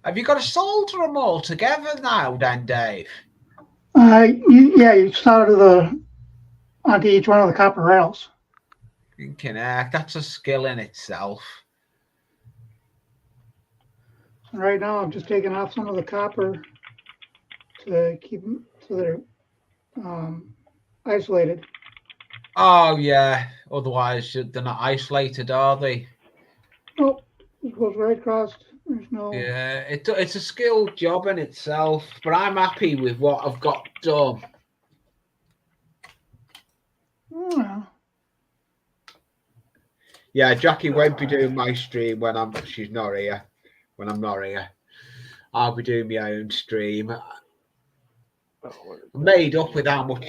Have you got to solder them all together now, then, Dave?
You solder onto each one of the copper rails.
Thinking, that's a skill in itself.
Right now, I'm just taking off some of the copper to keep them so they're isolated.
Oh yeah. Otherwise, they're not isolated, are they?
Nope. It goes right across. There's no.
Yeah, it's a skilled job in itself, but I'm happy with what I've got done. Yeah, Jackie won't be doing my stream when she's not here. When I'm not here, I'll be doing my own stream. I'm made up with how much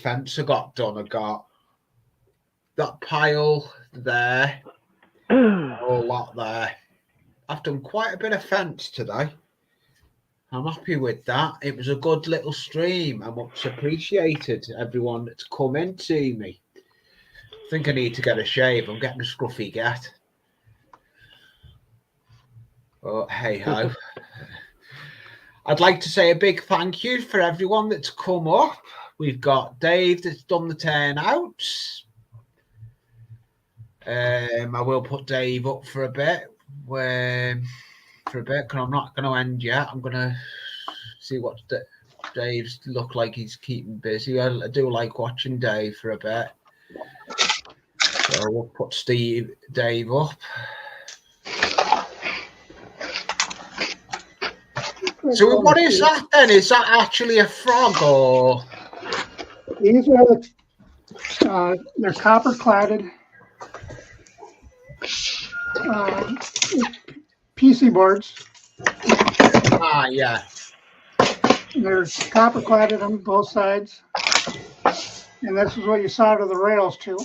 fence I got done. I got that pile there, a whole lot there. I've done quite a bit of fence today. I'm happy with that. It was a good little stream. I much appreciated everyone that's come in to see me. I think I need to get a shave. I'm getting a scruffy get. Oh, hey ho. I'd like to say a big thank you for everyone that's come up. We've got Dave that's done the turnouts. I will put Dave up for a bit. Because I'm not going to end yet. I'm going to see what Dave's look like. He's keeping busy. I do like watching Dave for a bit. So we'll put Dave up. So what is that then? Is that actually a frog or?
These are they're copper cladded PC boards.
Ah, yeah.
There's copper cladded on both sides, and this is what you solder the rails to.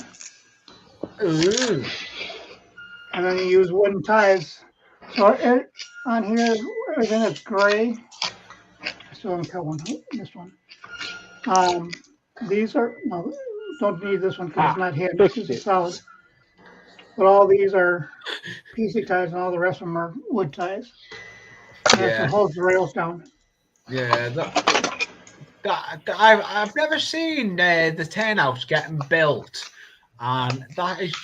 Ooh.
And then you use wooden ties. So on here, everything that's gray. So I'm cut one. This one. These are no, don't need this one because it's not hidden. This is solid. But all these are PC ties, and all the rest of them are wood ties. And that's what holds the rails down.
Yeah, I've never seen the turnhouse getting built, and that is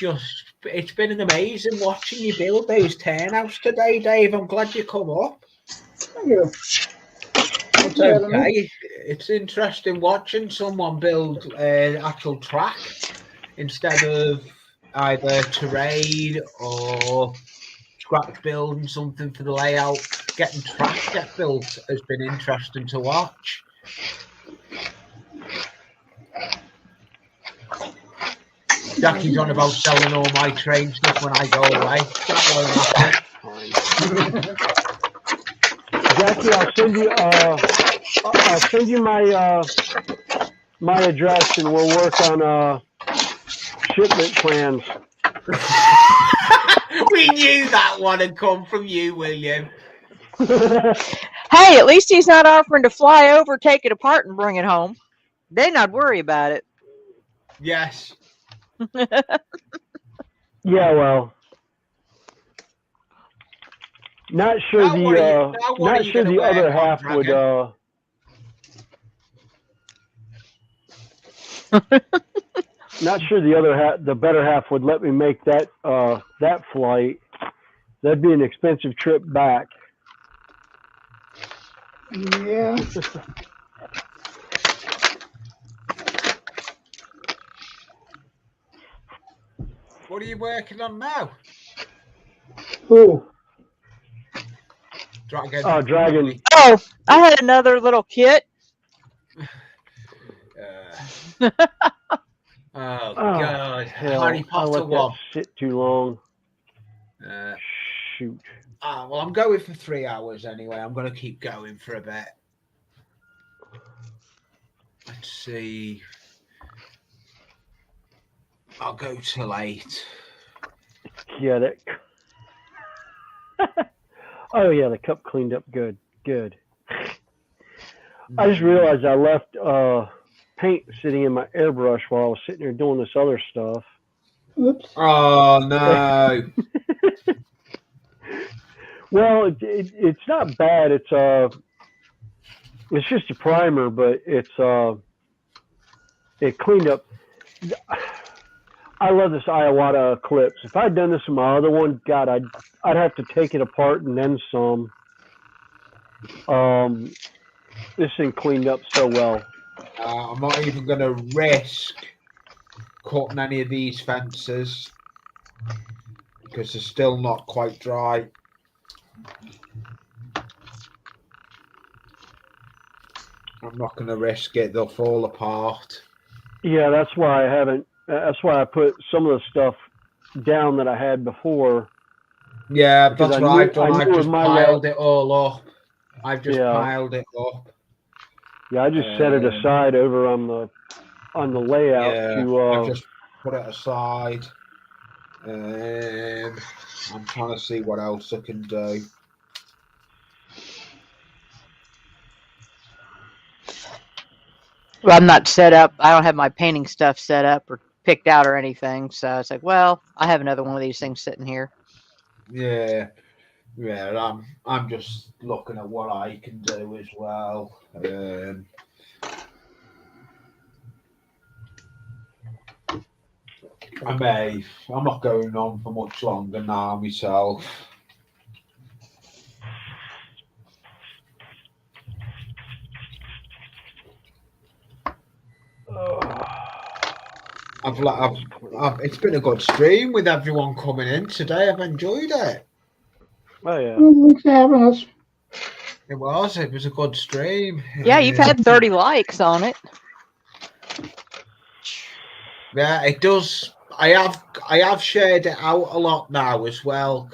it's been amazing watching you build those turnhouse today, Dave. I'm glad you come up.
Thank you.
It's okay. It's interesting watching someone build an actual track instead of either terrain or scratch building something for the layout. Getting track get built has been interesting to watch. Jackie's on about selling all my train stuff when I go away. That won't happen.
Jackie, I'll send you my address, and we'll work on shipment plans.
We knew that one had come from you, William.
Hey, at least he's not offering to fly over, take it apart, and bring it home. Then I'd worry about it.
Yes.
Yeah, well, not sure the other half would. Not sure the better half would let me make that flight. That'd be an expensive trip back.
Yeah.
What are you working on now?
Ooh.
Dragon.
Oh, Dragon.
Oh, I had another little kit.
Oh God!
Hell,
Harry Potter
I let
one.
that sit too long. Shoot.
Well, I'm going for 3 hours anyway. I'm going to keep going for a bit. Let's see. I'll go till 8.
Yeah, that. Oh yeah, the cup cleaned up good. Good. I just realized I left paint sitting in my airbrush while I was sitting there doing this other stuff.
Oops.
Oh no.
Well, it's not bad. It's just a primer, but it cleaned up. I love this Iwata Eclipse. If I'd done this in my other one, God, I'd have to take it apart and then some. This thing cleaned up so well.
I'm not even going to risk cutting any of these fences because they're still not quite dry. I'm not going to risk it. They'll fall apart.
Yeah, that's why I haven't. That's why I put some of the stuff down that I had before.
Yeah, that's what I've done. I've just piled it all up. I've just piled it up.
Yeah, I just set it aside over on the layout
I've
to.
just put it aside. I'm trying to see what else I can do.
Well, I'm not set up. I don't have my painting stuff set up or picked out or anything. So it's like, well, I have another one of these things sitting here.
Yeah. I'm just looking at what I can do as well. I'm not going on for much longer now myself. It's been a good stream with everyone coming in today. I've enjoyed it.
Oh yeah.
Thanks for having us.
It was a good stream.
Yeah, you've had 30 likes on it.
Yeah, it does. I have shared it out a lot now as well.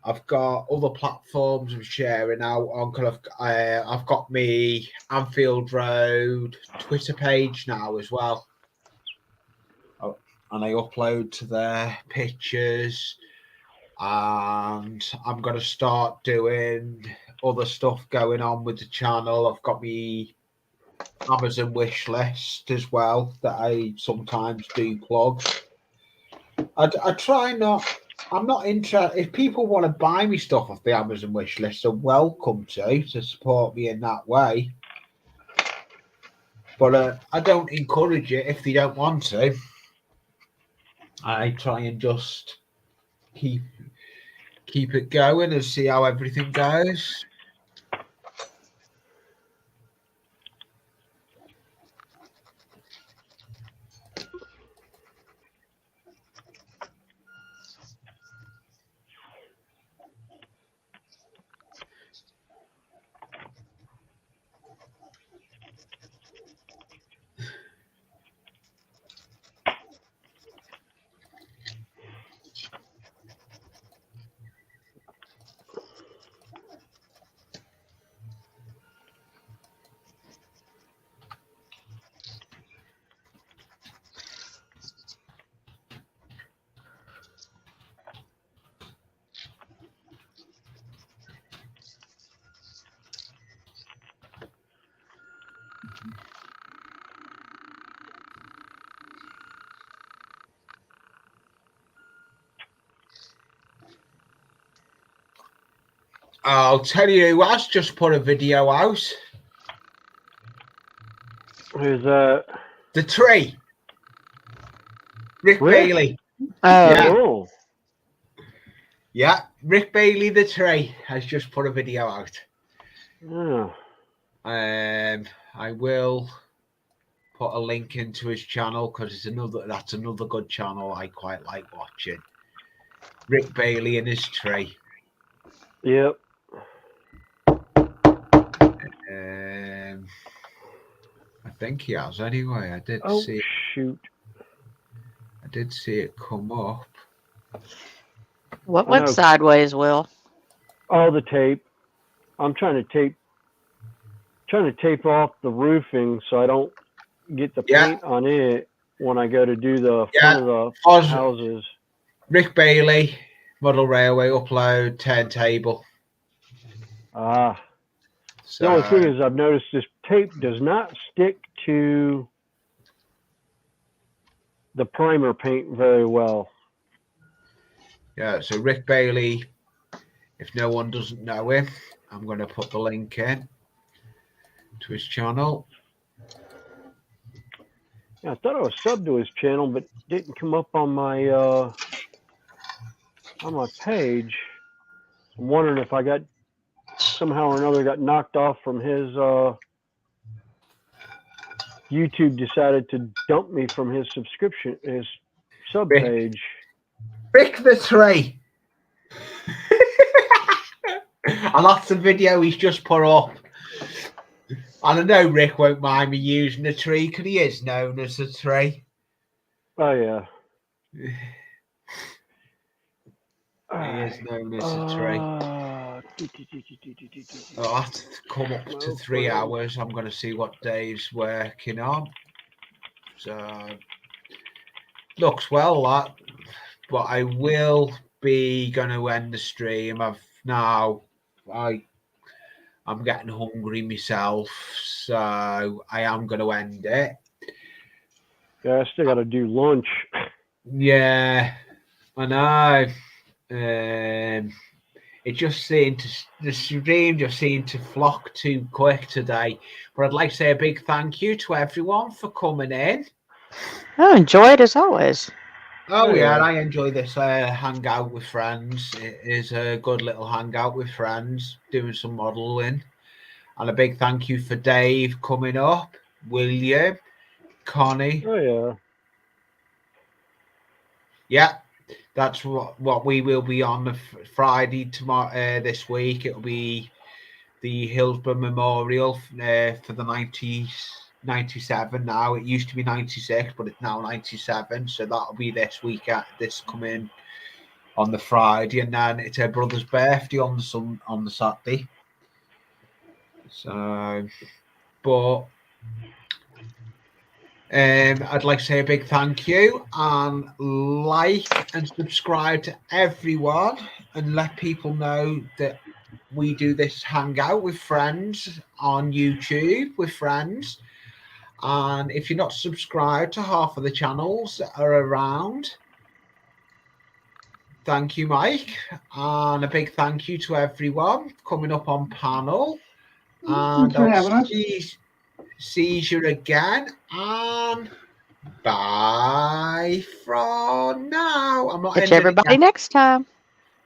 I've got other platforms I'm sharing out on. I've got me Anfield Road Twitter page now as well. And I upload to their pictures. And I'm going to start doing other stuff going on with the channel. I've got me Amazon wish list as well that I sometimes do plug. I try not. I'm not interested. If people want to buy me stuff off the Amazon wish list, they're welcome to support me in that way. But I don't encourage it if they don't want to. I try and just keep it going and see how everything goes. I'll tell you who has just put a video out.
Who's that?
The tree. Rick Bailey.
Yeah.
Oh.
Yeah, Rick Bailey, the tree, has just put a video out.
Yeah.
I will put a link into his channel because that's another good channel I quite like watching. Rick Bailey and his tree.
Yep.
I think he has anyway. I did see.
Shoot.
I did see it come up.
What went sideways, Will?
All the tape. I'm trying to tape off the roofing so I don't get the paint on it when I go to do the front of the houses.
Rick Bailey, Model Railway upload, turntable.
The only thing is I've noticed this tape does not stick to the primer paint very well.
Yeah, so Rick Bailey, if no one doesn't know him, I'm going to put the link in to his channel.
Yeah, I thought I was subbed to his channel, but it didn't come up on my page. I'm wondering if I got somehow or another got knocked off from his YouTube decided to dump me from his subscription, his sub page.
Rick the tree. And that's the video he's just put up. And I know Rick won't mind me using the tree because he is known as the tree.
Oh yeah.
He is known as a tree. I'll have to come up to 3 hours. I'm going to see what Dave's working on. So, looks well, that. But I will be going to end the stream. I'm getting hungry myself, so I am going to end it.
Yeah, I still got to do lunch.
Yeah, I know. It just seemed the stream just seemed to flock too quick today. But I'd like to say a big thank you to everyone for coming in.
Oh, enjoy it as always.
Oh yeah, I enjoy this hangout with friends. It is a good little hangout with friends, doing some modelling. And a big thank you for Dave coming up, William, Connie.
Oh yeah.
Yeah, that's what we will be on the Friday tomorrow. This week it'll be the Hillsborough Memorial for the 97 now. It used to be 96, but it's now 97. So that'll be this week at this coming on the Friday, and then it's her brother's birthday on the Saturday. So, but I'd like to say a big thank you and like and subscribe to everyone and let people know that we do this hangout with friends on YouTube with friends. And if you're not subscribed to half of the channels that are around, thank you, Mike. And a big thank you to everyone coming up on panel. And I'll see you again. And bye from now. I'm not
Catch everybody next time.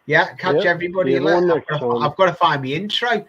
Yeah, catch everybody later.
Next time.
I've got to find the intro.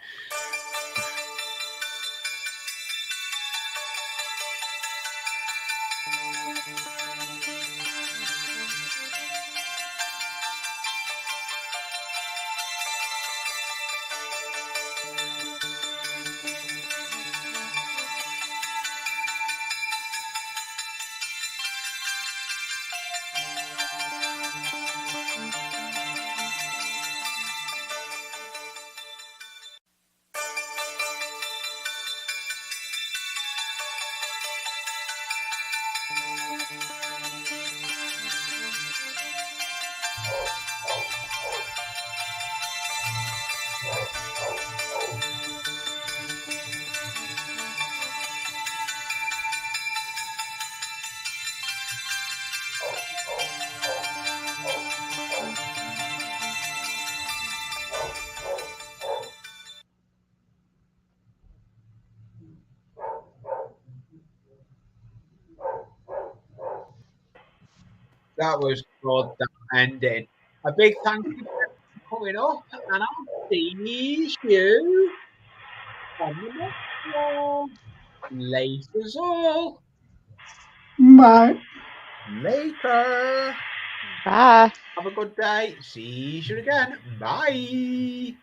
That was good, that ending. A big thank you for coming up, and I'll see you on the next one. Later, all.
Bye.
Later.
Bye.
Have a good day. See you again. Bye.